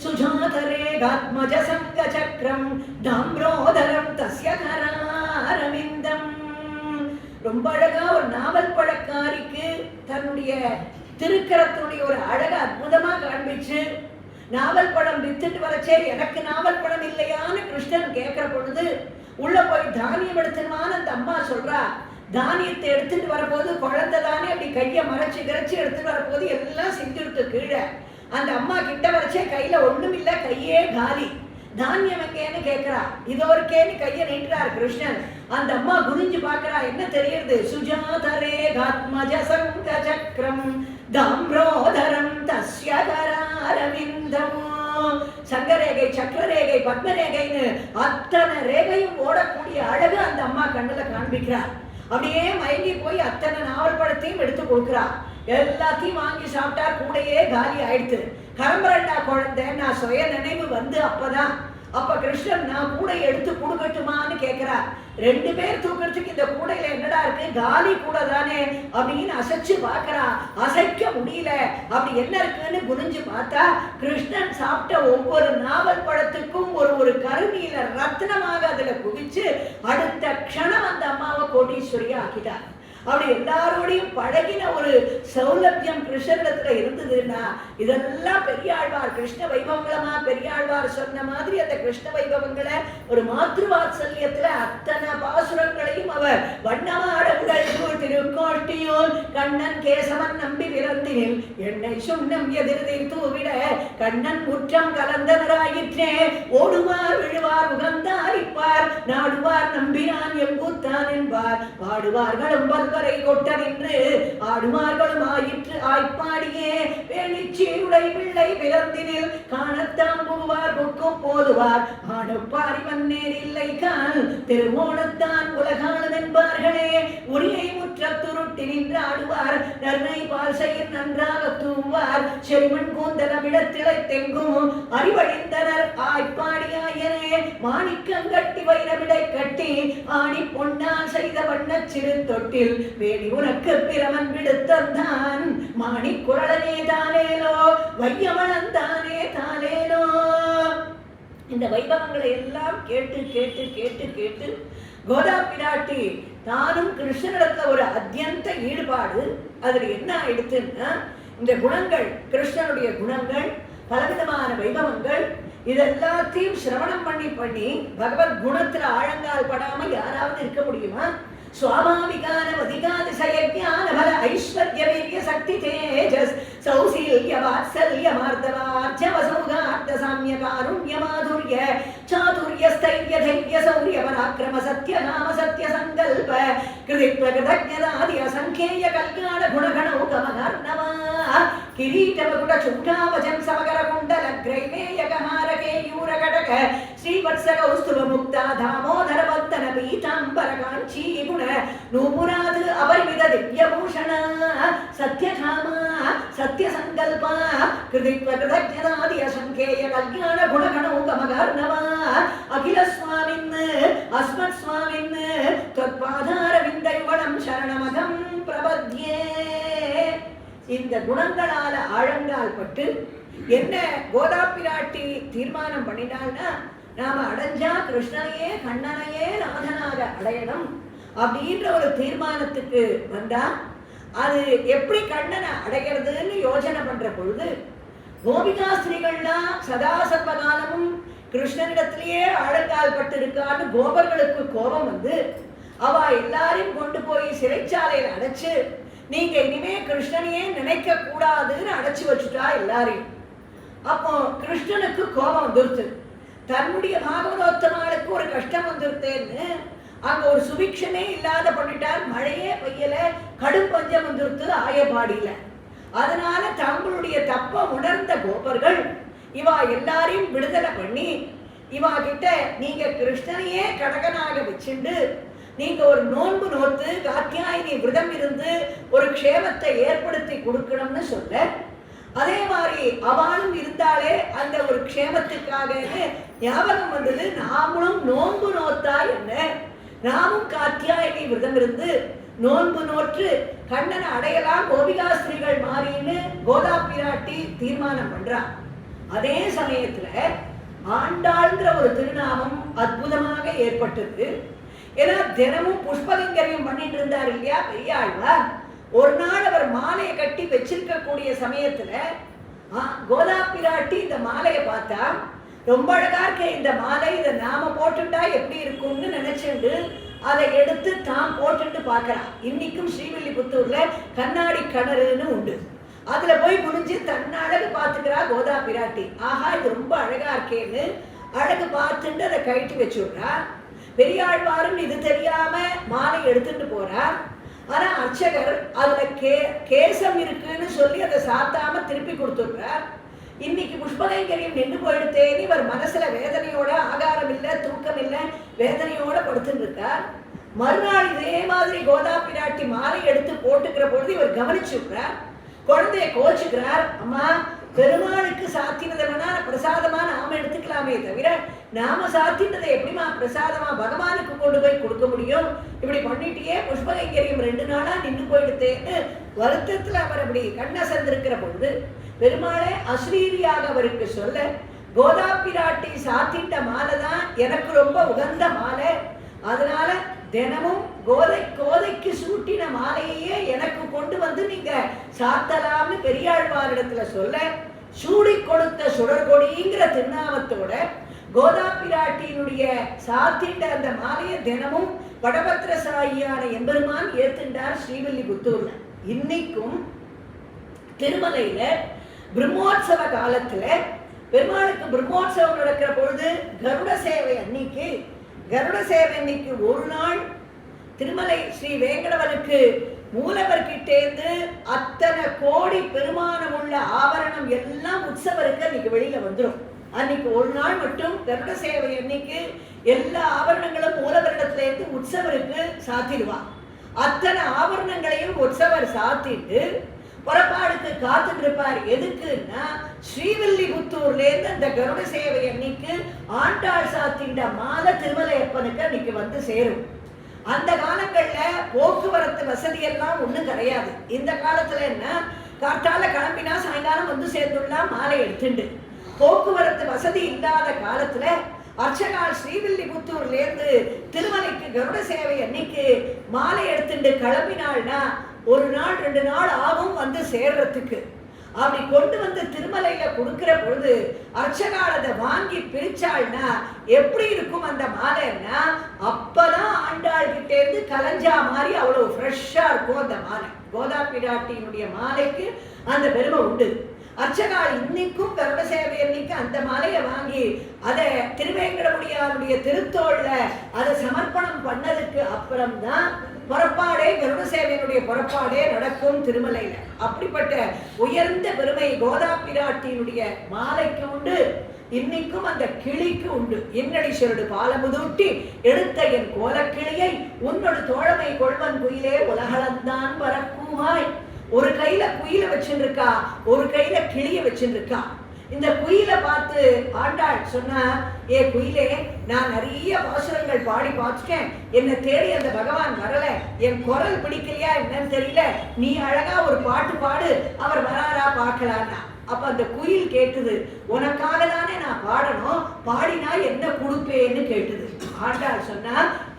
சுஜாதரேகாத்மஜ சங்க சக்கரம் தாம்ரோதரம் தஸ்ய கராரவிந்தம். ரொம்ப அழகா ஒரு நாவல் பழக்காரிக்கு தன்னுடைய திருக்கரத்தினுடைய ஒரு அழக அற்புதமா காண்பிச்சு, நாவல் பழம் வித்துட்டு வரச்சே எனக்கு நாவல் பழம் இல்லையான்னு கிருஷ்ணன் கேட்கிற பொழுது உள்ள போய் தானியம் எடுத்துமான்னு அந்த அம்மா சொல்றா. தானியத்தை எடுத்துட்டு வரப்போது குழந்தை தானே அப்படி கையை மறைச்சு கிரைச்சி எடுத்துட்டு வரப்போது எல்லாம் சிந்திருக்கு கீழே. அந்த அம்மா கிட்ட வரச்சே கையில ஒண்ணும் இல்ல, கையே காலி. தானியம் எங்கேன்னு கேட்கிறா. இதோ இருக்கேன்னு கையை நீட்டுறார் கிருஷ்ணன். அந்த அம்மா குனிஞ்சு பாக்குறா, என்ன தெரியுது? சுஜாதரேகாத்மஜ சங்க சக்கரம் தாம்ரோதரம் தஸ்ய கராரவிந்தம். சங்கரேகை, சக்கரரேகை, பத்மரேகைன்னு அத்தனை ரேகையும் ஓடக்கூடிய அழகு அந்த அம்மா கண்ணுல காண்பிக்கிறார். அப்படியே மயங்கி போய் அத்தனை நாவல் பழத்தையும் எடுத்து கொடுக்குறா. எல்லாத்தையும் வாங்கி சாப்பிட்டா கூடையே காலி ஆயிடுத்து. கரம்பரண்டா குழந்தை நான் சுய நினைவு வந்து அப்பதான் அப்ப கிருஷ்ணன் நான் கூடை எடுத்து கொடுக்கட்டுமான்னு கேட்கிறா. 2 பேர் தூக்கிறதுக்கு இந்த கூடையில என்னடா இருக்கு? காலி கூட தானே அப்படின்னு அசைச்சு பாக்குறா. அசைக்க முடியல. அப்படி என்ன இருக்குன்னு குனிஞ்சு பார்த்தா கிருஷ்ணன் சாப்பிட்ட ஒவ்வொரு நாவல் பழத்துக்கும் ஒரு கருணியில ரத்னமாக அதுல குவிச்சு அடுத்த க்ஷணம் அந்த அம்மாவை கோடீஸ்வரியா ஆக்கிட்டார். அப்படி எல்லாரோடையும் பழகின ஒரு சௌலபியம் கிருஷ்ணத்துல இருந்ததுன்னா இதெல்லாம் பெரியாழ்வார் கிருஷ்ண வைபவங்களமா பெரியாழ்வார் சொன்ன மாதிரி அந்த கிருஷ்ண வைபவங்களை ஒரு மாத்ருவாத்சல்யத்துல அத்தனை பாசுரங்களையும் அவர் வண்ணமாடங்கள் திருக்கோட்டியோர் கண்ணன் கேசவன் நம்பி பிறந்தினில் என்னை சுண்ணம் எதிர்தில் தூவிட கண்ணன் முற்றம் கலந்தவராயிற்றே ஓடுவார் விழுவார் உகந்தாரிப்பார் நாடுவார் நம்பினான் எம்பூத்தான் என்பார் பாடுவார்களும் வரை கொட்ட நின்று ஆடுமார்களும் ஆயிற்று ஆய்ப்பாடியே வேணிச்சீருடை பிள்ளை பிறந்தினில் காணத்தாம் புகுவார் புக்கும் போதுவார் ஆடப்பாரி மன்னேர் இல்லை கால் திருவோணத்தான் உலகானது என்பார்களே உரியை முற்ற துருட்டி நின்று ஆடுவார் நன்மை பால் செய்ய நன்றாக தூவார் செரிமண் கூந்தலமிடத்திலை தெங்கும் அறிவழிந்தனர் ஆய்ப்பாடியாயனே மாணிக்கங்கட்டி வைரவிடை கட்டி ஆணி பொன்னால் செய்த வண்ண சிறு தொட்டில் வேடி உனக்கு பிரமன் விடுத்தான் மாணி குரலனே தானேலோ வையமனந்தானே தானேலோ. இந்த வைபவங்களை எல்லாம் கேட்டு கேட்டு கேட்டு கேட்டு கோதா பிராட்டி தானும் கிருஷ்ணனிடத்துல ஒரு அத்தியந்த ஈடுபாடு. அதுல என்ன ஆயிடுச்சுன்னா இந்த குணங்கள், கிருஷ்ணனுடைய குணங்கள், பலவிதமான வைபவங்கள், இதெல்லாத்தையும் சிரவணம் பண்ணி பண்ணி பகவத் குணத்துல ஆழங்கால் படாம யாராவது இருக்க முடியுமா? स्वाभाविकान अधिकातिशय ज्ञान बल ऐश्वर्य वीर्य शक्ति तेजस सौशील्य वात्सल्य मार्दवार्च वसौगार्थ साम्य कारुण्य माधुर्य चातुर्य स्थैर्य धैर्य शौर्य पराक्रम सत्य नाम सत्य संकल्प कृति प्रकृतज्ञदादि असंख्येय कल्याण गुणगणौ कमगार्णवा किरीट मकुट चूटावचन समकर कुंडल ग्रैमेयकहार केयूर कटक श्रीवत्स कौस्तुभ मुक्ता दामोदर वन्दन पीतांबर कांची गुण नूपुराद अपरिमित दिव्यभूषण सत्यधाम सत्य संकल्प कृति प्रकृतज्ञदादि असंख्येय कल्याण गुणगणौ कमगार्णवा अखिल स्वामिन् अस्मत् स्वामिन् त्वत्पादार विन्दयुगणं शरणमहं प्रपद्ये. இந்த குணங்களால ஆழங்கால் பட்டு என்ன கோதா பிராட்டி தீர்மானம் பண்ணினால்னா, நாம அடைஞ்சா கிருஷ்ணனையே கண்ணனையே நாதனாக அடையணும் அப்படின்ற ஒரு தீர்மானத்துக்கு வந்தா, அது எப்படி கண்ணனை அடைகிறதுன்னு யோசனை பண்ற பொழுது கோபிகா ஸ்திரீகள்லாம் சதா சர்வகாலமும் கிருஷ்ணனிடத்திலேயே ஆழங்கால் பட்டு இருக்கான்னு கோபர்களுக்கு கோபம் வந்து அவ எல்லாரையும் கொண்டு போய் சிறைச்சாலையில் அடைச்சு நீங்க இனிமே கிருஷ்ணனையே நினைக்க கூடாதுன்னு அடைச்சு வச்சுட்டா எல்லாரையும். அப்போ கிருஷ்ணனுக்கு கோபம் வந்துருச்சு. தன்னுடைய பாகவதோத்தமாளுக்கு ஒரு கஷ்டம் வந்துருத்தேன்னு அங்க ஒரு சுபிக்ஷமே இல்லாத பண்ணிட்டார். மழையே பெய்யல, கடும் பஞ்சம் வந்துருத்து ஆயபாடியில. அதனால தங்களுடைய தப்ப உணர்ந்த கோபர்கள் இவா எல்லாரையும் விடுதலை பண்ணி இவா கிட்ட நீங்க கிருஷ்ணனையே கடகனாக வச்சுண்டு நீங்க ஒரு நோன்பு நோத்து காத்தியாயினி விரதம் இருந்து ஒரு க்ஷேமத்தை ஏற்படுத்தி கொடுக்கணும்னு சொல்ல, அதே மாதிரி அவளும் இருந்தாலே அந்த ஒரு க்ஷேமத்துக்காக ஞாபகம் வந்தது. நாமளும் நோன்பு நோத்தா என்ன, நாமும் காத்தியாயினி விரதம் இருந்து நோன்பு நோற்று கண்ணனை அடையலாம் கோபிகா ஸ்திரீகள் மாறின்னு கோதா பிராட்டி தீர்மானம் பண்றான். அதே சமயத்துல ஆண்டாள்ங்கிற ஒரு திருநாமம் அற்புதமாக ஏற்பட்டது. ஏன்னா தினமும் புஷ்பலிங்கரையும் பண்ணிட்டு இருந்தார் இல்லையா பெரியாழ்வார். ஒரு நாள் அவர் மாலையை கட்டி வச்சிருக்கக்கூடிய சமயத்துல கோதா பிராட்டி இந்த மாலையை பார்த்தா, ரொம்ப அழகா இருக்க இந்த மாலை, இதை நாம போட்டுட்டா எப்படி இருக்கும்னு நினைச்சுண்டு அதை எடுத்து தான் போட்டுட்டு பாக்குறான். இன்னைக்கும் ஸ்ரீவில்லிபுத்தூர்ல கண்ணாடி கிணறுன்னு உண்டு, அதுல போய் குனிஞ்சு தன்னழகு பார்த்துக்கிறா கோதா பிராட்டி. ஆஹா இது ரொம்ப அழகா இருக்கேன்னு அழகு பார்த்துட்டு அதை கழட்டி வச்சு விடுறா. பெரியாழ்வாரும் இது தெரியாம மாலை எடுத்துட்டு போறார். ஆனா அர்ச்சகர் அதுல கேசம் இருக்குன்னு சொல்லி அதை சாத்தாம திருப்பி கொடுத்துடுறார். இன்னைக்கு புஷ்பகைங்கரியம் நின்று போயிடுத்தேன்னு இவர் மனசுல வேதனையோட, ஆகாரம் இல்லை தூக்கம் இல்லை வேதனையோட படுத்துட்டு இருக்கார். மறுநாள் இதே மாதிரி கோதா பிராட்டி மாலை எடுத்து போட்டுக்கிற பொழுது இவர் கவனிச்சுக்கிறார். குழந்தைய கோச்சுக்கிறார். அம்மா பெருமாளுக்கு சாத்தினதை வேணா பிரசாதமா நாம எடுத்துக்கலாமே தவிர நாம சாத்தினதை எப்படிமா பிரசாதமா பகவானுக்கு கொண்டு போய் கொடுக்க முடியும்? இப்படி பண்ணிட்டியே புஷ்பகைங்கரியம் 2 நாளா நின்று போயிடுத்தேன்னு வருத்தத்துல அவர் அப்படி கண்ணசந்திருக்கிற பொழுது பெருமாளே அஸ்ரீரியாக அவருக்கு சொல்ல, கோதா பிராட்டி சாத்திட்ட மாலை தான் எனக்கு ரொம்ப உகந்த மாலை, அதனால தினமும் கோதைக்கு சூட்டின மாலையே எனக்கு கொண்டு வந்து நீங்க சாத்தலாம்னு பெரியாழ்வாரிடத்துல சொல்ல, சூடி கொடுத்த சுடர்கொடிங்கிற திருநாமத்தோட கோதா பிராட்டியினுடைய சாத்திட்ட அந்த மாலையை தினமும் வடபத்திரசாயியான எம்பெருமான் ஏத்துண்டார் ஸ்ரீவில்லிபுத்தூர்ல. இன்னைக்கும் திருமலையில பிரம்மோற்சவ காலத்துல பெருமாளுக்கு பிரம்மோற்சவம் நடக்கிற பொழுது கருட சேவை அன்னைக்கு ஒரு நாள் திருமலை ஸ்ரீ வேங்கடவனுக்கு மூலவர்கிட்டேந்து அத்தனை கோடி பெருமானம் உள்ள ஆபரணம் எல்லாம் உற்சவருக்கு அன்னைக்கு வெளியில வந்துடும். அன்னைக்கு ஒரு நாள் மட்டும் கருட சேவை அன்னைக்கு எல்லா ஆபரணங்களும் மூலவரிடத்துல இருந்து உற்சவருக்கு சாத்திடுவா. அத்தனை ஆபரணங்களையும் உற்சவர் சாத்திட்டு புறப்பாடுக்கு காத்துட்டு இருப்பார். எதுக்குன்னா ஸ்ரீவில்லிபுத்தூர்ல இருந்து அந்த கருட சேவை அன்னைக்கு ஆண்டாள் சாத்தின்ற மாலை திருமலையப்பனுக்கு அன்னைக்கு வந்து சேரும். அந்த காலங்கள்ல போக்குவரத்து வசதி எல்லாம் ஒண்ணும் கிடையாது. இந்த காலத்துல என்ன, காட்டால கிளம்பினா சாயங்காலம் வந்து சேர்ந்துடலாம் மாலை எடுத்துண்டு. போக்குவரத்து வசதி இல்லாத காலத்துல அர்ச்சகால் ஸ்ரீவில்லிபுத்தூர்ல இருந்து திருமலைக்கு கருட சேவை அன்னைக்கு மாலை எடுத்துட்டு கிளம்பினாள்னா ஒரு நாள் 2 நாள் ஆகும் வந்து சேர்றதுக்கு. அப்படி கொண்டு வந்து திருமலையில கொடுக்கிற பொழுது அர்ச்சகால் அதை வாங்கி பிரிச்சாள்னா எப்படி இருக்கும் அந்த மாலைன்னா, அப்பதான் ஆண்டாள் கிட்ட இருந்து கலஞ்சா மாதிரி அவ்வளவு ஃப்ரெஷ்ஷா இருக்கும் அந்த மாலை. கோதா பிராட்டியினுடைய மாலைக்கு அந்த பெருமை உண்டு. அர்ச்சகால் இன்னைக்கும் கருட சேவை அன்னைக்கு அந்த மாலையை வாங்கி அதை திருவேங்கடமுடியாருடைய திருத்தோள்ல அதை சமர்ப்பணம் பண்ணதுக்கு அப்புறம்தான் புறப்பாடே கருட சேவையினுடைய புறப்பாடே நடக்கும் திருமலையில. அப்படிப்பட்ட உயர்ந்த பெருமை கோதா பிராட்டியினுடைய மாலைக்கு உண்டு. இன்னைக்கும் அந்த கிளிக்கு உண்டு. என்னடி சொருடு பாலமுதூட்டி எடுத்த என் கோலக்கிளியை உன்னோட தோழமை கொள்வன் குயிலே உலகளந்தான் வரக்கூமாய். ஒரு கையில குயில வச்சுருக்கா, ஒரு கையில கிளிய வச்சுருக்கா. இந்த குயில பார்த்து ஆண்டாள் சொன்னா, ஏ குயிலே, நான் நிறைய பாசுரங்கள் பாடி பார்த்துட்டேன், என்னை தேடி அந்த பகவான் வரல, என் குரல் பிடிக்கலையா என்னன்னு தெரியல, நீ அழகா ஒரு பாட்டு பாடு, அவர் வராரா பார்க்கலான்னா. அப்ப அந்த குயில் கேட்டுது, உனக்காக தானே நான் பாடணும், பாடினா என்ன கொடுப்பேன்னு கேட்டுது. ஆண்டாள் சொன்னா,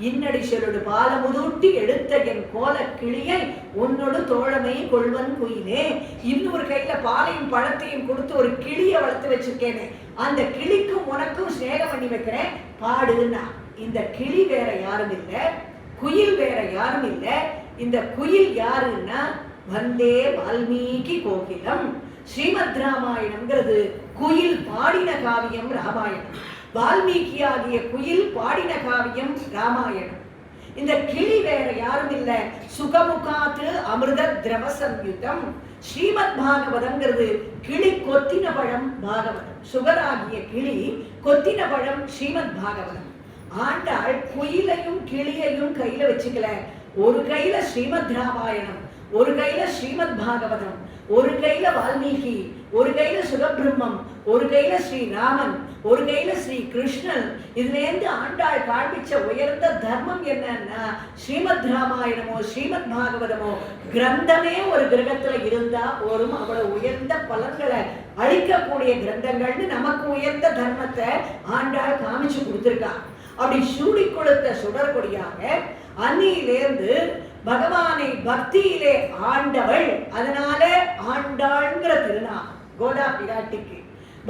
இன்னடி சொருடு பாலமுதூட்டி எடுத்த என் கோல கிளியை உன்னோடு தோழமை கொள்வன் குயிலே. இன்னொரு கையில பாலையும் பழத்தையும் கொடுத்து ஒரு கிளிய வளர்த்து வச்சிருக்கேனே, அந்த கிளிக்கும் உனக்கும் ஸ்நேகம் பண்ணி வைக்கிறேன், பாடுன்னா. இந்த கிளி வேற யாரும் இல்லை, குயில் வேற யாரும் இல்லை. இந்த குயில் யாருன்னா வந்தே வால்மீகி கோகிலம். ஸ்ரீமத் ராமாயணம்ங்கிறது குயில் பாடின காவியம் ராமாயணம். வால்மீகி ஆகிய குயில் பாடின காவியம் ராமாயணம். இந்த கிளி வேற யாரும் இல்ல, சுகமுகாத்து அமிர்த திரவ சம்யுதம். ஸ்ரீமத் பாகவதம்ங்கிறது கிளி கொத்தின பழம் பாகவதம். சுகராகிய கிளி கொத்தின பழம் ஸ்ரீமத் பாகவதம். ஆண்டாள் குயிலையும் கிளியையும் கையில வச்சுக்கல. ஒரு கையில ஸ்ரீமத் ராமாயணம், ஒரு கையில ஸ்ரீமத் பாகவதம், ஒரு கையில வால்மீகி, ஒரு கையில சுகபிரம்மம், ஒரு கையில ஸ்ரீராமன், ஒரு கையில ஸ்ரீ கிருஷ்ணன். இதுல இருந்து ஆண்டாள் காண்பிச்ச உயர்ந்த தர்மம் என்னன்னா, ஸ்ரீமத் ராமாயணமோ ஸ்ரீமத் பாகவதமோ கிரந்தமே ஒரு கிரகத்துல இருந்தா ஒரு அவ்வளவு உயர்ந்த பலன்களை அளிக்கக்கூடிய கிரந்தங்கள்னு நமக்கு உயர்ந்த தர்மத்தை ஆண்டாள் காமிச்சு கொடுத்திருக்கா. அப்படி சூடி கொடுத்த சுடர்கொடியாக அன்னியிலேருந்து பகவானை பக்தியிலே ஆண்டவள். அதனால ஆண்டாள்ங்கிற திருநாமம் கோதா பிராட்டிக்கு.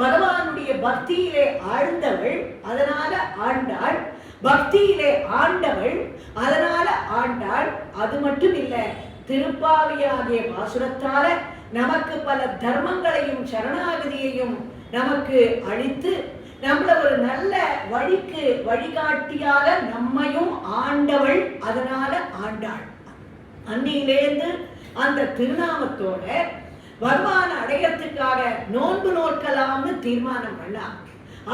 பகவானுடைய பக்தியிலே ஆழ்ந்தவள், அதனால ஆண்டாள். பக்தியிலே ஆண்டவள், அதனால ஆண்டாள். அது மட்டும் இல்ல, திருப்பாவியாகிய பாசுரத்தால நமக்கு பல தர்மங்களையும் சரணாகதியையும் நமக்கு அளித்து நம்மள ஒரு நல்ல வழிக்கு வழிகாட்டியால நம்மையும் ஆண்டவள். அதனால ஆண்டாள். அன்னியிலேருந்து அந்த திருநாமத்தோட பகவான் அடையறதுக்காக நோன்பு நோக்கலாம்னு தீர்மானம் பண்ணா.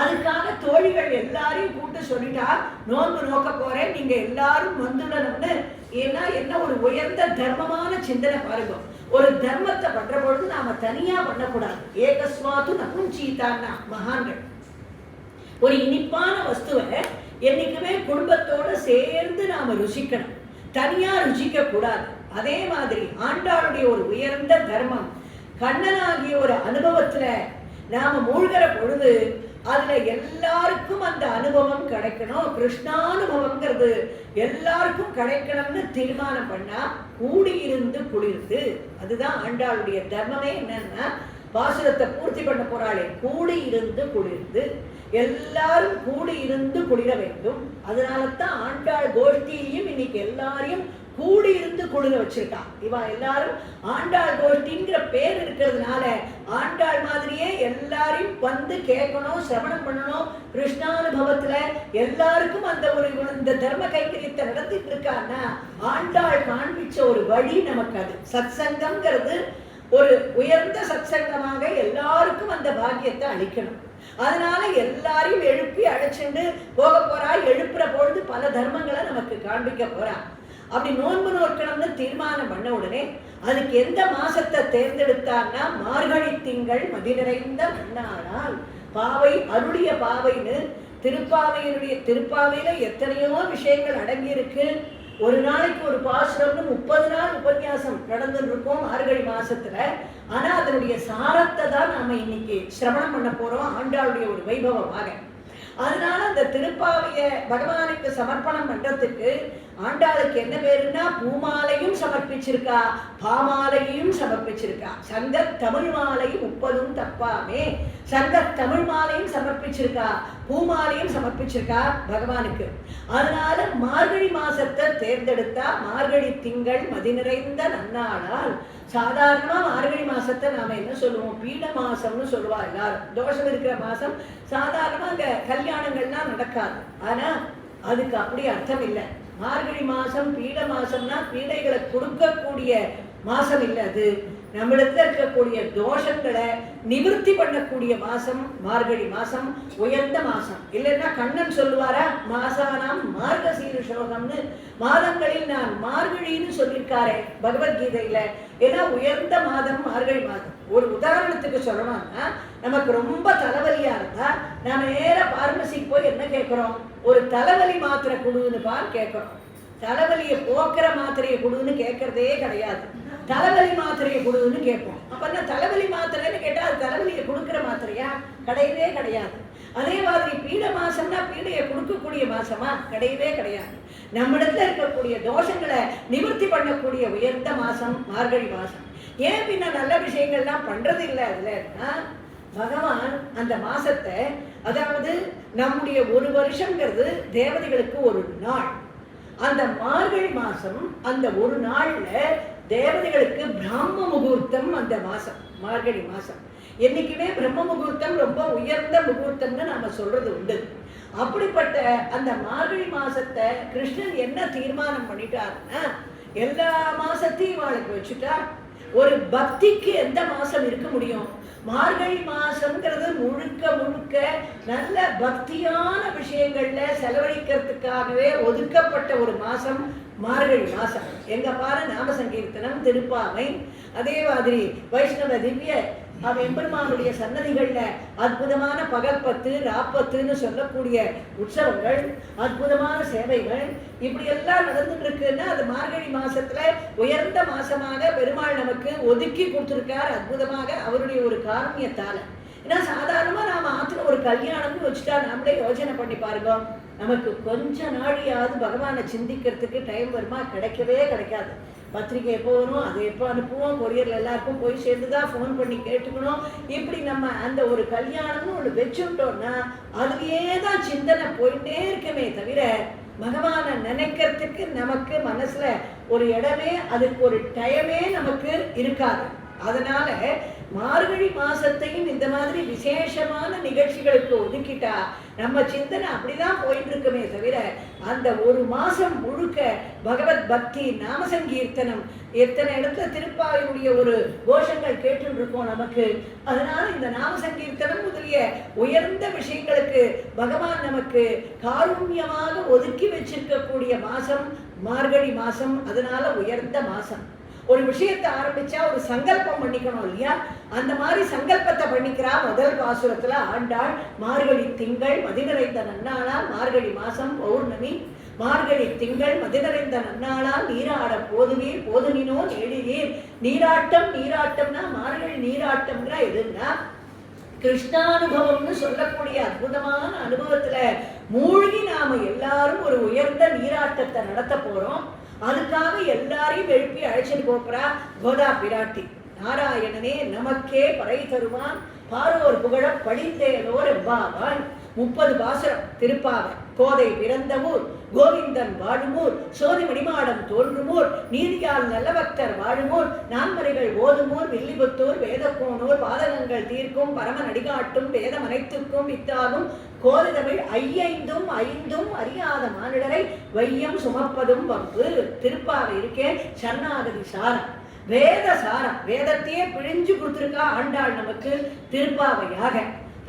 அதுக்காக தோழிகள் எல்லாரையும் கூட்டு சொல்லிட்டா, நோன்பு நோக்க போறேன், நீங்க எல்லாரும் வந்துடணும்னு. ஏன்னா என்ன ஒரு உயர்ந்த தர்மமான சிந்தனை பாருங்க. ஒரு தர்மத்தை பண்ற பொழுது நாம தனியா பண்ணக்கூடாது. ஏகஸ்வாத்து நகுஞ்சீதான்னா மகான்கள் ஒரு இனிப்பான வஸ்துவை என்னைக்குமே குடும்பத்தோட சேர்ந்து நாம ருசிக்கணும், தனியா ருசிக்க கூடாது. அதே மாதிரி ஆண்டாளுடைய ஒரு உயர்ந்த தர்மம், கண்ணனாகிய ஒரு அனுபவத்துல நாம மூழ்கிற பொழுது அதுல எல்லாருக்கும் அந்த அனுபவம் கிடைக்கணும். கிருஷ்ணானுபவம்ங்கிறது எல்லாருக்கும் கிடைக்கணும்னு தீர்மானம் பண்ணா கூடியிருந்து குளிர்ந்து. அதுதான் ஆண்டாளுடைய தர்மமே. என்னன்னா பாசுரத்தை பூர்த்தி பண்ண போறாளே, கூடி இருந்து குளிர்ந்து. எல்லாரும் கூடி இருந்து குளிர வேண்டும். அதனால தான் ஆண்டாள் கோஷ்டியிலையும் இன்னைக்கு எல்லாரையும் கூடி இருந்து குழுக வச்சிருக்கா. இவா எல்லாரும் ஆண்டாள் கோஷ்டிங்கிற பேர் இருக்கிறதுனால ஆண்டாள் மாதிரியே எல்லாரையும் வந்து கேட்கணும், சிரவணம் பண்ணணும். கிருஷ்ணானுபவத்துல எல்லாருக்கும் அந்த ஒரு இந்த தர்ம கைங்கரியத்தை நடத்திட்டு இருக்கான்னா ஆண்டாள் காண்பிச்ச ஒரு வழி நமக்கு. அது சத் சங்கம்ங்கிறது ஒரு உயர்ந்த சத் சங்கமாக எல்லாருக்கும் அந்த பாக்கியத்தை அளிக்கணும். அதனால எல்லாரையும் எழுப்பி அழைச்சிட்டு போக போறா. எழுப்புற பொழுது பல தர்மங்களை நமக்கு காண்பிக்க போறா. அப்படி நோன்பு நோக்கணும்னு தீர்மானம் பண்ண உடனே அதுக்கு எந்த மாசத்தை தேர்ந்தெடுத்தான்னா மார்கழி திங்கள் மதி நிறைந்த மன்னானால் பாவை அருளிய பாவைன்னு திருப்பாவையில எத்தனையோ விஷயங்கள் அடங்கி இருக்கு. ஒரு நாளைக்கு ஒரு பாசுரம்னு 30 நாள் உபன்யாசம் நடந்துட்டு இருக்கோம் மார்கழி மாசத்துல. ஆனா அதனுடைய சாரத்தை தான் நாம இன்னைக்கு சிரவணம் பண்ண போறோம் ஆண்டாளுடைய ஒரு வைபவமாக. அதனால அந்த திருப்பாவைய பகவானுக்கு சமர்ப்பணம் பண்றதுக்கு ஆண்டாளுக்கு என்ன பேருன்னா பூமாலையும் சமர்ப்பிச்சிருக்கா, பாமாலையும் சமர்ப்பிச்சிருக்கா. சங்க தமிழ் மாலை 30 தப்பாமே. சங்க தமிழ் மாலையும் சமர்ப்பிச்சிருக்கா, பூமாலையும் சமர்ப்பிச்சிருக்கா பகவானுக்கு. அதனால மார்கழி மாசத்தை தேர்ந்தெடுத்தா மார்கழி திங்கள் மதி நிறைந்த நன்னாளால். சாதாரணமா மார்கழி மாசத்தை நாம என்ன சொல்லுவோம், பீட மாசம்னு சொல்லுவா எல்லாரும். தோஷம் இருக்கிற மாசம். சாதாரணமா அங்க கல்யாணங்கள்லாம் நடக்காது. ஆனா அதுக்கு அப்படி அர்த்தம் இல்லை. மார்கழி மாசம் பீட மாசம்னா பீடைகளை கொடுக்கக்கூடிய மாசம் இல்லை. அது நம்மிடத்துல இருக்கக்கூடிய தோஷங்களை நிவர்த்தி பண்ணக்கூடிய மாசம் மார்கழி மாசம். உயர்ந்த மாசம். இல்லைன்னா கண்ணன் சொல்லுவாரா மாசானாம் மார்கசீர்ஷோகம்னு, மாதங்களில் நான் மார்கழின்னு சொல்லியிருக்காரே பகவத்கீதையில. ஏன்னா உயர்ந்த மாதம் மார்கழி மாதம். ஒரு உதாரணத்துக்கு சொல்லணும்னா நமக்கு ரொம்ப தலைவலியா இருந்தா நாம நேர பார்மசிக்கு போய் என்ன கேட்கிறோம், ஒரு தலைவலி மாத்திரை கொடுன்னு பார் கேட்கிறோம். தலைவலியை போக்குற மாத்திரையை கொடுன்னு கேட்கறதே கிடையாது. தலைவலி மாத்திரையை கொடுன்னு கேட்போம். அப்ப தலைவலி மாத்திரைன்னு கேட்டா அது தலைவலியை கொடுக்குற மாத்திரையா? கிடையவே கிடையாது. அதே மாதிரி பீட மாசம்னா பீடையை கொடுக்கக்கூடிய மாசமா? கிடையவே கிடையாது. நம்மிடத்துல இருக்கக்கூடிய தோஷங்களை நிவர்த்தி பண்ணக்கூடிய உயர்ந்த மாசம் மார்கழி மாசம். ஏன் பின்ன நல்ல விஷயங்கள்லாம் பண்றது இல்லை அதுலன்னா பகவான் அந்த மாசத்தை, அதாவது நம்முடைய ஒரு வருஷங்கிறது தேவதைகளுக்கு ஒரு நாள். அந்த மார்கழி மாசம் அந்த ஒரு நாள்ல தேவதைகளுக்கு பிரம்ம முகூர்த்தம். அந்த மாசம் மார்கழி மாசம் என்னைக்குமே பிரம்ம முகூர்த்தம் ரொம்ப உயர்ந்த முகூர்த்தம்னு நாம சொல்றது உண்டு. அப்படிப்பட்ட அந்த மார்கழி மாசத்தை கிருஷ்ணன் என்ன தீர்மானம் பண்ணிட்டாருன்னா எல்லா மாசத்தையும் வாழ்க்கை வச்சுட்டா. ஒரு பக்திக்கு எந்த மாசம் இருக்க முடியும்? மார்கழி மாசம்ங்கிறது முழுக்க முழுக்க நல்ல பக்தியான விஷயங்கள்ல செலவழிக்கிறதுக்காகவே ஒதுக்கப்பட்ட ஒரு மாசம் மார்கழி மாசம். எங்க பாரு நாம சங்கீர்த்தனம், திருப்பாவை, அதே மாதிரி வைஷ்ணவ திவ்ய எம்பெருமானுடைய சன்னதிகள்ல அற்புதமான பகல் 10 ராப்பத்துன்னு சொல்லக்கூடிய உற்சவங்கள், அற்புதமான சேவைகள் இப்படி எல்லாம் நடந்துட்டு இருக்குன்னா அது மார்கழி மாசத்துல உயர்ந்த மாசமாக பெருமாள் நமக்கு ஒதுக்கி கொடுத்திருக்கார் அற்புதமாக அவருடைய ஒரு காரணியத்தால. ஏன்னா சாதாரணமா நாம ஆத்துல ஒரு கல்யாணம்னு வச்சுட்டா நம்மளே யோசனை பண்ணி பாருங்க, நமக்கு கொஞ்ச நாளையாவது பகவானை சிந்திக்கிறதுக்கு டைம் வருமா? கிடைக்கவே கிடைக்காது. பத்திரிக்கை எப்போ வரும், அதை எப்போ அனுப்புவோம், கொரியர்ல எல்லாருக்கும் போய் சேர்ந்துதான் ஃபோன் பண்ணி கேட்டுக்கணும். இப்படி நம்ம அந்த ஒரு கல்யாணம்னு ஒன்று வச்சுட்டோம்னா அதுலயே தான் சிந்தனை போயிட்டே இருக்கமே தவிர பகவானை நினைக்கிறதுக்கு நமக்கு மனசுல ஒரு இடமே, அதுக்கு ஒரு டைமே நமக்கு இருக்காது. அதனால மார்கழி மாசத்தையும் இந்த மாதிரி விசேஷமான நிகழ்ச்சிகளுக்கு ஒதுக்கிட்டா நம்ம சிந்தனை அப்படிதான் போயிட்டு இருக்குமே தவிர அந்த ஒரு மாசம் முழுக்க பகவத் பக்தி நாம சங்கீர்த்தனம், எத்தனை இடத்துல திருப்பாவையுடைய ஒரு கோஷங்கள் கேட்டு இருக்கோம் நமக்கு. அதனால இந்த நாம சங்கீர்த்தனம் முதலிய உயர்ந்த விஷயங்களுக்கு பகவான் நமக்கு காருண்யமாக ஒதுக்கி வச்சிருக்கக்கூடிய மாசம் மார்கழி மாசம். அதனால உயர்ந்த மாசம். ஒரு விஷயத்தை ஆரம்பிச்சா ஒரு சங்கல்பம் பண்ணிக்கணும் இல்லையா? அந்த மாதிரி சங்கல்பத்தை பண்ணிக்கிறா முதல் பாசுரத்துல ஆண்டாள். மார்கழி திங்கள் மதி நிறைந்த நன்னாளால், மார்கழி மாசம் பௌர்ணமி, மார்கழி திங்கள் மதி நிறைந்த நன்னாளால் நீராட போதுவீர் போதுனினோ எழிலீர். நீராட்டம், நீராட்டம்னா மார்கழி நீராட்டம்னா எதுன்னா கிருஷ்ணானுபவம்னு சொல்லக்கூடிய அற்புதமான அனுபவத்துல மூழ்கி நாம எல்லாரும் ஒரு உயர்ந்த நீராட்டத்தை நடத்த போறோம். அதுக்காக எல்லாரையும் எழுப்பி அழைச்சிட்டு போறா கோதா பிராட்டி. நாராயணனே நமக்கே பறை தருவான் பாரோர் புகழ படித்தேனோர் எவ்வாவான். 30 பாசுரம் திருப்பாவை. கோதை பிறந்த ஊர், கோவிந்தன் வாழுமூர், சோதி மணிமாடம் தோன்றுமூர், நீதியால் நல்லபக்தர் வாழுமூர், நான்மறைகள் ஓதுமூர், வில்லிபுத்தூர், வேதக்கோனூர், பாதகங்கள் தீர்க்கும் பரமன் அடிகாட்டும் வேதம் அனைத்துக்கும் வித்தாகும் கோதிதமிழ் ஐந்தும் அறியாத மானிடரை வையம் சுமப்பதும் வம்பு. திருப்பாவை இருக்கே சரணாகதி சாரம், வேத சாரம், வேதத்தையே பிழிஞ்சு கொடுத்திருக்கா ஆண்டாள் நமக்கு திருப்பாவையாக.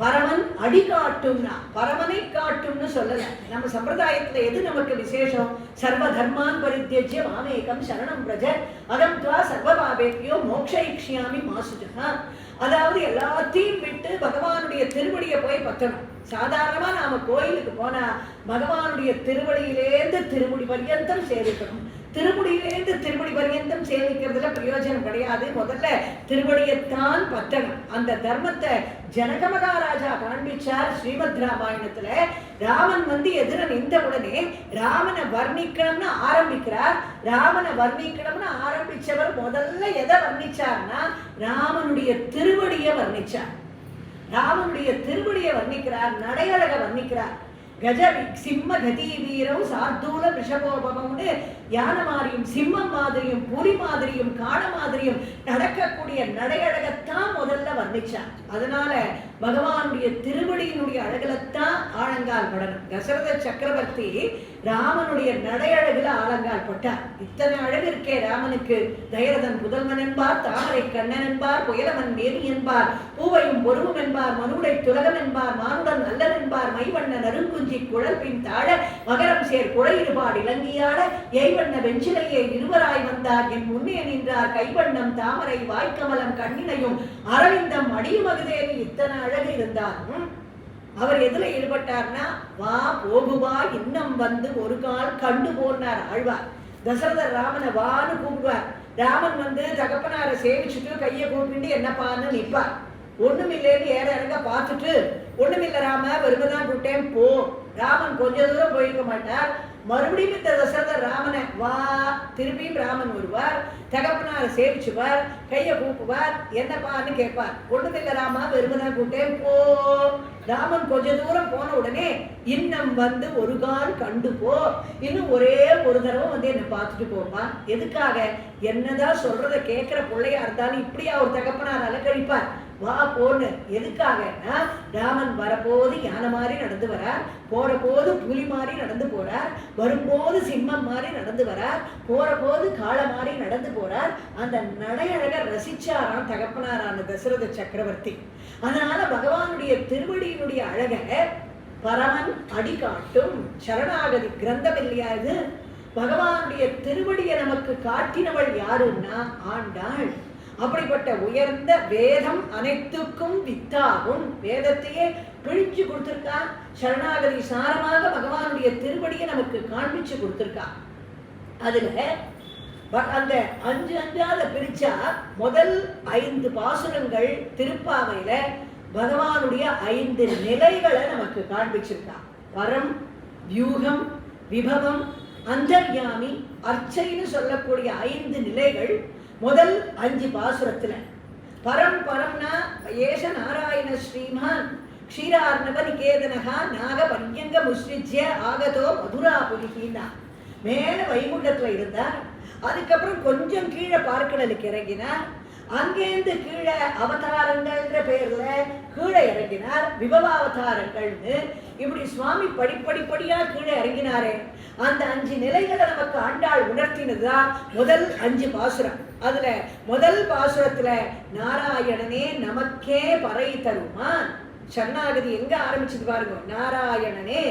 பரமன் அடி காட்டும்னா பரமனை காட்டும்னு சொல்லல. நம்ம சம்பிரதாயத்துல எது நமக்கு விசேஷம்? சர்வ தர்மான் பரித்யஜ்ய மாமேகம் சரணம் பிரஜ அகம் துவா சர்வபாவேபியோ மோக்ஷயிக்ஷ்யாமி மாசுஜா. அதாவது எல்லாத்தையும் விட்டு பகவானுடைய திருவடியை போய் பத்தணும். சாதாரணமா நாம கோயிலுக்கு போனா பகவானுடைய திருவடியிலேருந்து திருமுடி பர்யந்தம் சேவிக்கணும். திருமுடியிலேருந்து திருமுடி பர்யந்தம் சேவிக்கிறதுல பிரயோஜனம் கிடையாது. முதல்ல திருவடியைத்தான் பத்தணும். அந்த தர்மத்தை ஜனக மகாராஜா காண்பிச்சார் ஸ்ரீமத் ராமாயணத்துல. ராமன் எதிர நின்ற உடனே ராமனை வர்ணிக்கணும்னு ஆரம்பிக்கிறார். ராமனை வர்ணிக்கணும்னு ஆரம்பிச்சவர் முதல்ல எதை வர்ணிச்சார்னா ராமனுடைய திருவடியை வர்ணிச்சார். ராமனுடைய திருவடியை வர்ணிக்கிறார், நடையழக வர்ணிக்கிறார். கஜ சிம்ம கதி வீரம் சார்தூல ரிஷபோபம்னு யானை மாதிரியும் சிம்மம் மாதிரியும் புலி மாதிரியும் காண மாதிரியும் நடக்கக்கூடிய நடையழகத்தான் முதல்ல வர்ணிச்சார். அதனால பகவானுடைய திருவடியினுடைய அழகுலத்தான் ஆழங்கால் படணும். தசரத சக்கரவர்த்தி ராமனுடைய நடையழகுல ஆழங்கால் பட்டார். இத்தனை அழகு இருக்கே ராமனுக்கு. தயரதன் புதல்வன் என்பார், தாமரை கண்ணன் என்பார், புயலவன் மேனி என்பார், பூவையும் பொருவும் என்பார், மனுடை துலகம் என்பார், மானுடன் நல்லன் என்பார், மைவண்ண நறுங்குஞ்சி குழல் பின் தாழ மகரம் சேர் குழையிடுபாடு இலங்கியாட எய்வண்ண வெஞ்சிலையே இருவராய் வந்தார் என் முன்னே நின்றார் கைவண்ணம் தாமரை வாய்க்கமலம் கண்ணினையும் அரவிந்தம் அடியுமகுதேவி. இத்தனை அழகு இருந்தாலும் அவர் எதுல ஈடுபட்டார்னா வா போகுவா இன்னம் ஒரு கால் கண்டு போனார் ஆழ்வார். தசரதர் ராமனை வான்னு கூப்பிடுவார். ராமன் தகப்பனாரை சேவிச்சுட்டு கையை கூப்பிட்டு என்னப்பான்னு நிற்பார். ஒண்ணுமில்லேன்னு ஏற இறங்க பார்த்துட்டு ஒண்ணுமில்ல ராம வருவதான் கூட்டேன் போ. ராமன் கொஞ்ச தூரம் போயிருக்க மாட்டார். மறுபடியும் இந்த தசரதர் ராமனை வா, திரும்பியும் ராமன் வருவார், தகப்பனாரை சேவிச்சுவார், கையை கூப்புவார், என்னப்பான்னு கேட்பார். ஒண்ணுமில்ல ராமா வருவதான் கூட்டேன் போ. ராமன் கொஞ்ச தூரம் போன உடனே இன்னம் ஒரு கால் கண்டு போ, இன்னும் ஒரே ஒரு தடவை என்னை பார்த்துட்டு போப்பா. எதுக்காக? என்னதான் சொல்றத கேட்கிற பிள்ளையா இருந்தாலும் இப்படியா ஒரு தகப்பனார் அலக்கழிப்பார்? வா போன்னு. எதுக்காகனா ராமன் வரப்போது யானை மாதிரி நடந்து வரார், போற போது புலி மாதிரி நடந்து போறார், வரும்போது சிம்மம் மாதிரி நடந்து வரார், போற போது காளை மாதிரி நடந்து போறார். அந்த நடையழக ரசிச்சாராம் தகப்பனாரான தசரத சக்கரவர்த்தி. அதனால பகவானுடைய திருவடியினுடைய அழக பரமன் அடி காட்டும். சரணாகதி கிரந்தம் இல்லையா இது? பகவானுடைய திருவடியை நமக்கு காட்டினவள் யாருன்னா ஆண்டாள். அப்படிப்பட்ட உயர்ந்த வேதம் அனைத்துக்கும் வித்தாகும். வேதத்தையே பிழிச்சு கொடுத்திருக்கா. சரணாகதி சாரமாக பகவானுடைய திருவடியை நமக்கு காண்பிச்சு கொடுத்திருக்கா. அதுல அந்த அஞ்சாத பிரிச்சா முதல் 5 பாசுரங்கள் திருப்பாவையில பகவானுடைய 5 நிலைகளை நமக்கு காண்பிச்சிருக்கா. பரம், வியூகம், விபவம், அந்தர்யாமி, அர்ச்சைன்னு சொல்லக்கூடிய 5 நிலைகள் முதல் 5 பாசுரத்துல. பரம்னா ஏஷ நாராயண ஸ்ரீமான் க்ஷீரார்ணவ நிகேதனகா நாக பர்யங்க முஸ்ரிஜ்ய ஆகதோ மதுராபுரிகின்னா. மேல வைகுண்டத்துல இருந்தார். அதுக்கப்புறம் கொஞ்சம் கீழே பார்க்கடலுக்கு இறங்கினார். அங்கேருந்து கீழே அவதாரங்கள்ன்ற பேர்ல கீழே இறங்கினார். விபவாவதாரங்கள்னு இப்படி சுவாமி படிப்படிப்படியா கீழே இறங்கினாரே. அந்த 5 நிலைகளை நமக்கு ஆண்டாள் உணர்த்தினதுதான் முதல் 5 பாசுரம். அதுல முதல் பாசுரத்துல நாராயணனே நமக்கே பறை தருமான். சரணாகதி எங்க ஆரம்பிச்சது பாருங்க. நாராயணனே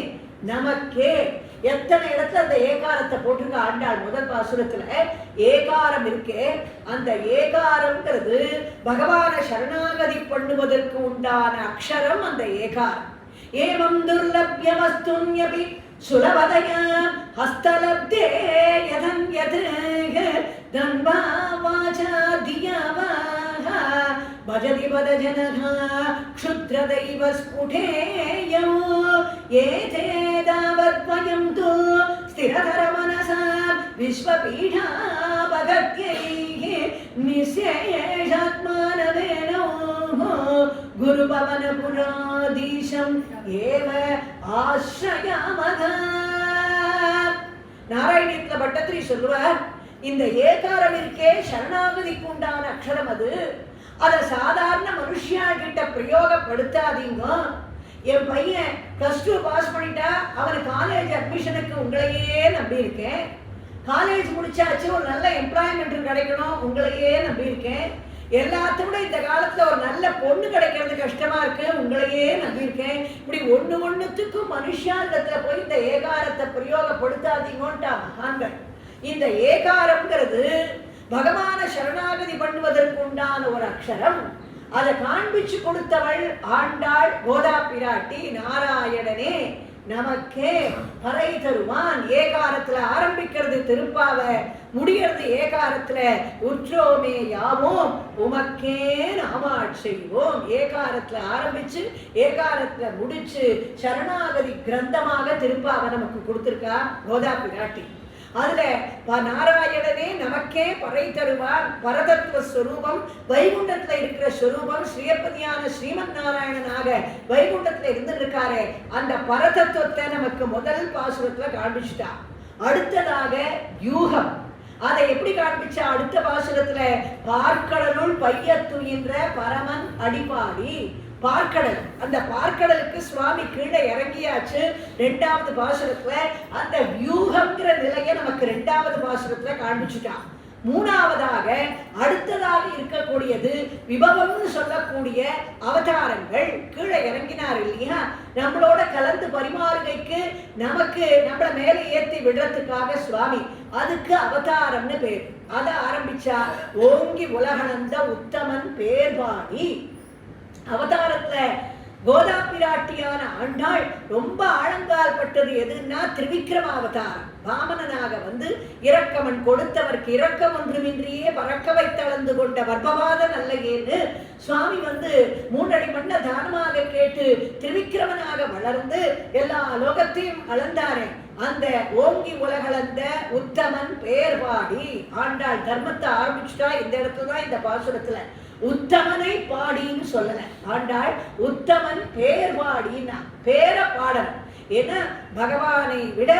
நமக்கே. எத்தனை இடத்துல அந்த ஏகாரத்தை போட்டிருக்க ஆண்டாள். முதல் பாசுரத்துல ஏகாரம் இருக்கே, அந்த ஏகாரம்ங்கிறது பகவான சரணாகதி பண்ணுவதற்கு உண்டான அக்ஷரம் அந்த ஏகாரம். ஏவம் துர்லப்ய வஸ்துன்யபி சுலபதயா ஹஸ்தலப்தே யதன் யத் தன்வா வாசா தியவா பஜதி பத ஜனஹா க்ஷுத்ரதைவ ஸ்புடேயோ ஏதே தாவத்வயம் து ஸ்திரதர மனசா விஸ்வபீடா பகத்யை நிசேஷாத்மானவேனோ குருபவனபுராதீசம் ஏவ ஆஸ்ரயாமக. நாராயணத்துல பட்டத்திரி சொல்லுவார், இந்த ஏகாரம் இருக்கே சரணாகதிக்கு உண்டான அக்ஷரம், அதை சாதாரண மனுஷியாகிட்ட பிரயோகப்படுத்தாதீங்க. என் பையன் +2 பாஸ் பண்ணிட்டா அவனுக்கு காலேஜ் அட்மிஷனுக்கு உங்களையே நம்பி இருக்கேன். காலேஜ் முடிச்சாச்சு ஒரு நல்ல எம்ப்ளாய்மெண்ட் கிடைக்கணும், உங்களையே நம்பி இருக்கேன். எல்லாத்தோட இந்த காலத்துல ஒரு நல்ல பொண்ணு கிடைக்கிறது கஷ்டமா இருக்கு, உங்களையே நம்பி இருக்கேன். இப்படி ஒண்ணுத்துக்கும் மனுஷாங்கத்துல போய் இந்த ஏகாரத்தை பிரயோகப்படுத்தாதீங்கன்ட்டா மகான்கள். இந்த ஏகாரம்ங்கிறது பகவான சரணாகதி பண்ணுவதற்கு உண்டான ஒரு அக்ஷரம். அதை காண்பிச்சு கொடுத்தவள் ஆண்டாள் கோதா பிராட்டி. நாராயணனே நமக்கே பறை தருவான். ஏகாரத்துல ஆரம்பிக்கிறது திருப்பாவ, முடிகிறது ஏகாரத்துல உற்றோமே யாவோம் உமக்கே நாமாட் செய்வோம். ஏகாரத்துல ஆரம்பிச்சு ஏகாரத்துல முடிச்சு சரணாகதி கிரந்தமாக திருப்பாவ நமக்கு கொடுத்திருக்கா கோதா பிராட்டி. அதுல நாராயணனே நமக்கே பறை தருவார். பரதத்துவ ஸ்வரூபம், வைகுண்டத்துல இருக்கிற ஸ்வரூபம், ஸ்ரீயப்பதியான ஸ்ரீமன் நாராயணனாக வைகுண்டத்துல இருந்திருக்காரு. அந்த பரதத்துவத்தை நமக்கு முதல் பாசுரத்துல காண்பிச்சுட்டா. அடுத்ததாக யூகம், அதை எப்படி காண்பிச்சா அடுத்த பாசுரத்துல, பார்க்கடலுள் பைய துயின்ற பரமன் அடிபாடி. பார்க்கடல், அந்த பார்க்கடலுக்கு சுவாமி கீழே இறங்கியாச்சு. 2வது பாசுரத்துல அந்த வியூகம்ங்கிற நிலையை நமக்கு 2வது பாசுரத்துல காண்பிச்சுட்டான். 3வதாக அடுத்ததாக இருக்கக்கூடியது விபவம்னு சொல்லக்கூடிய அவதாரங்கள். கீழே இறங்கினார் இல்லையா, நம்மளோட கலந்து பரிமாறுகைக்கு நமக்கு நம்மள மேலே ஏற்றி விடுறதுக்காக சுவாமி, அதுக்கு அவதாரம்னு பேர். அதை ஆரம்பிச்சா ஓங்கி உலகளந்த உத்தமன் பேர்பாடி. அவதாரத்துல கோதா பிராட்டியான ஆண்டாள் ரொம்ப ஆழங்கால் பட்டது எதுன்னா திரிவிக்ரம அவதாரம். வாமனனாக வந்து இரக்கமன் கொடுத்தவர்க்கு இரக்கம் ஒன்றுமின்றியே பறக்க வைத்தளந்து கொண்ட வர்பவாத நல்லையேன்னு சுவாமி வந்து 3 அடி மண்ண தானமாக கேட்டு திரிவிக்ரமனாக வளர்ந்து எல்லா லோகத்தையும் அளந்தாரே. அந்த ஓங்கி உலகளந்த உத்தமன் பேர்பாடி. ஆண்டாள் தர்மத்தை ஆரம்பிச்சுட்டா இந்த இடத்துலதான், இந்த பாசுரத்துல உத்தமனை பாடின்னு சொல்லல. ஆண்டாள் உத்தமன் பேர்பாடின்னா பேர பாடல். ஏன்னா பகவானை விட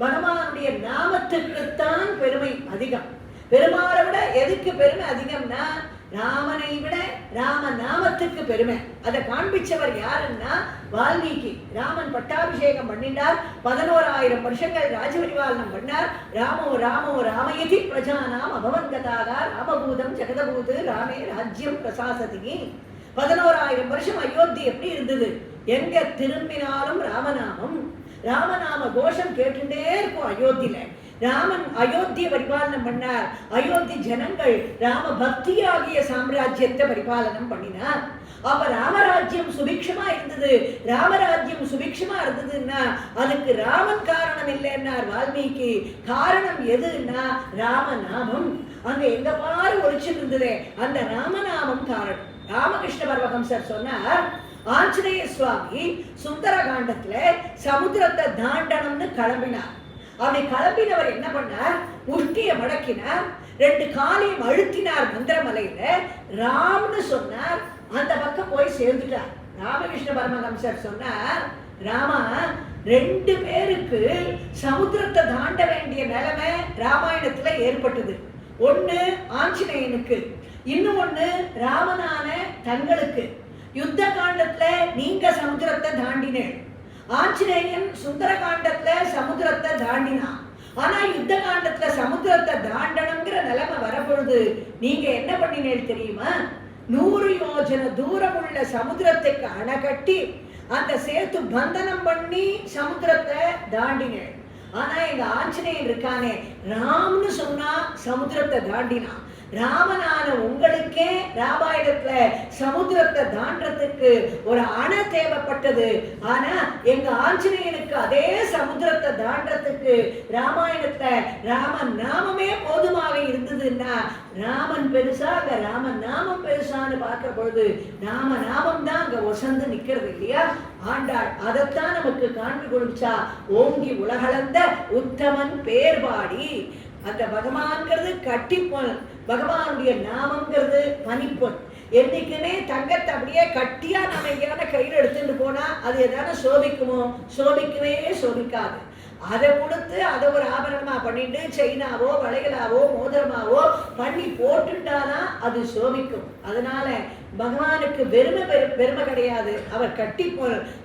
பகவானுடைய நாமத்துக்குத்தான் பெருமை அதிகம். பெருமாளை விட எதுக்கு பெருமை அதிகம்னா ராமனை விட ராம நாமத்துக்கு பெருமை. அதை காண்பிச்சவர் யாருன்னா வால்மீகி. ராமன் பட்டாபிஷேகம் பண்ணினார், 11,000 வருஷங்கள் ராஜபரிபாலனம் பண்ணார். ராமோ ராமோ ராமயதி பிரஜானாம் அபவங்கதாக ராமபூதம் ஜெகதபூது ராமே ராஜ்யம் பிரசாசதி. 11,000 வருஷம் அயோத்தி எப்படி இருந்தது? எங்க திரும்பினாலும் ராமநாமம், ராமநாம கோஷம் கேட்டுட்டே இருக்கும் அயோத்தியில. ராமன் அயோத்தியை பரிபாலனம் பண்ணார். அயோத்தி ஜனங்கள் ராம பக்தியாகிய சாம்ராஜ்யத்தை பரிபாலனம் பண்ணினார். அப்ப ராமராஜ்யம் சுபிக்ஷமா இருந்தது. ராமராஜ்யம் சுபிக்ஷமா இருந்ததுன்னா அதுக்கு ராமன் காரணம் இல்லைன்னார் வால்மீகி. காரணம் எதுன்னா ராமநாமம். அங்க எங்க பாரு ஒழிச்சுட்டு இருந்ததே அந்த ராமநாமம் காரணம். ராமகிருஷ்ண பரமஹம்சர் சொன்னார், ஆஞ்சநேய சுவாமி சுந்தர காண்டத்துல சமுத்திரத்தை தாண்டனம்னு கிளம்பினார். அப்படி கிளம்பினவர் என்ன பண்ணார்? முஷ்டியை மடக்கினார், 2 காலையும் அழுத்தினார் மந்திரமலையில. ராம்னு சொன்னார், அந்த பக்கம் போய் சேர்ந்துட்டார். ராமகிருஷ்ண பரமஹம்சர் சொன்னார், ராமா 2 பேருக்கு சமுத்திரத்தை தாண்ட வேண்டிய நிலைமை ராமாயணத்துல ஏற்பட்டது. ஒண்ணு ஆஞ்சநேயனுக்கு, இன்னொன்னு ராமனான தங்களுக்கு. யுத்த காண்டத்துல நீங்க சமுத்திரத்தை தாண்டினேன், ஆஞ்சநேயன் சுந்தர காண்டத்துல சமுத்திரத்தை தாண்டினான். ஆனா யுத்த காண்டத்துல சமுத்திரத்தை தாண்டணுங்கிற நிலைமை வரப்பொழுது நீங்க என்ன பண்ணினேன் தெரியுமா? 100 யோஜன தூரம் உள்ள சமுத்திரத்துக்கு அணை கட்டி அந்த சேத்து பந்தனம் பண்ணி சமுத்திரத்தை தாண்டினேன். ஆனா எங்க ஆஞ்சநேயன் இருக்கானே, ராம்னு சொன்னா சமுத்திரத்தை தாண்டினான். ராமனான உங்களுக்கே ராமாயணத்துல சமுத்திரத்தை தாண்டறதுக்கு ஒரு அணை தேவைப்பட்டது. ஆனா எங்க ஆஞ்சநேயனுக்கு அதே சமுத்திரத்தை தாண்டறதுக்கு ராமாயணத்துல ராமன் நாமமே போதுமாக இருந்ததுன்னா ராமன் பெருசா அங்க ராமன் நாமம் பெருசான்னு பார்க்கிற பொழுது ராம நாமம் தான் அங்க ஒசந்து நிக்கிறது இல்லையா? ஆண்டாள் அதைத்தான் நமக்கு காண்பி கொடுச்சா. ஓங்கி உலகளந்த உத்தமன் பேர்பாடி. அந்த பகவான்கிறது கட்டிப்பொன், பகவானுடைய நாமங்கிறது பனிப்பொன். என்னைக்குமே தங்கத்தை அப்படியே கட்டியா நம்ம எங்கேயான கையில் எடுத்துட்டு போனா அது எதான சோபிக்குமோ? சோபிக்கவே சோபிக்காது. அதை கொடுத்து அதை ஒரு ஆபரணமா பண்ணிட்டு செயினாவோ வளையலாவோ மோதிரமாவோ பண்ணி போட்டுட்டாதான் அது சோபிக்கும். அதனால பகவானுக்கு பெருமை கிடையாது. அவர் கட்டி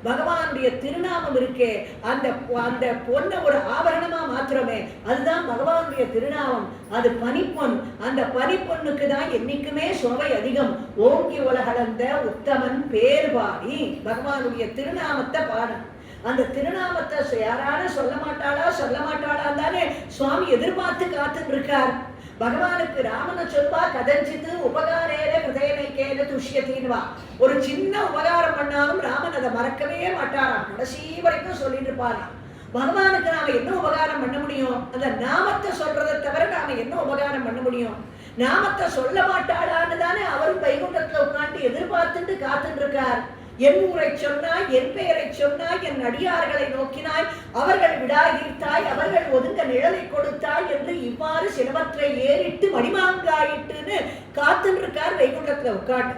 பகவானுடைய திருநாமம் இருக்கே, அந்த அந்த பொண்ணை ஒரு ஆபரணமா மாத்திரமே, அதுதான் பகவானுடைய திருநாமம். அது பனிப்பொன். அந்த பனிப்பொண்ணுக்கு தான் என்னைக்குமே சோபை அதிகம். ஓங்கி உலகளந்த உத்தமன் பேர் பாடி பகவானுடைய திருநாமத்தை பாடும். அந்த திருநாமத்தை யாரான சொல்ல மாட்டாளா தானே சுவாமி எதிர்பார்த்து காத்துட்டு இருக்கார். பகவானுக்கு ராமனை சொல்வா கதஞ்சித்து உபகாரேன ஹிருதயனைக்கேன துஷ்யத்தின்வா. ஒரு சின்ன உபகாரம் பண்ணாலும் ராமன் அதை மறக்கவே மாட்டாராம். கடைசி வரைக்கும் சொல்லிட்டு இருப்பாராம். பகவானுக்கு நாம என்ன உபகாரம் பண்ண முடியும்? அந்த நாமத்தை சொல்றதை தவிர நாம என்ன உபகாரம் பண்ண முடியும்? நாமத்தை சொல்ல மாட்டாளான்னு தானே அவரும் வைகுண்டத்துல உட்காந்து எதிர்பார்த்துட்டு காத்துட்டு இருக்கார். என் ஊரை சொன்னாய், என் பெயரை சொன்னாய், என் அடியார்களை நோக்கினாய், அவர்கள் விடாதீர்த்தாய், அவர்கள் ஒதுங்க நிழலை கொடுத்தாய் என்று இவ்வாறு சிலவற்றை ஏறிட்டு மணிமாங்காயிட்டுன்னு காத்துட்டு இருக்கார் வைகுண்டத்துல உட்காந்து.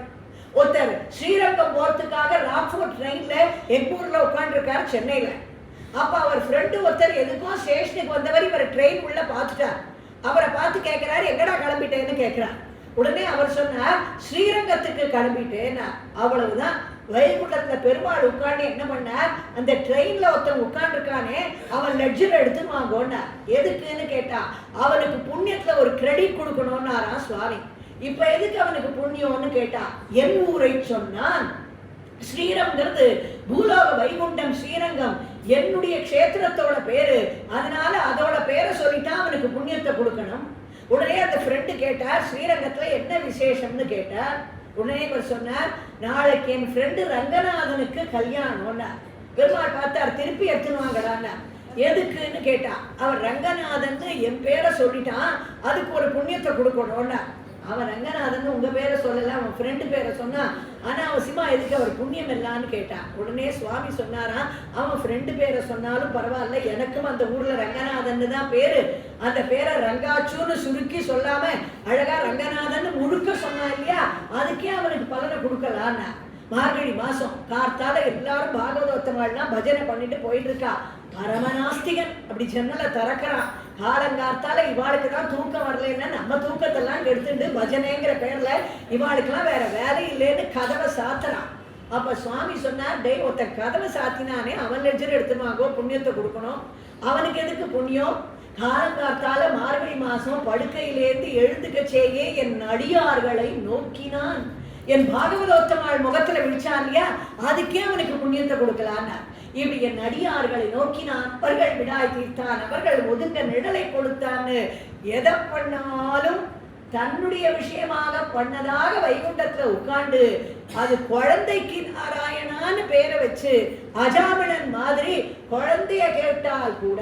ஒருத்தர் ஸ்ரீரங்கம் போறதுக்காக ராக்ஃபோர்ட் ட்ரெயின்ல எங்கூர்ல உட்காந்து இருக்கார் சென்னையில. அப்ப அவர் ஃப்ரெண்டு ஒருத்தர் எதுக்கும் ஸ்டேஷனுக்கு வந்தவர் இவர் ட்ரெயின் உள்ள பார்த்துட்டார். அவரை பார்த்து கேட்கிறாரு, எங்கடா கிளம்பிட்டேன்னு கேட்கிறார். உடனே அவர் சொன்னார், ஸ்ரீரங்கத்துக்கு கிளம்பிட்டேன்னா. அவ்வளவுதான். வைகுண்டத்துல பெருமாள் உட்காந்து என்ன பண்ணார், அந்த ட்ரெயின்ல ஒருத்தன் உட்கார்ந்து இருக்கானே அவன் லெட்ஜர் எடுத்து வாங்கோன்னார். எதுக்குன்னு கேட்டா அவனுக்கு புண்ணியத்துல ஒரு கிரெடிட் கொடுக்கணும்னாரா சுவாமி. இப்ப எதுக்கு அவனுக்கு புண்ணியம்னு கேட்டா, என் ஊரை சொன்னான். ஸ்ரீரங்கிறது பூலோக வைகுண்டம், ஸ்ரீரங்கம் என்னுடைய க்ஷேத்திரத்தோட பேரு. அதனால அதோட பேரை சொல்லிட்டா அவனுக்கு புண்ணியத்தை கொடுக்கணும். உடனே அந்த ஃப்ரெண்டு கேட்டார், ஸ்ரீரங்கத்துல என்ன விசேஷம்னு கேட்டார். உடனே இவர் சொன்னார், நாளைக்கு என் ஃப்ரெண்டு ரங்கநாதனுக்கு கல்யாணம்னா. பெருமாள் பார்த்தார், திருப்பி எடுத்துனுவாங்கடான்னா. எதுக்குன்னு கேட்டா, அவர் ரங்கநாதன் என் பேரை சொல்லிட்டான், அதுக்கு ஒரு புண்ணியத்தை கொடுக்கணும்னா. அவன் ரங்கநாதன் உங்க பேரை சொல்லல, அவன் ஃப்ரெண்டு பேரை சொன்னா, ஆனா அவசியமா எதுக்கு அவர் புண்ணியம் இல்லான்னு கேட்டான். உடனே சுவாமி சொன்னாராம், அவன் ஃப்ரெண்டு பேரை சொன்னாலும் பரவாயில்ல, எனக்கும் அந்த ஊர்ல ரங்கநாதன் தான் பேரு. அந்த பேரை ரங்காச்சுன்னு சுருக்கி சொல்லாம அழகா ரங்கநாதன் முழுக்க சொன்னா இல்லையா, அதுக்கே அவனுக்கு பலனை கொடுக்கலான்னா. மார்கழி மாசம் கார்த்தால எல்லாரும் பாகவதோத்தமாள்லாம் பஜனை பண்ணிட்டு போயிட்டு இருக்கா. பரமநாஸ்திகன் அப்படி ஜன்னலை திறக்கிறான். காலங்கார்த்தால இவாளுக்கு தான் தூக்கம் வரலன்னா நம்ம தூக்கத்தெல்லாம் எடுத்துட்டு பஜனைங்கிற பேர்ல இவாளுக்கெல்லாம் வேற வேலை இல்லைன்னு கதவை சாத்துறான். அப்ப சுவாமி சொன்னார், டே ஒருத்தன் கதவை சாத்தினானே அவன் லெட்ஜர் எடுத்துமாகோ புண்ணியத்தை கொடுக்கணும். அவனுக்கு எதுக்கு புண்ணியம்? காலங்கார்த்தால மார்கழி மாசம் படுக்கையிலேருந்து எழுந்துக்கச்சேயே என் அடியார்களை நோக்கினான். என் பாகவதோத்தமாள் முகத்துல விழிச்சான் இல்லையா, அதுக்கே அவனுக்கு புண்ணியத்தை கொடுக்கலான்னா. இப்படி என் அடியார்களை நோக்கினான், அவர்கள் விடாய் தீர்த்தான், அவர்கள் ஒதுங்க நிழலை கொடுத்தான்னு. எதை பண்ணாலும் தன்னுடைய விஷயமாக பண்ணதாக வைகுண்டத்துல உட்கார்ந்து அது குழந்தைக்கு நாராயணான்னு பேரை வச்சு அஜாமிழன் மாதிரி குழந்தைய கேட்டால் கூட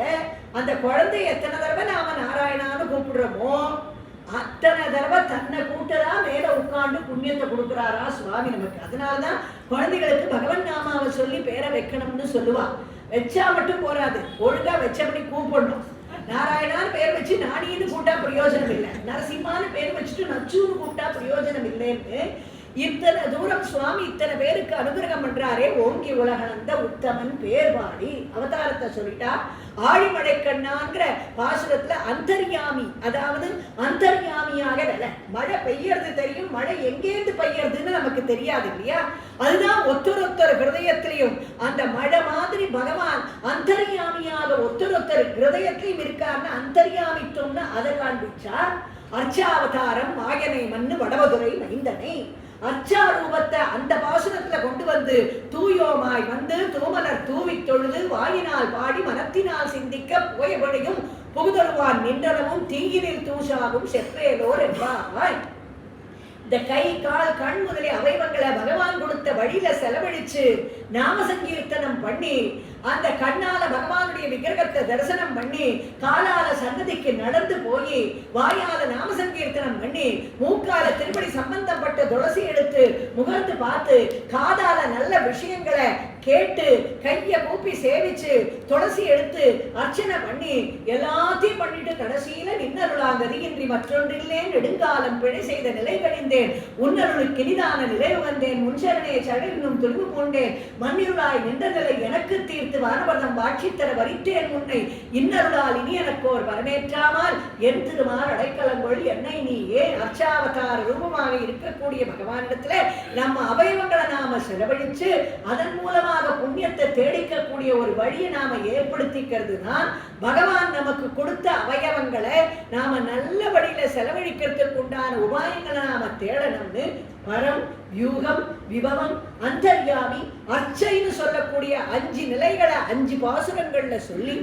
அந்த குழந்தைய எத்தனை தடவை நாம நாராயணான்னு கூப்பிடுறோமோ அத்தனை தடவை தன்னை கூட்டதான் மேல உட்கார்ந்து புண்ணியத்தை கொடுக்குறாரா சுவாமி நமக்கு. அதனாலதான் குழந்தைகளுக்கு பகவன் நாமாவை சொல்லி பேரை வைக்கணும்னு சொல்லுவா. வச்சா மட்டும் போராது, ஒழுங்கா வச்சபடி கூப்பிடணும். நாராயணான்னு பேர் வச்சு நாடின்னு கூட்டா பிரயோஜனம் இல்லை, நரசிம்மான்னு பேர் வச்சுட்டு நச்சூன்னு கூட்டா பிரயோஜனம் இல்லைன்னு இத்தனை தூரம் சுவாமி இத்தனை பேருக்கு அனுகிரகம் பண்றாரே. ஓங்கி உலகளந்த உத்தமன் பேர் பாடி அவதாரத்தை சொல்லிட்டா. ஆழிமழை கண்ணாங்கிற பாசுரத்துல அந்தர்யாமி, அதாவது அந்தர்யாமியாக மழை பெய்யறது தெரியும், மழை எங்கேருந்து பெய்யறதுன்னு நமக்கு தெரியாது இல்லையா. அதுதான் ஒத்தொருத்தர் ஹிருதயத்திலையும் அந்த மழை மாதிரி பகவான் அந்தர்யாமியாக ஒத்தொருத்தர் ஹிருதயத்திலையும் இருக்காருன்னு அந்தர்யாமித்தோம்னு அதை காண்பிச்சார். அர்ச்சாவதாரம் மாயனை மண்ணு வடவதுரை மைந்தனை அர்ச்சாரூபத்தை அந்த பாசுரத்துல கொண்டு வந்து தூயோமாய் வந்து தூமலர் தூவி தொழுது வாயினால் பாடி மனத்தினால் சிந்திக்க போயபடியும் புகுதருவான் நின்றனவும் தீயினில் தூஷாகும் செப்பேலோர் என்பாய். இந்த கை கால் கண் முதலிய அவயவங்களை பகவான் கொடுத்த வழியில செலவழிச்சு நாம சங்கீர்த்தனம் பண்ணி அந்த கண்ணால பகவானுடைய விக்கிரகத்தை தரிசனம் பண்ணி காலால சன்னதிக்கு நடந்து போய் வாயால நாம சங்கீர்த்தனம் பண்ணி மூக்கால திருப்படி சம்பந்தப்பட்ட துளசி எடுத்து முகர்ந்து பார்த்து காதால நல்ல விஷயங்களை கேட்டு கைய கூப்பி சேவிச்சு துளசி எடுத்து அர்ச்சனை பண்ணி எல்லாத்தையும் பண்ணிட்டு கடைசியில நின்னருளாங்கதி இன்றி மற்றொன்றில்லேன் நெடுங்காலம் பிழை செய்த நிலை கழிந்தேன் உன்னருளுக்கு இனிதான நிலை வந்தேன் முன்சரணே சடையினும் துணிவு கொண்டேன் மண்ணிருளாய் நின்ற நிலை எனக்கு தீர்த்து வானவர்தம் வாட்சித்தர வரித்தேன் முன்னை இன்னருளால் இனி எனக்கோர் வரமேற்றாமல் என் திருமால் அடைக்கலங்கொள் என்னை நீயே அர்ச்சாவதார ரூபமாக இருக்கக்கூடிய பகவானிடத்துல நம்ம அவயவங்களை நாம செலவழிச்சு அதன் மூலமாக புண்ணியத்தை தேடிக்கக்கூடிய ஒரு வழியை நாம ஏற்படுத்திக்கிறது தான் பகவான் நமக்கு கொடுத்த அவயவங்களை நாம நல்ல வழியில செலவழிக்கிறதுக்கு உண்டான உபாயங்களை நாம தேடணும்னு பரம் வியூகம் விபவம் அந்தர்யாமி அர்ச்சைன்னு சொல்லக்கூடிய 5 நிலைகளை 5 பாசுரங்கள்ல சொல்லி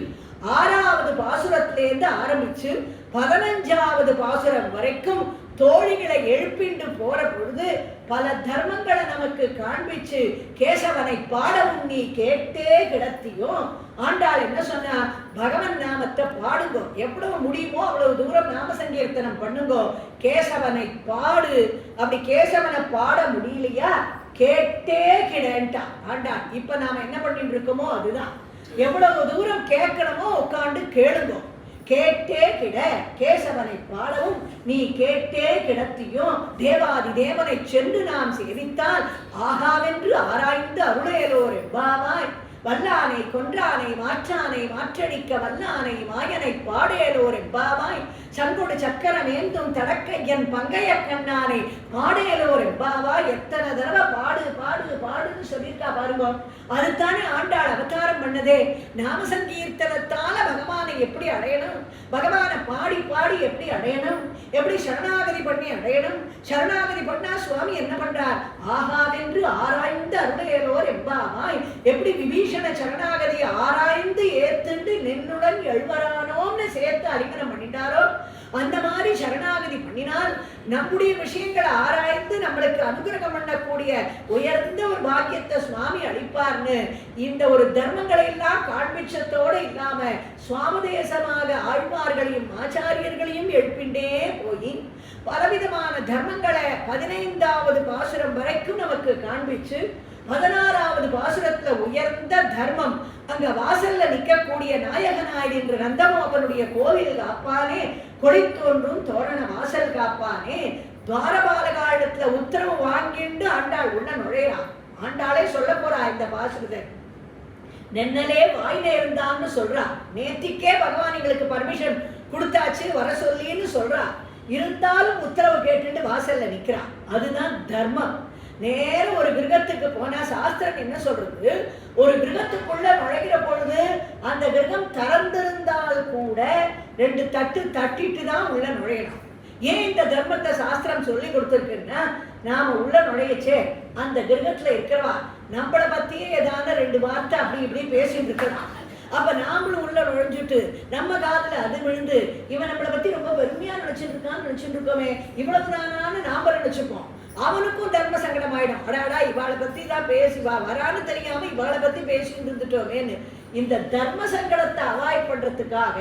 6வது பாசுரத்திலேருந்து ஆரம்பிச்சு 15வது பாசுரம் வரைக்கும் தோழிகளை எழுப்பிண்டு போற பொழுது பல தர்மங்களை நமக்கு காண்பிச்சு கேசவனை பாடவும் நீ கேட்டே கிடத்தியும் ஆண்டாள் என்ன சொன்னா பகவன் நாமத்தை பாடுங்கோ எவ்வளவு முடியுமோ அவ்வளவு தூரம் நாம சங்கீர்த்தனம் பண்ணுங்கோ கேசவனை பாடு அப்படி கேசவனை பாட முடியலையா கேட்டே கிடன்ட்டா ஆண்டாள் இப்ப நாம என்ன பண்ணிட்டு இருக்கோமோ அதுதான் எவ்வளவு தூரம் கேட்கணுமோ உட்காந்து கேளுங்கோ கேட்டே கிட கேசவனை பாடவும் நீ கேட்டே கிடத்தியும் தேவாதி தேவனை சென்று நாம் சேவித்தால் ஆகாவென்று ஆராய்ந்து அருளேலோர் எவ்வாவாய் வல்லானை கொன்றானை மாற்றானை மாற்றடிக்க வல்லானை மாயனை பாடேலோர் எவ்வாவாய் சங்கொடு சக்கரம் ஏந்தும் தடக்கையன் பங்கைய கண்ணானை பாடேலோர் எவ்வாவாய் எத்தனை தடவை பாடு பாடு பாடுன்னு சொல்லியிருக்கா பாருங்க அதுதானே ஆண்டாள் அவதாரம் பண்ணதே நாம சங்கீர்த்தனத்தால பகவானை எப்படி அடையணும் பகவானை பாடி பாடி எப்படி அடையணும் எப்படி சரணாகதி பண்ணி அடையணும் சரணாகதி பண்ணா சுவாமி என்ன பண்றார் ஆகாவென்று ஆராய்ந்து அருளையலோர் எவ்வாவாய் எப்படி விபீஷண சரணாகதி ஆராய்ந்து ஏத்துண்டு நின்னுடன் எழுவரானோம்னு சேர்த்து அறிமுகம் பண்ணிட்டாரோ அந்த மாதிரி சரணாகதி பண்ணினால் நம்முடைய விஷயங்களை ஆராய்ந்து நம்மளுக்கு அனுகிரகம் பண்ணக்கூடிய உயர்ந்த ஒரு பாக்கியத்தை சுவாமி அளிப்பார்னு இந்த ஒரு தர்மங்களை எல்லாம் காண்பிச்சத்தோடு இல்லாம சுவாமதேசமாக ஆழ்வார்களையும் ஆச்சாரியர்களையும் எழுப்பிண்டே போய் பலவிதமான தர்மங்களை 15வது பாசுரம் வரைக்கும் நமக்கு காண்பிச்சு 16வது பாசுரத்துல உயர்ந்த தர்மம் அங்க வாசல்ல நிற்கக்கூடிய நாயகனாய் என்று நந்தமோகனுடைய கோவில் காப்பானே கொடித்தோன்றும் தோரண வாசல் காப்பானே துவாரபாலகாலத்துல உத்தரவு வாங்கிண்டு ஆண்டாள் உள்ள நுழையலாம் ஆண்டாளே சொல்ல போறா இந்த பாசுரத்தை நென்னலே வாய் நேர்ந்தான்னு சொல்றா நேத்திக்கே பகவான் எங்களுக்கு பர்மிஷன் கொடுத்தாச்சு வர சொல்லின்னு சொல்றா இருந்தாலும் உத்தரவு கேட்டுட்டு வாசல்ல நிக்கிறா அதுதான் தர்மம் நேரம் ஒரு கிரகத்துக்கு போனா சாஸ்திரம் என்ன சொல்றது ஒரு கிரகத்துக்குள்ள நுழைகிற பொழுது அந்த கிரகம் திறந்திருந்தால் கூட 2 தட்டு தட்டிட்டு தான் உள்ள நுழையணும் ஏன் இந்த தர்மத்தை சாஸ்திரம் சொல்லி கொடுத்துருக்குன்னா நாம உள்ள நுழையச்சே அந்த கிரகத்துல இருக்கிறவா நம்மளை பத்தியே ஏதாவது 2 வார்த்தை அப்படி இப்படி பேசிட்டு இருக்கிறான் அப்ப நாமளும் உள்ள நுழைஞ்சுட்டு நம்ம காதுல அது விழுந்து இவன் நம்மளை பத்தி ரொம்ப பெருமையா நினைச்சிட்டு இருக்கான்னு நினைச்சிட்டு இருக்கோமே இவ்வளவுதானான்னு நாம நினைச்சுப்போம் அவனுக்கும் தர்ம சங்கடம் ஆயிடும் அடாடா இவாளை பத்தி தான் பேசி வரான்னு தெரியாம இவாளை பத்தி பேசிட்டு இருந்துட்டோமேன்னு இந்த தர்ம சங்கடத்தை அவாய்ட் பண்றதுக்காக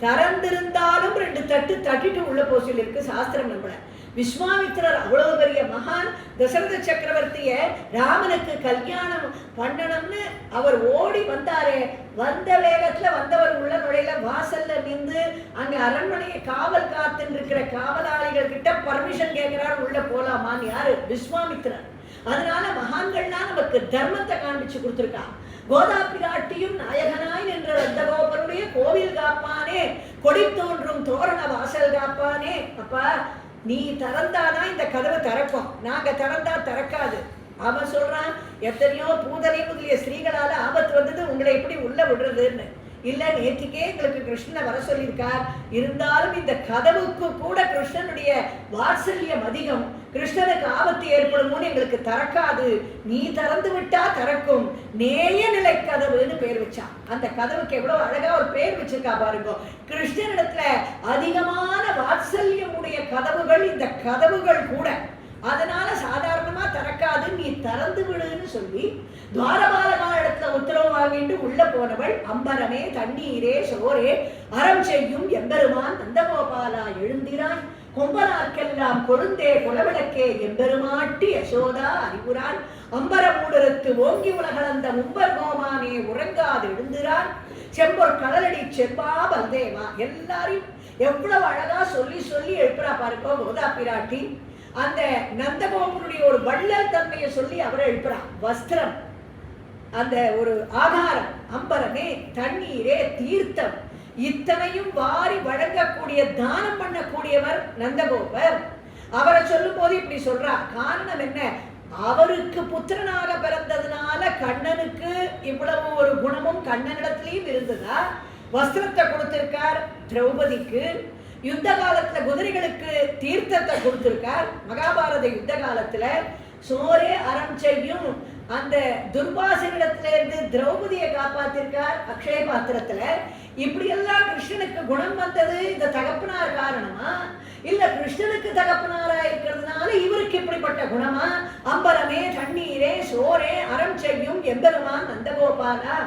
திறந்திருந்தாலும் 2 தட்டு தட்டிட்டு உள்ள போசில் இருக்கு சாஸ்திரம் நம்மள விஸ்வாமித்திரர் அவ்வளவு பெரிய மகான் தசரத சக்கரவர்த்திய ராமனுக்கு கல்யாணம் பண்ணணும்னு அவர் ஓடி வந்தாரே வந்த வேகத்துல வந்தவர் உள்ள நுழையில வாசல்ல நின்று அங்க அரண்மனையை காவல் காத்துன்னு இருக்கிற காவலாளிகள் கிட்ட பர்மிஷன் கேட்கிறார் உள்ள போலாமான்னு யாரு விஸ்வாமித்திரர் அதனால மகான்கள்லாம் நமக்கு தர்மத்தை காண்பிச்சு கொடுத்துருக்கா கோதா பிராட்டியும் நாயகனாய் நின்ற நந்தகோபருடைய கோவில் காப்பானே கொடி தோன்றும் தோரண வாசல் காப்பானே அப்பா நீ திறந்தாதான் இந்த கதவை திறக்கும் நாங்க திறந்தா திறக்காது அவன் சொல்றான் எத்தனையோ பூதனை முதலிய ஸ்ரீகளால ஆபத்து வந்தது உங்களை எப்படி உள்ள விடுறதுன்னு இல்ல நேற்றுக்கே எங்களுக்கு கிருஷ்ணனை வர சொல்லியிருக்கார் இருந்தாலும் இந்த கதவுக்கு கூட கிருஷ்ணனுடைய வாத்சல்யம் அதிகம் கிருஷ்ணனுக்கு ஆபத்து ஏற்படுமோன்னு எங்களுக்கு திறக்காது நீ திறந்து விட்டா திறக்கும் நேய நிலை கதவுன்னு பேர் வச்சான் அந்த கதவுக்கு எவ்வளவு அழகா ஒரு பேர் வச்சிருக்கா பாருங்க கிருஷ்ணனிடத்துல அதிகமான வாத்சல்யம் உடைய கதவுகள் இந்த கதவுகள் கூட அதனால சாதாரணமா திறக்காது, நீ திறந்து விடுன்னு சொல்லி துவாரபாலகா இடத்துல உத்தரவு வாங்கிட்டு உள்ள போனவள், அம்பரமே தண்ணீரே சோரே அறம் செய்யும் எம்பெருமான் நந்தகோபாலா எழுந்திரான், கொம்பனார்க்கெல்லாம் கொழுந்தே குலவிளக்கே எம்பெருமாட்டி யசோதா அறிவுரான், அம்பரமூடறுத்து ஓங்கி உலகளந்த மும்பர் கோமானே உறங்காது எழுந்திரான், செம்பொர் கடலடி செப்பா பல்தேவா. எல்லாரையும் எவ்வளவு அழகா சொல்லி சொல்லி எழுப்புறா பாருங்க கோதா பிராட்டி. அந்த நந்தகோபனுடைய ஒரு வள்ளல் தன்மையை சொல்லி அவரை எழுப்புறா. வஸ்திரம், அந்த ஒரு ஆதாரம், அம்பரமே தண்ணீரே தீர்த்தம், இத்தனையும் வாரி வழங்கக்கூடிய தானம் பண்ணக்கூடியவர் நந்தகோபர். அவரை சொல்லும் போது இப்படி சொல்றா. காரணம் என்ன? அவருக்கு புத்திரனாக பிறந்ததுனால கண்ணனுக்கு இவ்வளவு ஒரு குணமும் கண்ணனிடத்திலையும் இருந்ததா. வஸ்திரத்தை கொடுத்திருக்கார் திரௌபதிக்கு, யுத்த காலத்துல குதிரைகளுக்கு தீர்த்தத்தை கொடுத்திருக்கார். மகாபாரத யுத்த காலத்துல சோரே அறம் செய்யும் அந்த துர்வாசனிடத்துல இருந்து திரௌபதியை காப்பாத்திருக்கார் அக்ஷய பாத்திரத்துல. இப்படி எல்லாம் கிருஷ்ணனுக்கு குணம் வந்தது இந்த தகப்பனார் காரணமா, இல்ல கிருஷ்ணனுக்கு தகப்பனாரா இருக்கிறதுனால இவருக்கு இப்படிப்பட்ட குணமா? அம்பரமே தண்ணீரே சோரே அறம் செய்யும் எம்பெருமான் நந்தகோபாலா,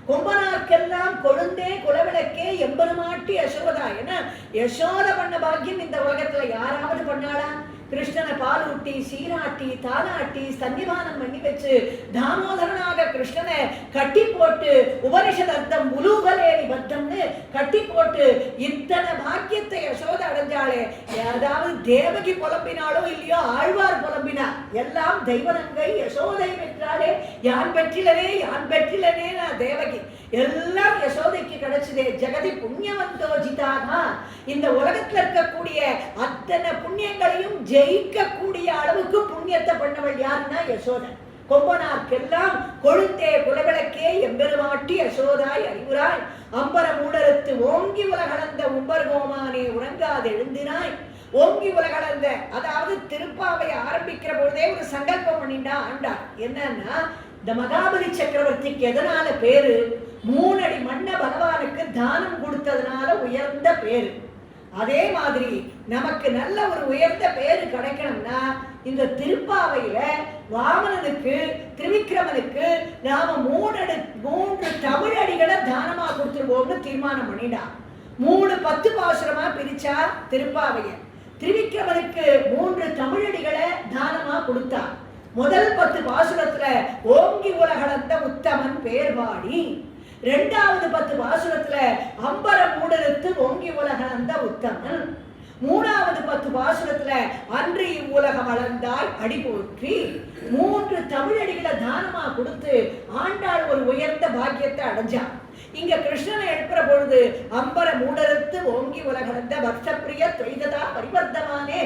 கொம்பனார்க்கெல்லாம் கொழுந்தே குலவிளக்கே எம்பெருமாட்டி யசோதா. ஏன்னா யசோத பண்ண பாக்கியம் இந்த உலகத்துல யாராவது பண்ணாளா? கிருஷ்ணனை பாலூட்டி சீராட்டி தாளாட்டி சன்னிதானம் பண்ணி வச்சு தாமோதரனாக கிருஷ்ணனை கட்டி போட்டு உபனிஷத் அர்த்தம் உலூகலேனி பத்தம்னு கட்டி போட்டு இத்தனை பாக்கியத்தை யசோதை அடைஞ்சாலே. ஏதாவது தேவகி புலம்பினாலோ இல்லையோ ஆழ்வார் புலம்பினா எல்லாம் தெய்வனங்கை யசோதை பெற்றாலே யான் பெற்றிலனே யான் பெற்றிலனே நான் தேவகி எல்லாம் யசோதைக்கு கிடைச்சதே. ஜெகதி புண்ணியவந்தோஜிதாக இந்த உலகத்துல இருக்கக்கூடிய அத்தனை புண்ணியங்களையும் ஜெயிக்கக்கூடிய அளவுக்கு புண்ணியத்தை பண்ணவள் யாருன்னா யசோதை. கொம்பனார்க்கெல்லாம் கொழுந்தே குலவிளக்கே எம்பெருமாட்டி யசோதாய் அறிவுராய், அம்பர மூடறுத்து ஓங்கி உலகளந்த உம்பர் கோமானே உறங்காது எழுந்தினாய். ஓங்கி உலகளந்த அதாவது திருப்பாவை ஆரம்பிக்கிற பொழுதே ஒரு சங்கல்பம் பண்ணிட்டா ஆண்டாள். என்னன்னா இந்த மகாபலி சக்கரவர்த்திக்கு எதனால பேரு? 3 அடி மண்ண பகவானுக்கு தானம் கொடுத்ததுனால உயர்ந்த பேரு. அதே மாதிரி நமக்கு நல்ல ஒரு உயர்ந்த பேரு கிடைக்கணும்னா இந்த திருப்பாவையில வாமனனுக்கு திரிவிக்ரமனுக்கு நாம 3 தமிழ் அடிகளை தானமா கொடுத்துருவோம்னு தீர்மானம் பண்ணிடா. 3 10 பாசுரமா பிரிச்சா திருப்பாவைய. திரிவிக்ரமனுக்கு 3 தமிழடிகளை தானமா கொடுத்தா. முதல் 10 பாசுரத்துல ஓங்கி உலகளந்த உத்தமன் பேர்பாடி, 2வது 10 பாசுரத்துல அம்பர மூடறுத்து ஓங்கி உலகளந்த உத்தமன், 3வது 10 பாசுரத்துல அன்று இவ்வுலகம் வளர்ந்தாய் அடி போற்றி. 3 தமிழடிகளை தானமா கொடுத்து ஆண்டாள் ஒரு உயர்ந்த பாக்கியத்தை அடைஞ்சா. இங்க கிருஷ்ணனை எழுப்புற பொழுது அம்பர மூடறுத்து ஓங்கி உலகளந்த பக்தப்பிரிய தொய்ததா பரிவர்த்தமானே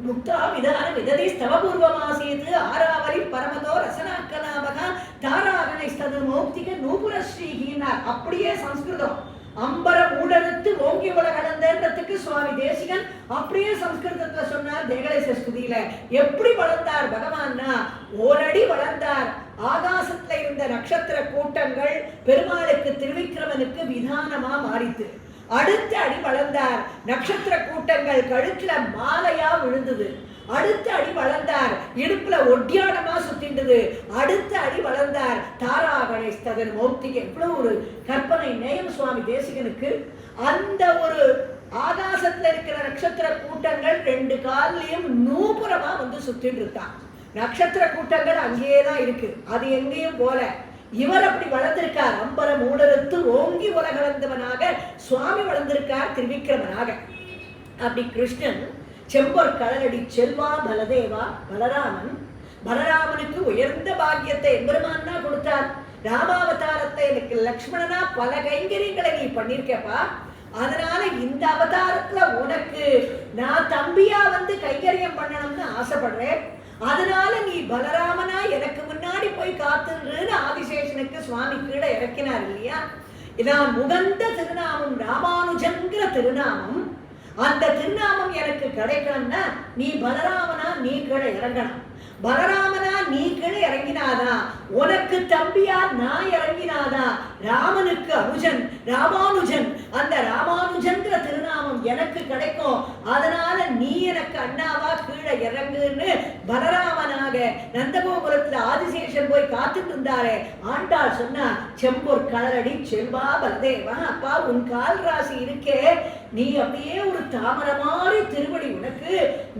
முக்தா விதான விததி ஸ்தவபூர்வமாசீது ஆராவரி பரமதோ ரசனாக்கலாமகா தாராகனை ஸ்தது மோக்திக நூபுர ஸ்ரீஹீனார். அப்படியே சம்ஸ்கிருதம் அம்பர மூடறுத்து ஓங்கி உலகளந்தன்றதுக்கு சுவாமி தேசிகன் அப்படியே சம்ஸ்கிருதத்துல சொன்னார். தேகலேச ஸ்துதியில எப்படி வளர்ந்தார் பகவான்னா, ஓரடி வளர்ந்தார். ஆகாசத்துல இருந்த நட்சத்திர கூட்டங்கள் பெருமாளுக்கு திருவிக்கிரமனுக்கு விதானமா மாறித்து. அடுத்த அடி வளர்ந்தார். நட்சத்திர கூட்டங்கள் கழுத்துல மாலையா விழுந்தது. அடுத்த அடி வளர்ந்தார். இடுப்புல ஒட்டியானமா சுத்தின்றது. அடுத்த அடி வளர்ந்தார். தாராகணை ஸ்ததன் மௌக்திக்கு. எவ்வளவு ஒரு கற்பனை நேயம் சுவாமி தேசிகனுக்கு. அந்த ஒரு ஆகாசத்துல இருக்கிற நட்சத்திர கூட்டங்கள் 2 கால்லயும் நூபுரமா வந்து சுத்தின்னு இருக்கான். நட்சத்திர கூட்டங்கள் அங்கேயேதான் இருக்கு, அது எங்கேயும் போல. இவர் அப்படி வளர்ந்திருக்கார். அம்பர மூடறுத்து ஓங்கி உலகளந்தவனாக சுவாமி வளர்ந்திருக்கார் திரிவிக்ரமனாக. அப்படி கிருஷ்ணன் செம்பொர் கடலடி செல்வா பலதேவா பலராமன். பலராமனுக்கு உயர்ந்த பாக்கியத்தை எம்பெருமான் தான் கொடுத்தார். ராமாவதாரத்தை எனக்கு லக்ஷ்மணனா பல கைங்கரியங்களை நீ பண்ணிருக்கப்பா. அதனால இந்த அவதாரத்துல உனக்கு நான் தம்பியா வந்து கைங்கரியம் பண்ணணும்னு ஆசைப்படுறேன். அதனால நீ பலராமனா எனக்கு முன்னாடி போய் காத்துன்னு ஆதிசேஷனுக்கு சுவாமி கீழே இறக்கினார் இல்லையா. இதான் உகந்த திருநாமம் ராமானுஜங்கிற திருநாமம். அந்த திருநாமம் எனக்கு கிடைக்கணும்னா நீ பலராமனா நீ கீழே இறங்கணும். பலராமனா நீ கீழே இறங்கினாதான், உனக்கு தம்பியா நான் இறங்கினாதான் ராமனுக்கு அனுஜன் ராமானுஜன், அந்த ராமானுஜன்ற திருநாமம் எனக்கு கிடைக்கும். அதனால நீ எனக்கு அண்ணாவா கீழே இறங்குன்னு பலராமனாக நந்தகோபுரத்துல ஆதிசேஷன் போய் காத்துட்டு இருந்தாரே, ஆண்டாள் சொன்னா, செம்பொர் கலரடி செல்வா பலதேவா, அப்பா உன் கால் ராசி இருக்கே, நீ அப்படியே ஒரு தாமரை மாதிரி திருவடி, உனக்கு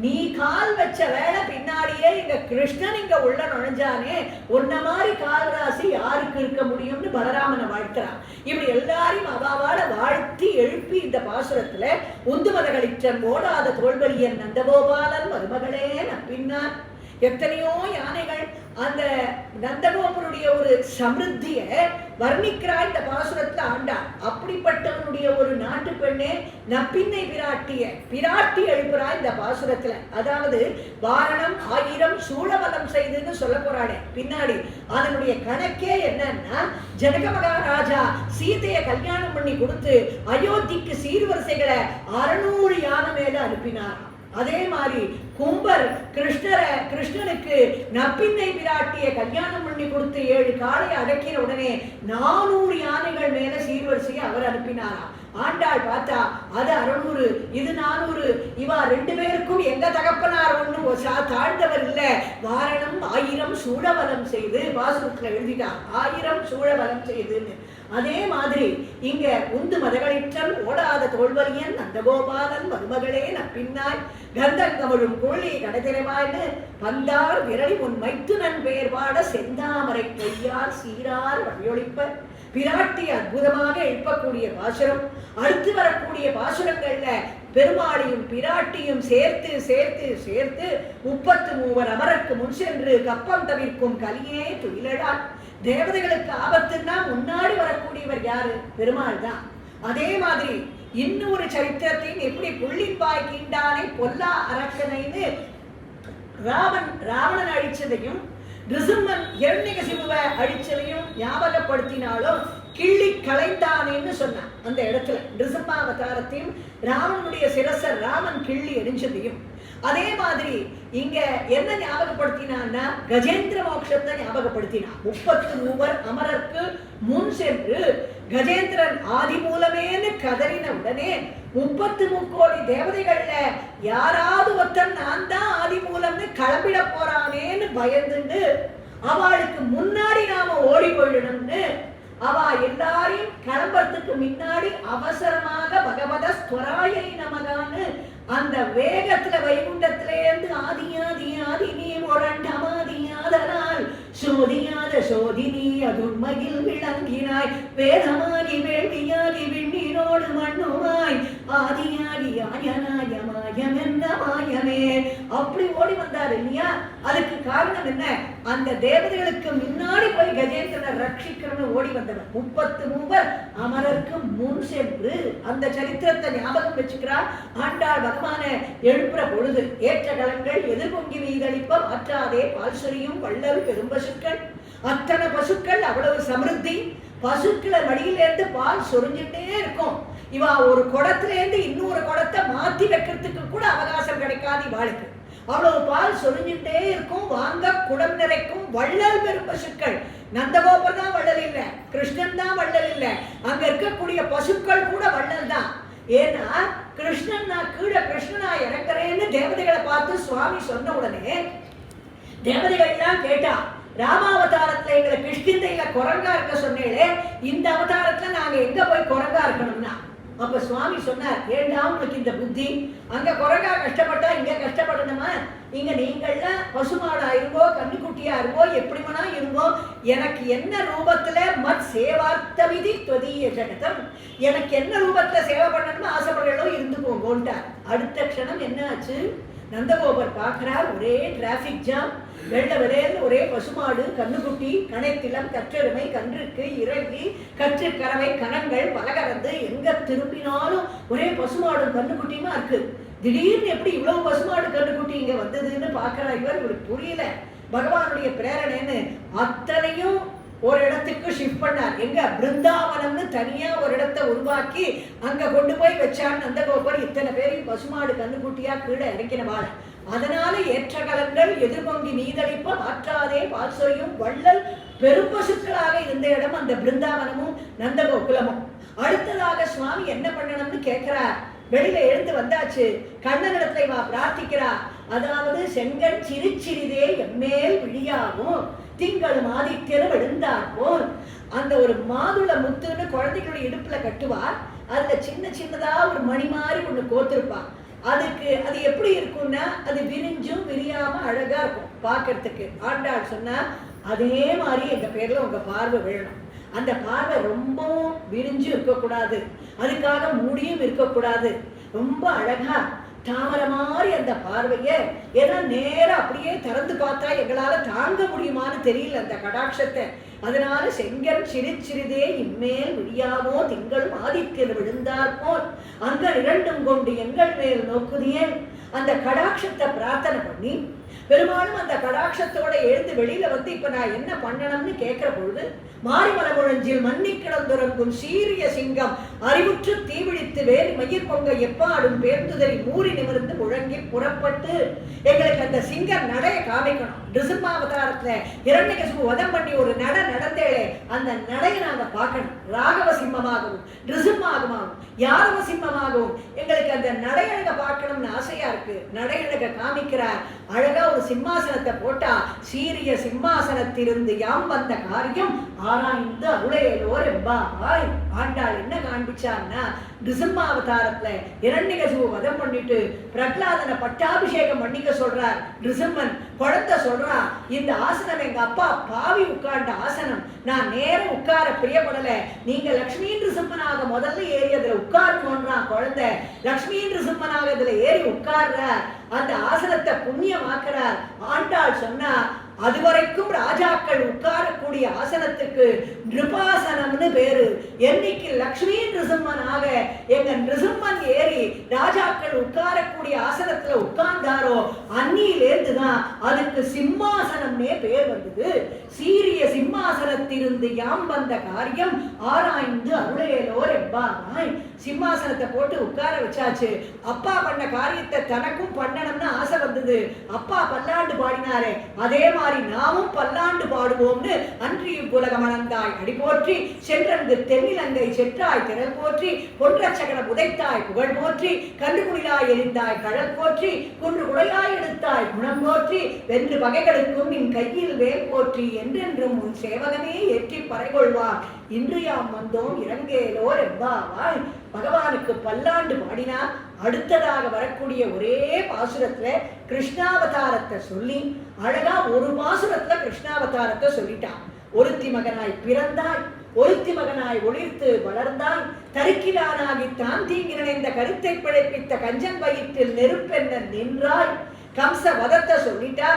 நீ கால் வச்ச வேலை பின்னாடியே இங்க கிருஷ்ணன் இங்க உள்ள நுழைஞ்சானே, உன்ன மாதிரி கால் ராசி யாருக்கு இருக்க முடியும்னு பலராமனை வாழ்த்துறான். இப்படி எல்லாரையும் அவாவாட வாழ்த்தி எழுப்பி இந்த பாசுரத்துல உந்து மதகளிற்றன் ஓடாத தோல்வலியன் நந்தகோபாலன் மருமகளே நப்பின்னான். எத்தனையோ யானைகள் அந்த நந்தகோபனுடைய ஒரு சமிருத்திய வர்ணிக்கிறா இந்த பாசுரத்துல ஆண்டா. அப்படிப்பட்டவனுடைய ஒரு நாட்டு பெண்ணே நப்பின்னை பிராட்டி எழுப்புறா இந்த பாசுரத்துல. அதாவது வாரணம் 1000 சூழவலம் செய்துன்னு சொல்ல போறாளே பின்னாடி. அதனுடைய கணக்கே என்னன்னா, ஜனக மகாராஜா சீதையை கல்யாணம் பண்ணி கொடுத்து அயோத்திக்கு சீர்வரிசைகளை 600 யானை மேல அனுப்பினார். அதே மாதிரி கும்பர் கிருஷ்ணனுக்கு நப்பின்னை பிராட்டிய கல்யாணம் பண்ணி கொடுத்து 7 காலை அடக்கிற உடனே 400 யானைகள் மேல சீர்வரிசையை அவர் அனுப்பினாராம். ஆண்டாள் பார்த்தா அது 600 இது 400, இவா 2 பேருக்கும் எங்க தகப்பனார் ஒண்ணும் தாழ்ந்தவர் இல்ல, வாரணம் 1000 சூழவலம் செய்து பாசுரத்துல எழுதிட்டார், 1000 சூழவலம் செய்துன்னு. அதே மாதிரி இங்க உந்து மதகளிற்றன் ஓடாத தோல்வலியன் நந்தகோபாலன் மருமகளே நப்பின்னாய், கந்தங்கமழும் கோழி கடைதிரவாய்னு பந்தார் விரலி உன் மைத்துனன் பெயர் பாட செந்தாமரை கையார் சீரார் வழியொழிப்ப பிராட்டி அற்புதமாக எழுப்பக்கூடிய பாசுரம். அடுத்து வரக்கூடிய பாசுரங்கள்ல பெருமாளையும் பிராட்டியும் சேர்த்து சேர்த்து சேர்த்து 33 அமரருக்கு முன் சென்று கப்பம் தவிர்க்கும் கலியே துயிலடான். தேவதைகளுக்கு ஆபத்துன்னா முன்னாடி வரக்கூடியவர் யாரு? பெருமாள் தான். அதே மாதிரி இன்னொரு சரித்திரத்தையும் எப்படி புள்ளிப்பாய் கீண்டானை பொல்லா அரக்கனைன்னு ராவணன் அழிச்சதையும் நிருசிம்மன் ஹிரண்யகசிபுவை அழிச்சதையும் ஞாபகப்படுத்தினாலும் கிள்ளி களைந்தானேன்னு சொன்னான். அந்த இடத்துல நிருசிம்மாவதாரத்தையும் ராவனுடைய சிரசர் ராமன் கிள்ளி எரிஞ்சதையும். அதே மாதிரி இங்க என்ன ஞாபகப்படுத்தினான்னா, கஜேந்திர மோட்சத்தை ஞாபகப்படுத்தினான். 33 அமரருக்கு முன் சென்று கஜேந்திரன் ஆதி மூலமேன்னு கதறின உடனே 33 கோடி தேவதைகள்ல யாராவது ஒருத்தன் நான் தான் ஆதி மூலம்னு கிளம்பிட போறானேன்னு பயந்துண்டு அவளுக்கு முன்னாடி நாம ஓடி போயிடணும்னு அவ எல்லாரையும் கிளம்புறதுக்கு முன்னாடி அவசரமாக பகவத ஸ்வராயை நமகான்னு அந்த வேகத்துல வைகுண்டத்திலேருந்து ஆதி நீ ஒரண்டமாதியாதனால் சோதியாத சோதினி அதுண்மையில் விளங்கினாய், வேதமாகி வேள்வியாகி விண்ணினோடு மண்ணுமாய் ஆதியாகி ஆயனாயமாயம் என்ன மாயமே. அப்படி ஓடி வந்தார் இல்லையா? அதுக்கு காரணம் என்ன? அந்த தேவதைகளுக்கு முன்னாடி போய் கஜேந்திரனை ரட்சிக்கணும்னு ஓடி வந்தவர். 33 அமரருக்கு முன் சென்று அந்த சரித்திரத்தை ஞாபகம் வச்சுக்கிறார் ஆண்டாள். பகவான எழுப்புற பொழுது ஏற்ற கலங்கள் எதிர்பொங்கி வீதளிப்ப மாற்றாதே பால் சொரியும் வள்ளல் பெரும் பசுக்கள். அத்தனை பசுக்கள் அவ்வளவு சமிருத்தி. பசுக்களை மடியிலேருந்து பால் சொரிஞ்சுட்டே இருக்கும். இவா ஒரு குடத்துல இருந்து இன்னொரு குடத்தை மாத்தி வைக்கிறதுக்கு கூட அவகாசம் கிடைக்காது இவாளுக்கு. அவ்வளவு பால் சொரிஞ்சுட்டே இருக்கும். வாங்க குடம் நிறைக்கும் வள்ளல் பெரும் பசுக்கள். நந்தகோபர் தான் வள்ளல் இல்ல, கிருஷ்ணன் தான் வள்ளல் இல்ல, அங்க இருக்கக்கூடிய பசுக்கள் கூட வள்ளல் தான். ஏன்னா கிருஷ்ணன் நான் கீழே கிருஷ்ணனா இறக்குறேன்னு தேவதைகளை பார்த்து சுவாமி சொன்ன உடனே தேவதைகள் எல்லாம் கேட்டா, ராமாவதாரத்துல எங்களை கிருஷ்ணந்தையில குரங்கா இருக்க சொன்னேளே, இந்த அவதாரத்துல நாங்க எங்க போய் குரங்கா இருக்கணும்னா? அப்ப சுவாமி சொன்னார், ஏண்டா உங்களுக்கு இந்த புத்தி? அங்க குரங்கா கஷ்டப்பட்டா இங்க கஷ்டப்படணுமா? இங்க நீங்கள்லாம் பசுமாடா இருங்கோ, கண்ணுக்குட்டியா இருங்கோ, எப்படி வேணா இருங்கோ, எனக்கு என்ன ரூபத்துல மத் சேவார்த்த விதி தொதிய ஜகதம், எனக்கு என்ன ரூபத்துல சேவை பண்ணணும்னு ஆசைப்படுறோ இருந்துக்கோங்கோன்ட்டார். அடுத்த க்ஷணம் என்ன ஆச்சு? நந்தகோபர் பார்க்கிறார், ஒரே டிராபிக் ஜாம், வெள்ள விளையல், ஒரே பசுமாடு, கண்ணுக்குட்டி, கணைத்திலம், கற்றெருமை, கன்றுக்கு இறங்கி, கற்று கறவை, கணங்கள் பலகறந்து, எங்க திரும்பினாலும் ஒரே பசுமாடும் கண்ணுக்குட்டியுமா இருக்கு. திடீர்னு எப்படி இவ்வளவு பசுமாடு கண்ணுக்குட்டி இங்க வந்ததுன்னு பாக்குறார். இவருக்கு புரியல, பகவானுடைய பிரேரணைன்னு அத்தனையும் ஒரு இடத்துக்கு ஷிஃப்ட் பண்ணார். எங்க பிருந்தாவனம்னு தனியா ஒரு இடத்தை உருவாக்கி அங்க கொண்டு போய் வச்சான்னு நந்தகோபர் இத்தனை பேரையும் பசுமாடு கண்ணுக்குட்டியா கீழே இறக்கினவாள். அதனால ஏற்ற கலங்கள் எதிர்பொங்கி நீதளிப்ப மாற்றாதே பால் சொரியும் வள்ளல் பெரும்பசுக்களாக இருந்த இடம் அந்த பிருந்தாவனமும் நந்தகோகுலமும். அடுத்ததாக சுவாமி என்ன பண்ணணும்னு கேட்கிறார். வெளியில எழுந்து வந்தாச்சு. கண்ணனிடத்துல இவா பிரார்த்திக்கிறா. அதாவது செங்கன் சிரிச்சிறிதே எம்மேல் விழியாகும் திங்களும் ஆதித்யனும் எழுந்தாற்போல். அந்த ஒரு மாதுளை முத்துன்னு குழந்தைகளுடைய இடுப்புல கட்டுவார். அதுல சின்ன சின்னதா ஒரு மணி மாதிரி ஒண்ணு கோத்திருப்பான். அது எப்படி இருக்கும்னா அது விரிஞ்சும் விரியாம அழகா இருக்கும் பார்க்கறதுக்கு. ஆண்டாள் சொன்னா அதே மாதிரி எங்க பேர்ல உங்க பார்வை விழணும். அந்த பார்வை ரொம்பவும் விரிஞ்சு இருக்கக்கூடாது, அதுக்காக மூடியும் இருக்கக்கூடாது. ரொம்ப அழகா தாமரை மாதிரி அந்த பார்வைய ஏன்னா நேரம் அப்படியே திறந்து பார்த்தா எங்களால தாங்க முடியுமான்னு தெரியல அந்த கடாட்சத்தை. அதனால செங்கன் சிரிச்சிறிதே இம்மேல் விழியாமோ திங்களும் ஆதித்யன் விழுந்தார் போல் அங்க இரண்டும் கொண்டு எங்கள் மேல் நோக்குதியே. அந்த கடாட்சத்தை பிரார்த்தனை பண்ணி பெரும்பாலும் அந்த கடாட்சத்தோட எழுந்து வெளியில வந்து இப்ப நான் என்ன பண்ணணும்னு கேட்கிற பொழுது மாரிமலை முழஞ்சில் மன்னி கிடந்துறங்கும் சீரிய சிங்கம் அறிவுற்று தீவிழித்து வேறு மயிர் பொங்க எப்பாடும் பேர்ந்துதறி மூறி நிமிர்ந்து முழங்கி புறப்பட்டு எங்களுக்கு அந்த சிங்கம் நடைய காமிக்கணும். நிருசிம்மாவதாரத்துல இரண்யகசிபு வதம் பண்ணி ஒரு நடந்தேளே அந்த நடையை நாங்க பார்க்கணும். ராகவ சிம்மமாகவும் நிருசிம்மாகமாகவும் யாதவ சிம்மமாகவும் எங்களுக்கு அந்த நடையழக பார்க்கணும்னு ஆசையா இருக்கு. நடையழக காமிக்கிறார். அழகா ஒரு சிம்மாசனத்தை போட்டா சீரிய சிம்மாசனத்திலிருந்து யாம் வந்த காரியம் ஆராய்ந்து அருளையலோர் எம்பாவாய். ஆண்டாள் என்ன காண்பிச்சான்னா நிருசிம்மாவதாரத்துல இரண்யகசிபு வதம் பண்ணிட்டு பிரகலாதனை பட்டாபிஷேகம் பண்ணிக்க சொல்றார். நிருசிம்மன் குழந்தை சொல்றா, இந்த ஆசனம் எங்க அப்பா பாவி உட்கார்ந்த ஆசனம், நான் நேரம் உட்கார பிரியப்படல, நீங்க லக்ஷ்மி நிருசிம்மனாக முதல்ல ஏறி அதுல உட்காரணும்ன்றான் குழந்தை. லக்ஷ்மி நிருசிம்மனாக இதுல ஏறி உட்கார்ற அந்த ஆசனத்தை புண்ணியமாக்குறார். ஆண்டாள் சொன்னா அதுவரைக்கும் ராஜாக்கள் உட்காரக்கூடிய ஆசனத்துக்கு நிருபாசனம்னு பேரு. என்னைக்கு லக்ஷ்மி நிருசிம்மனாக எங்க நிருசிம்மன் ஏறி ராஜாக்கள் உட்காரக்கூடிய ஆசனத்துல உட்கார்ந்தாரோ அன்னியிலேருந்துதான் அதுக்கு சிம்மாசனம்னே பேர் வந்தது. சீரிய சிம்மாசனத்திலிருந்து யாம் வந்த காரியம் ஆராய்ந்து அருளையலோர் எம்பாவாய். சிம்மாசனத்தை போட்டு உட்கார வச்சாச்சு. அப்பா பண்ண காரியத்தை தனக்கும் பண்ணணும்னு ஆசை வந்தது. அப்பா பல்லாண்டு பாடினாரே அதே மாதிரி நாமும் பல்லாண்டு பாடுவோம்னு அன்றிய புலகமணந்தாய் அடி போற்றி சென்றங்கு தென்னிலங்கை செற்றாய் திரள் போற்றி பொன்றச்சகன உதைத்தாய் புகழ் போற்றி கண்டுகுடிலாய் எரிந்தாய் கடல் போற்றி குன்று குடையாய் எடுத்தாய் குணம் போற்றி வென்று பகைகளுக்கும் நின் கையில் வேல் போற்றி என்றென்றும் உன் சேவகமே ஏற்றி பறைகொள்வார். இன்று யாம் வந்தோம் இறங்கேலோர் எம்பாவாய். பகவானுக்கு பல்லாண்டு பாடினா அடுத்ததாக வரக்கூடிய ஒரே பாசுரத்துல கிருஷ்ணாவதாரத்தை சொல்லி அழகா ஒரு பாசுரத்துல கிருஷ்ணாவதாரத்தை சொல்லிட்டான். ஒருத்தி மகனாய் பிறந்தாய், ஒருத்தி மகனாய் ஒளிர்த்து வளர்ந்தாய், தருக்கிலானாகித்தான் தீங்கி நினைந்த கருத்தை பிழைப்பித்த கஞ்சன் வயிற்றில் நெருப்பென்ன நின்றாய். கம்ச வதத்தை சொல்லிட்டா.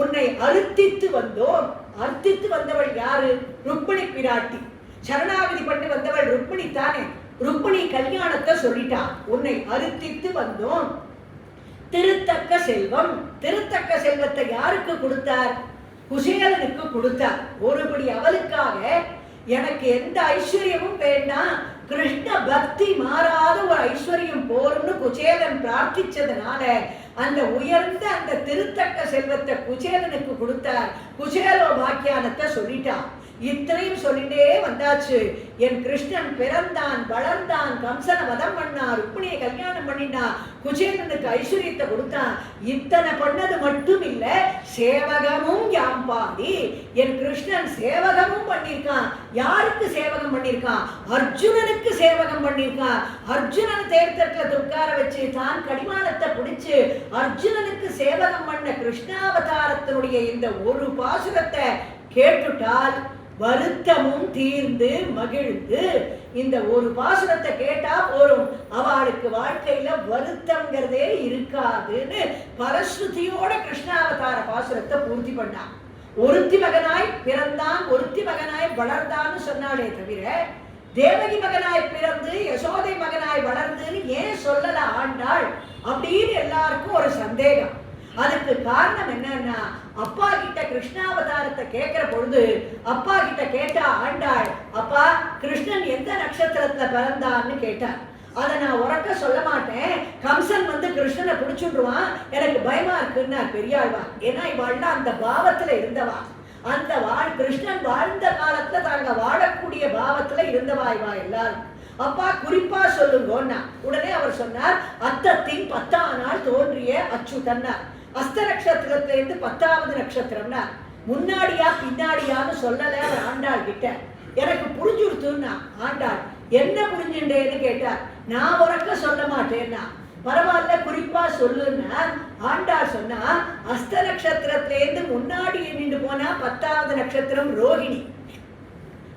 உன்னை அர்த்தித்து வந்தோம். அர்த்தித்து வந்தவள் யாரு? ருக்மிணி பிராட்டி. சரணாகதி பண்ணி வந்தவள் ருக்மிணி தானே. ருக்மிணி கல்யாணத்தை சொல்லிட்டா. உன்னை அர்த்தித்து வந்தோம். திருத்தக்க செல்வம். திருத்தக்க செல்வத்தை யாருக்கு கொடுத்தார்? குசேலனுக்கு கொடுத்தார். ஒருபடி அவளுக்காக எனக்கு எந்த ஐஸ்வர்யமும் வேண்டாம், கிருஷ்ண பக்தி மாறாத ஒரு ஐஸ்வர்யம் போரும்னு குசேலன் பிரார்த்திச்சதுனால அந்த உயர்ந்த அந்த திருத்தக்க செல்வத்தை குசேலனுக்கு கொடுத்தார். குசேலோ பாக்கியானத்தை சொல்லிட்டான். இத்தனையும் சொல்லிட்டே வந்தாச்சு. என் கிருஷ்ணன் பிறந்தான், வளர்ந்தான், கம்சனை வதம் பண்ணான், ருக்மிணியை கல்யாணம் பண்ணினான், குசேலனுக்கு ஐஸ்வர்யத்தை கொடுத்தான். இத்தனை பண்ணது மட்டும் இல்ல, சேவகமும் யாம் பாடி. என் கிருஷ்ணன் சேவகமும் பண்ணியிருக்கான். யாருக்கு சேவகம் பண்ணியிருக்கான்? அர்ஜுனனுக்கு சேவகம் பண்ணியிருக்கான். அர்ஜுனன் தேர்தட்டில் உட்கார வச்சு தான் கடிமானத்தை பிடிச்சு அர்ஜுனனுக்கு சேவகம் பண்ண கிருஷ்ணாவதாரத்தினுடைய இந்த ஒரு பாசுரத்தை கேட்டுட்டால் வருத்தமும் தீர்ந்து மகிழ்ந்து. இந்த ஒரு பாசுரத்தை கேட்டா போரும், அவளுக்கு வாழ்க்கையில வருத்தம்ங்கிறதே இருக்காதுன்னு பரஸ்ருதியோட கிருஷ்ணாவதார பாசுரத்தை பூர்த்தி பண்ணான். ஒருத்தி மகனாய் பிறந்தான், ஒருத்தி மகனாய் வளர்ந்தான்னு சொன்னாலே தவிர தேவகி மகனாய் பிறந்து யசோதை மகனாய் வளர்ந்துன்னு ஏன் சொல்லல ஆண்டாள் அப்படின்னு எல்லாருக்கும் ஒரு சந்தேகம். அதுக்கு காரணம் என்னன்னா, அப்பா கிட்ட கிருஷ்ணாவதாரத்தை கேட்கிற பொழுது அப்பா கிட்ட கேட்டா ஆண்டாள், அப்பா கிருஷ்ணன் எந்த நட்சத்திரத்துல பிறந்தான்னு கேட்டார். அதை நான் உறக்க சொல்ல மாட்டேன். கம்சன் வந்து கிருஷ்ணனை பிடிச்சுடுவான், எனக்கு பயமா இருக்குன்னா பெரியாழ்வா. ஏன்னா இவாள்லாம் அந்த பாவத்துல இருந்தவா, அந்த கிருஷ்ணன் வாழ்ந்த காலத்துல தாங்க வாழக்கூடிய பாவத்துல இருந்தவா இவா எல்லாரும். அப்பா குறிப்பா சொல்லுங்கன்னா உடனே அவர் சொன்னார், அத்தத்தின் 10ஆம் நாள் தோன்றிய அச்சுதன்னார். அஸ்த நட்சத்திரத்திலிருந்து 10வது நட்சத்திரம்னா முன்னாடியா பின்னாடியான்னு சொல்லல அவர் ஆண்டாள் கிட்ட. எனக்கு புரிஞ்சுடுத்துன்னா ஆண்டாள் என்ன புரிஞ்சுட்டேன்னு கேட்டார். நான் உறக்க சொல்ல மாட்டேன்னா பரவாயில்ல குறிப்பா சொல்லுன்னா ஆண்டாள் சொன்னா, அஸ்த நட்சத்திரத்திலேருந்து முன்னாடி எண்ணிட்டு போனா 10வது நட்சத்திரம் ரோஹிணி,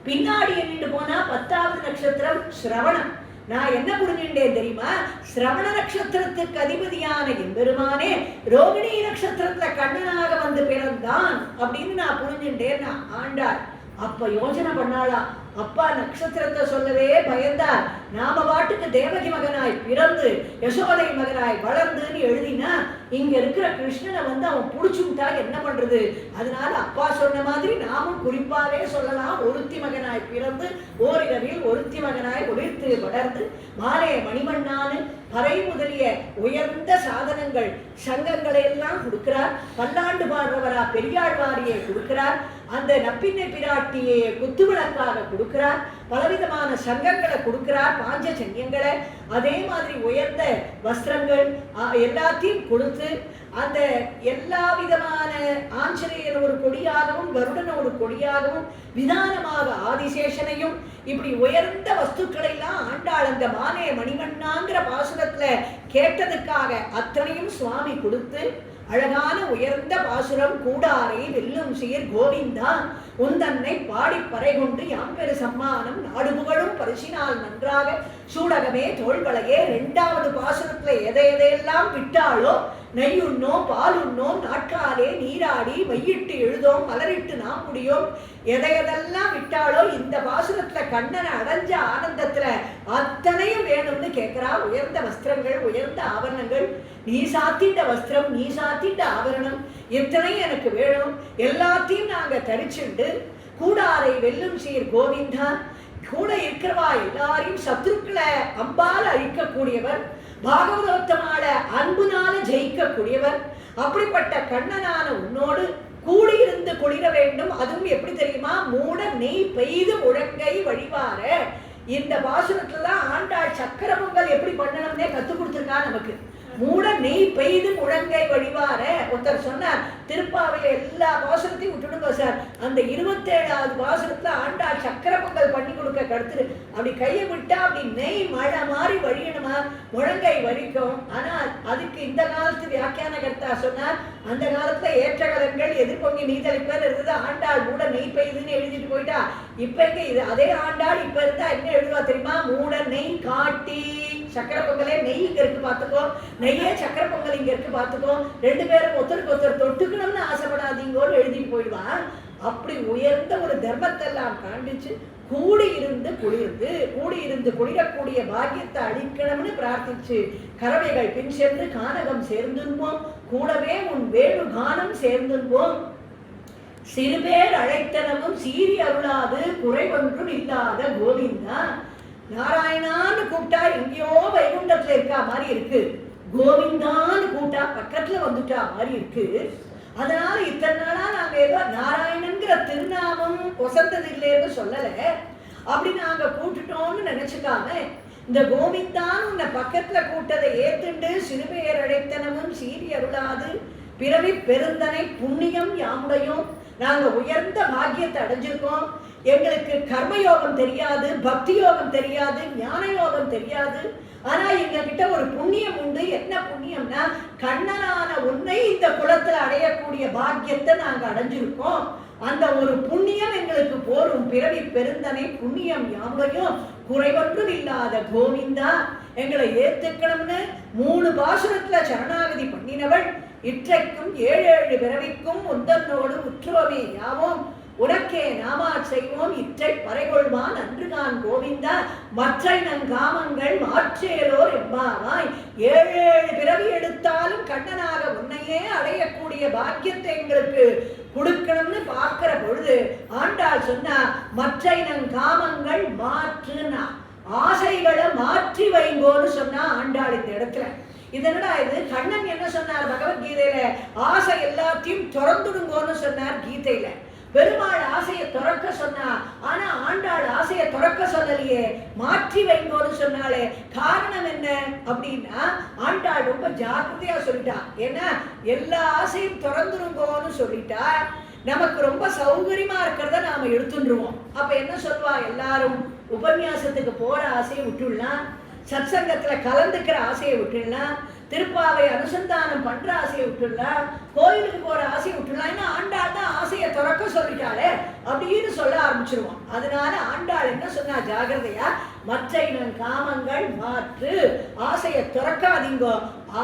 பின்னாடி எண்ணிட்டு போனா 10வது நட்சத்திரம் சிரவணம். நான் என்ன புரிஞ்சுட்டேன் தெரியுமா, சிரவண நட்சத்திரத்துக்கு அதிபதியான எம்பெருமானே ரோகிணி நட்சத்திரத்துல கண்ணனாக வந்து பிறந்தான் அப்படின்னு நான் புரிஞ்சுட்டேன் ஆண்டாள். அப்ப யோசனை பண்ணாளா, அப்பா நட்சத்திரத்தை சொல்லவே பயந்தார். நாம பாட்டுக்கு தேவகி மகனாய் பிறந்து யசோதை மகனாய் வளர்ந்துன்னு எழுதினா இங்க இருக்கிற கிருஷ்ணனை வந்து அவன் புடிச்சுட்டா என்ன பண்றது? அதனால அப்பா சொன்ன மாதிரி நாமும் குறிப்பாவே சொல்லலாம், ஒருத்தி மகனாய் பிறந்து ஓரிரவில் ஒருத்தி மகனாய் ஒளிர்த்து வளர்ந்து மாலே மணிமண்ணானு பறை முதலிய உயர்ந்த சாதனங்கள் சங்கங்களை எல்லாம் கொடுக்கிறார். பல்லாண்டு பாடுறவரா பெரியாழ்வாரியை கொடுக்கிறார். அந்த நப்பின்னை பிராட்டியை குத்துவிளக்காக கொடுக்கிறார். பலவிதமான சங்கங்களை கொடுக்கிறார், பாஞ்சஜன்யங்களை. அதே மாதிரி உயர்ந்த வஸ்திரங்கள் எல்லாத்தையும் கொடுத்து அந்த எல்லா விதமான ஆஞ்சநேயர் ஒரு கொடியாகவும் கருடன் ஒரு கொடியாகவும் விதானமாக ஆதிசேஷனையும் இப்படி உயர்ந்த வஸ்துக்களை எல்லாம் ஆண்டாள் அந்த மானே மணிமண்ணாங்கிற பாசுரத்துல கேட்டதுக்காக அத்தனையும் சுவாமி கொடுத்து அழகான உயர்ந்த பாசுரம் கூடாரை வெல்லும் சீர் கோவிந்தா உந்தன்னை பாடி பறை கொண்டு யாம்பெரு சம்மானம் நாடுபுகழும் பரிசினால் நன்றாக சூடகமே தோள்வளையே. 2வது பாசுரத்துல எதையெல்லாம் விட்டாலோ நெய்யுண்ணோம் பாலுண்ணோம் நாட்காலே நீராடி மையிட்டு எழுதோம் மலரிட்டு நாம் முடியோம், எதையெல்லாம் விட்டாலோ இந்த பாசுரத்துல கண்ணனை அடைஞ்ச ஆனந்தத்துல அத்தனையும் வேணும்னு கேட்கிறா. உயர்ந்த வஸ்திரங்கள் உயர்ந்த ஆபரணங்கள், நீ சாத்திட்ட வஸ்திரம் நீ சாத்திட்ட ஆபரணம் எத்தனையும் எனக்கு வேணும், எல்லாத்தையும் நாங்க தரிச்சுண்டு கூடாரை வெல்லும் சீர் கோவிந்தா. கூட இருக்கிறவா எல்லாரையும் சத்ருக்களை அம்பால் அழிக்கக்கூடியவர், பாகவதோத்தமால அன்புனால ஜெயிக்கக்கூடியவர். அப்படிப்பட்ட கண்ணனான உன்னோடு கூடியிருந்து குளிர வேண்டும். அதுவும் எப்படி தெரியுமா, மூட நெய் பெய்து முழங்கை வழிவார. இந்த பாசுரத்துல ஆண்டாள் சக்கர பொங்கல் எப்படி பண்ணணும்னே கத்து கொடுத்துருக்கா நமக்கு. மூட நெய் பெய்து முழங்கை வழிவார. ஒருத்தர் சொன்னார், திருப்பாவையில எல்லா பாசுரத்தையும் விட்டுடுங்க சார், அந்த 27வது பாசுரத்துல ஆண்டாள் சக்கர பொங்கல் பண்ணி கொடுக்க கடுத்துரு, அப்படி கையை விட்டா அப்படி நெய் மழை மாதிரி வழியணுமா, முழங்கை வலிக்கும். ஆனா அதுக்கு இந்த காலத்து வியாக்கியான கர்த்தா சொன்னார், அந்த காலத்துல ஏற்றகலங்கள் எதிர்பொங்கி நீதளிப்பர் இருந்தது, ஆண்டாள் மூட நெய் பெய்துன்னு எழுதிட்டு போயிட்டா. இப்ப எங்க இது அதே ஆண்டாள் இப்ப இருந்தா என்ன எழுதுவா தெரியுமா, மூட நெய் காட்டி. சக்கர பொங்கலே நெய் இங்க இருக்கு பாத்துக்கோ, நெய்யே சக்கர பொங்கல் இங்க இருக்கு பாத்துக்கோ, 2 பேரும் ஒருத்தருக்கு ஒருத்தர் தொட்டுக்கணும்னு ஆசைப்படாதீங்கன்னு எழுதிட்டு போயிடுவான். அப்படி உயர்ந்த ஒரு தர்மத்தை எல்லாம் காண்பிச்சு கூடியிருந்து குளிரக்கூடிய பாக்கியத்தை அளிக்கணும்னு பிரார்த்திச்சு கறவைகள் பின் சென்று கானகம் சேர்ந்துன்போம், கூடவே உன் வேணு கானம் சேர்ந்துன்போம். சிறுபேர் அழைத்தனமும் சீறி அருளாது குறைவொன்றும் இல்லாத கோவிந்தா. நாராயணான்னு கூப்பிட்டா எங்கேயோ வைகுண்டத்துல இருக்கா மாதிரி இருக்கு, கோவிந்தான்னு கூப்பிட்டா பக்கத்துல வந்துட்டா மாதிரி இருக்கு. அதனால இத்தனை நாளா நாங்க ஏதோ நாராயணன்கிற திருநாமம் வசந்தது இல்லைன்னு சொல்லல, அப்படி நாங்க கூட்டுட்டோம்னு நினைச்சுக்காம இந்த கோவிந்தான் உன்னை பக்கத்துல கூட்டதை ஏத்துண்டு சிறுபேர் அழைத்தனமும் சீறி அருளாது பிறவி பெருந்தனை புண்ணியம் யாமுடையும். நாங்க உயர்ந்த பாக்கியத்தை அடைஞ்சிருக்கோம், எங்களுக்கு கர்மயோகம் தெரியாது, பக்தி யோகம் தெரியாது, ஞான யோகம் தெரியாது. ஆனா எங்க கிட்ட ஒரு புண்ணியம் உண்டு. என்ன புண்ணியம்னா, கண்ணனான உன்னை இந்த குலத்துல அடையக்கூடிய பாக்கியத்தை நாங்க அடைஞ்சிருக்கோம். அந்த ஒரு புண்ணியம் எங்களுக்கு போரும். பிறவி பெருந்தனை புண்ணியம் யாமுடையும் குறைவொன்றும் இல்லாத கோவிந்தா எங்களை ஏத்துக்கணும்னு 3 பாசுரத்துல சரணாகதி பண்ணினவள். இற்றைக்கும் 7 பிறவிக்கும் உந்தன்னோடு உற்றுவமே யாவோம், உனக்கே நாமா செய்வோம் இற்றை பறைகொள்வான் அன்றுதான் கோவிந்தா. மற்றை நங்காமங்கள் மாற்றேலோர் எம்பாவாய். 7 பிறவி எடுத்தாலும் கண்ணனாக உன்னையே அடையக்கூடிய பாக்கியத்தை எங்களுக்கு கொடுக்கணும்னு பார்க்கிற பொழுது ஆண்டாள் சொன்னா, மற்றை நங்காமங்கள் மாற்றுனா ஆசைகளை மாற்றி வைங்கோன்னு சொன்னா ஆண்டாள் இந்த இடத்துல. இதனடா இது கண்ணன் என்ன சொன்னார் பகவத்கீதையில? ஆசை எல்லாத்தையும் திறந்துடுங்கோன்னு சொன்னார் கீதையில. பெருமாள் ஆசையை துறக்க சொன்னா, ஆனா ஆண்டாள் ஆசையை துறக்க சொல்லலையே, மாற்றி வைங்கோன்னு சொன்னாலே. காரணம் என்ன அப்படின்னா, ஆண்டாள் ரொம்ப ஜாக்கிரதையா சொல்லிட்டா. ஏன்னா எல்லா ஆசையும் திறந்துருங்கோன்னு சொல்லிட்டா நமக்கு ரொம்ப சௌகரியமா இருக்கிறத நாம எடுத்துருவோம். அப்ப என்ன சொல்வா எல்லாரும்? உபன்யாசத்துக்கு போற ஆசையை விட்டுடலாம், சத்சங்கத்துல கலந்துக்கிற ஆசையை விட்டுடலாம், திருப்பாவை அனுசந்தானம் பண்ற ஆசையை விட்டுடலாம், கோயிலுக்கு போற ஆசையை விட்டுடலாம். ஏன்னா ஆண்டாள் தான் ஆசையை துறக்க சொல்லிட்டாளே அப்படின்னு சொல்ல ஆரம்பிச்சிருவோம். அதனால ஆண்டாள் என்ன சொன்னா ஜாகிரதையா, மற்ற இனம் காமங்கள் மாற்று, ஆசையை துறக்காதீங்கோ,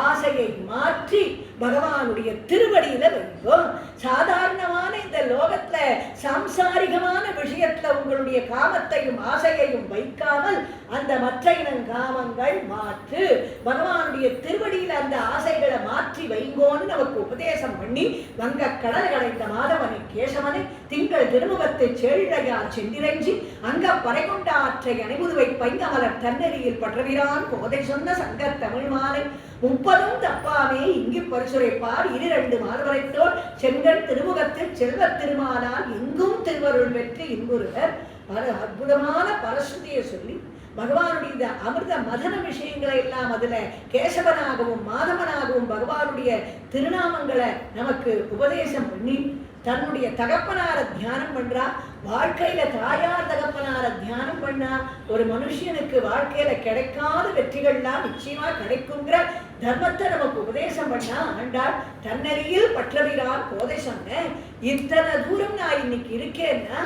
ஆசையை மாற்றி பகவானுடைய திருவடியில வைங்கோ. சாதாரணமான இந்த லோகத்துல சாம்சாரிகமான விஷயத்துல உங்களுடைய காமத்தையும் ஆசையையும் வைக்காமல் அந்த மற்ற இனம் காமங்கள் மாற்று, பகவானுடைய திருவடியில அந்த ஆசைகளை மாற்றி வைங்கோன்னு நமக்கு உபதேசம் பண்ணி, வங்க கடல் கடைந்த மாதவனை கேசவனை திங்கள் திருமுகத்தை சேழையார் சென்றிரஞ்சி அங்க பறை கொண்ட ஆற்றை அணிமுதுவை பைங்கமலர் தன்னறியில் பற்றவிரான் போதை சொன்ன சங்க தமிழ் மாலை 30 தப்பாமே இங்கு பரிசுரைப்பார் 2 மார்வரைத்தோர் செங்கல் திருமுகத்தில் செல்வ திருமானால் எங்கும் திருவருள் பெற்று இன்புறுவர். பல அற்புதமான பரசுதியை சொல்லி பகவானுடைய இந்த அமிர்த மதன விஷயங்களை எல்லாம் அதுல கேசவனாகவும் மாதவனாகவும் பகவானுடைய திருநாமங்களை நமக்கு உபதேசம் பண்ணி தன்னுடைய தகப்பனார தியானம் பண்றா. வாழ்க்கையில தாயார் தகப்பனார தியானம் பண்ணா ஒரு மனுஷனுக்கு வாழ்க்கையில கிடைக்காத வெற்றிகள்லாம் நிச்சயமா கிடைக்குங்கிற தர்மத்தை நமக்கு உபதேசம் பண்ணா ஆண்டாள். தன்னறியில் பற்றவிரான் போதை சொன்ன. இத்தனை தூரம் நான் இன்னைக்கு இருக்கேன்னா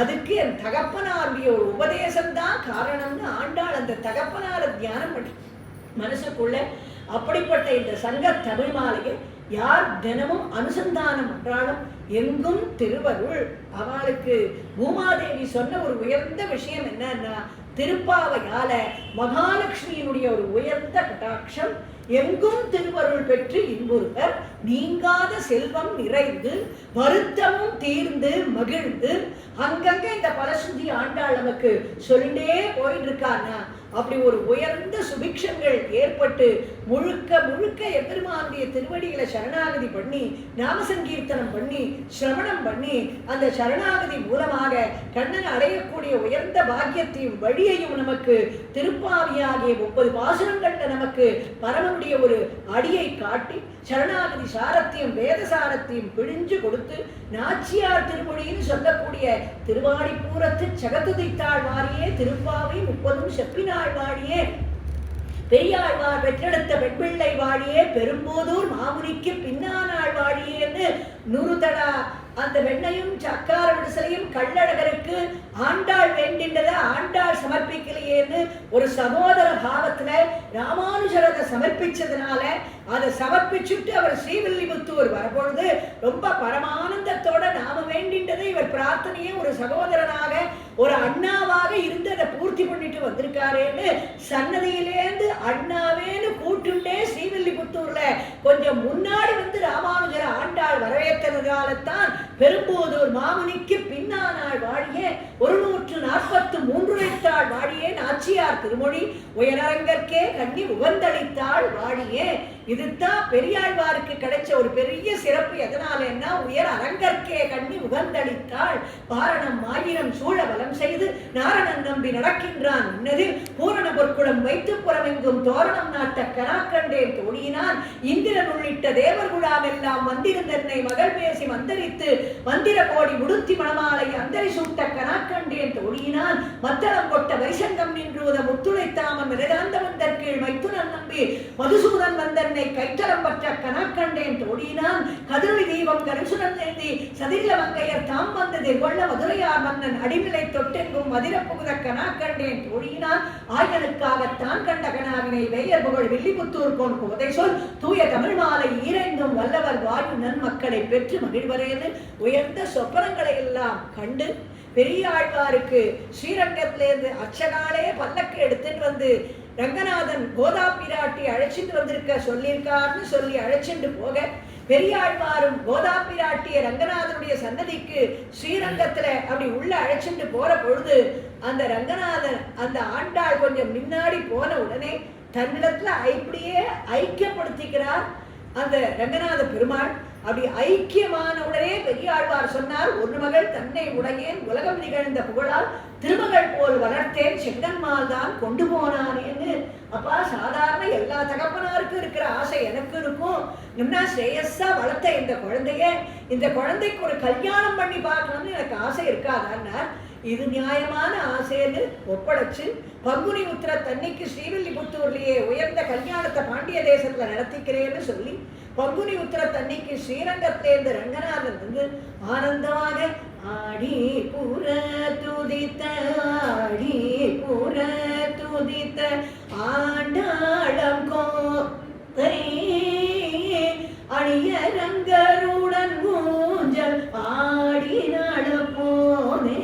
அதுக்கு என் தகப்பனாருடைய ஒரு உபதேசம் தான் காரணம்னு ஆண்டாள் அந்த தகப்பனார தியானம் பண்ணி மனசுக்குள்ள. அப்படிப்பட்ட இந்த சங்க தமிழ் மாலையை யார் தினமும் அனுசந்தானம் பண்றாலும் எங்கும் திருவருள். அவளுக்கு பூமாதேவி சொன்ன ஒரு உயர்ந்த விஷயம் என்னன்னா, திருப்பாவையால மகாலட்சுமியினுடைய ஒரு உயர்ந்த கட்டாட்சம், எங்கும் திருவருள் பெற்று இன்புறுவர், நீங்காத செல்வம் நிறைந்து வருத்தமும் தீர்ந்து மகிழ்ந்து. அங்கங்க இந்த பரசுத்தி ஆண்டாள் நமக்கு சொல்லிட்டே போயிட்டு இருக்கான்னா அப்படி ஒரு உயர்ந்த சுபிக்ஷங்கள் ஏற்பட்டு முழுக்க முழுக்க எம்பெருமானுடைய திருவடிகளை சரணாகதி பண்ணி நாமசங்கீர்த்தனம் பண்ணி சிரவணம் பண்ணி அந்த சரணாகதி மூலமாக கண்ணன் அடையக்கூடிய உயர்ந்த பாக்கியத்தையும் வழியையும் நமக்கு திருப்பாவியாகிய 30 பாசுரங்கள்ல நமக்கு பரமனுடைய ஒரு அடியை காட்டி சரணாகதி சாரத்தையும் வேத சாரத்தையும் பிழிஞ்சு கொடுத்து நாச்சியார் திருமொழின்னு சொல்லக்கூடிய திருவாடிப்பூரத்து சகத்துதித்தாள் வாரியே திருப்பாவை 30 செப்பினாள் வாழியே பெரியாழ்வார் பெற்றெடுத்த பெண்பிள்ளை வாழியே பெரும்போதூர் மாமுனிக்கு பின்னானாள் வாழியேன்னு 100 தடா அந்த வெண்ணையும் சக்கார விடுசலையும் கள்ளழகருக்கு ஆண்டாள் வேண்டின்றத ஆண்டாள் சமர்ப்பிக்கலையேன்னு ஒரு சகோதர பாவத்துல ராமானுஜரதை சமர்ப்பிச்சதுனால அதை சமர்ப்பிச்சுட்டு அவர் ஸ்ரீவில்லிபுத்தூர் வரப்பொழுது ரொம்ப பரமானந்தத்தோட நாம வேண்டின்றதை இவர் பிரார்த்தனையே ஒரு சகோதரனாக ஒரு அண்ணாவாக இருந்து அதை பூர்த்தி பண்ணிட்டு வந்திருக்காரேன்னு சன்னதியிலேந்து அண்ணாவேன்னு கூட்டுண்டே ஸ்ரீவில்லிபுத்தூர்ல கொஞ்சம் முன்னாடி வந்து ராமானுஜர ஆண்டாள் வரவேற்றதால்தான் பெரும்போதூர் மாமுனிக்கு பின்னானாள் வாழியே 143 வாழியே நாச்சியார் திருமொழி உயரங்கற்கே கண்ணி உகந்தளித்தாள் வாழியே. இதுதான் பெரியாழ்வாருக்கு கிடைச்ச ஒரு பெரிய சிறப்பு. எதனாலன்னா உயர் அரங்கற்கே கண்ணி உகந்தளித்தாள். பாரணம் 1000 சூழ வலம் செய்து நாரணன் நம்பி நடக்கின்றான் உன்னதில் பூரண பொற்குளம் வைத்து புறமெங்கும் தோரணம் நாட்ட கராக்கண்டேன் தோழியினான் இந்திரன் உள்ளிட்ட தேவர் குழாம் எல்லாம் வந்திருந்தன்னை மகள் பேசி மந்தரித்து மந்திர கோடி முடுத்தி மணமாலை அந்தரி சூட்ட கராக்கண்டேன் தோழியினான் மத்தளம் கொட்ட வரிசங்கம் நின்றுவத முத்துளைத்தாமம் விரதாந்த வந்தர் கீழ் மைத்துனன் நம்பி மதுசூதன் வந்தன்னை கைத்தலம் பற்ற கனாக்கண்டேன் தோழியினான் கதிரொளி தீபம் கரிசுடன் ஏந்தி சதிரில மங்கையர் தாம் வந்தது கொள்ள மதுரையார் மன்னன் அடிநிலை தொட்டெங்கும் மதிர புகுத கனாக்கண்டேன் தோழியினான் ஆயனுக்காகத்தான் கண்ட கனாவினை வேயர் புகழ் வில்லிபுத்தூர் போன் போதை சொல் தூய தமிழ் மாலை ஈரைந்தும் வல்லவர் வாயு நன்மக்களை பெற்று மகிழ்வரேன்னு உயர்ந்த சொப்பனங்களை எல்லாம் கண்டு பெரியாழ்வாருக்கு ஸ்ரீரங்கத்திலேருந்து அர்ச்சகாலே பல்லக்கு எடுத்துட்டு வந்து ரங்கநாதன் கோதா பிராட்டி அழைச்சிட்டு வந்திருக்க சொல்லியிருக்காருன்னு சொல்லி அழைச்சிட்டு போக பெரியாழ்வாரும் கோதா பிராட்டிய ரங்கநாதனுடைய சன்னதிக்கு ஸ்ரீரங்கத்துல அப்படி உள்ள அழைச்சிட்டு போற பொழுது அந்த ரங்கநாதன் அந்த ஆண்டாள் கொஞ்சம் முன்னாடி போன உடனே தன்னிடத்துல இப்படியே ஐக்கியப்படுத்திக்கிறார் அந்த ரங்கநாத பெருமாள். அப்படி ஐக்கியமான உடனே பெரியாழ்வார் சொன்னார், ஒரு மகள் தன்னை உடையேன் உலகம் நிகழ்ந்த புகழால் திருமகள் போல் வளர்த்தேன் செங்கன்மால் தான் கொண்டு போனானேன்னு. அப்பா, சாதாரண எல்லா தகப்பனாருக்கும் இருக்கிற ஆசை எனக்கு இருக்கும். இன்னும் ஸ்ரேயஸா வளர்த்த இந்த குழந்தைக்கு ஒரு கல்யாணம் பண்ணி பார்க்கணும்னு எனக்கு ஆசை இருக்காதான்னார். இது நியாயமான ஆசைன்னு ஒப்படைச்சு பங்குனி உத்திர தன்னைக்கு ஸ்ரீவில்லிபுத்தூர்லயே உயர்ந்த கல்யாணத்தை பாண்டிய தேசத்துல நடத்திக்கிறேன்னு சொல்லி பங்குனி உத்திர தன்னைக்கு ஸ்ரீரங்கத்திலேருந்து ரங்கநாதன் வந்து ஆனந்தமாக ஆடி புற துதித்த ஆண்டாளம் கோத்தை அணிய ரங்கருடன் ஊஞ்சல் ஆடி நடப்போனே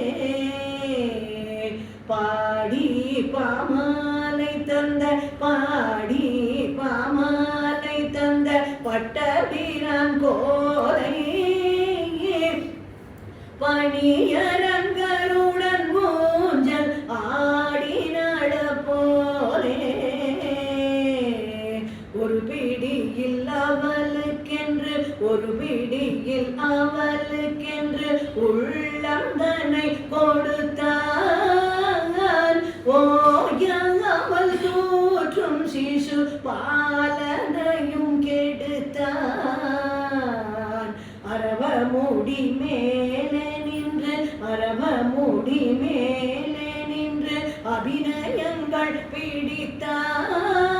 பாடி பாமாலை தந்த பட்டபிரான் கோலை பணியரங்கருடன் ஊஞ்சல் ஆடி நடப்போனே ஒரு பிடியில் அவளுக்கென்று உள்ளந்தனை கொடுத்தான் ஓயாமல் தூற்றும் சிசு பாலனையும் கெடுத்தான். அரவ முடி மேலே நின்று அபிநயங்கள் பிடித்தான்.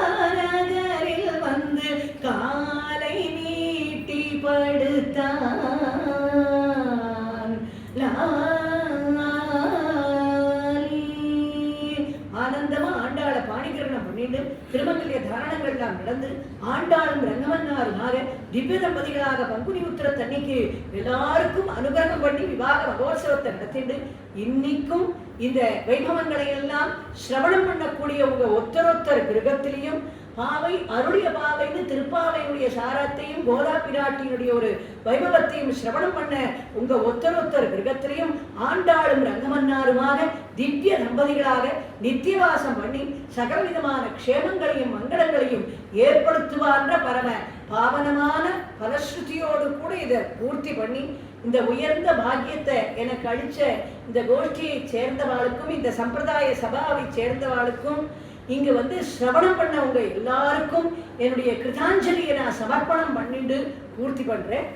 அரங்கமாநகரில் வந்து காலை நீட்டி படுத்தான். ஆனந்தமா ஆண்டாளை பாணிகிரணம் பண்ணிட்டு திருமங்கல்ய தாரணங்கள் எல்லாம் நடந்து ஆண்டாளும் ரங்கமன்னாருமாக திவ்ய தம்பதிகளாக பங்குனி உத்திர தன்னைக்கு எல்லாருக்கும் அனுகிரகம் பண்ணி விவாக மகோத்சவத்தை நடத்திட்டு இன்னைக்கும் இந்த வைபவங்களை எல்லாம் சிரவணம் பண்ணக்கூடிய உங்க ஒத்தரொத்தர் கிரகத்திலையும் பாவை அருளிய பாவைன்னு திருப்பாவையினுடைய சாரத்தையும் கோதா பிராட்டியினுடைய ஒரு வைபவத்தையும் சிரவணம் பண்ண உங்க ஒத்தரொத்தர் கிரகத்திலையும் ஆண்டாளும் ரங்கமன்னாருமாக திவ்ய தம்பதிகளாக நித்தியவாசம் பண்ணி சகலவிதமான க்ஷேமங்களையும் மங்களங்களையும் ஏற்படுத்துவான்ற பரம பாவனமான பலஸ்ருதியோடு கூட இதை பூர்த்தி பண்ணி இந்த உயர்ந்த பாக்கியத்தை எனக்கு அளிச்ச இந்த கோஷ்டியை சேர்ந்தவாளுக்கும் இந்த சம்பிரதாய சபாவை சேர்ந்தவாளுக்கும் இங்கு வந்து சிரவணம் பண்ணவங்க எல்லாருக்கும் என்னுடைய கிருதாஞ்சலியை நான் சமர்ப்பணம் பண்ணிட்டு பூர்த்தி பண்றேன்.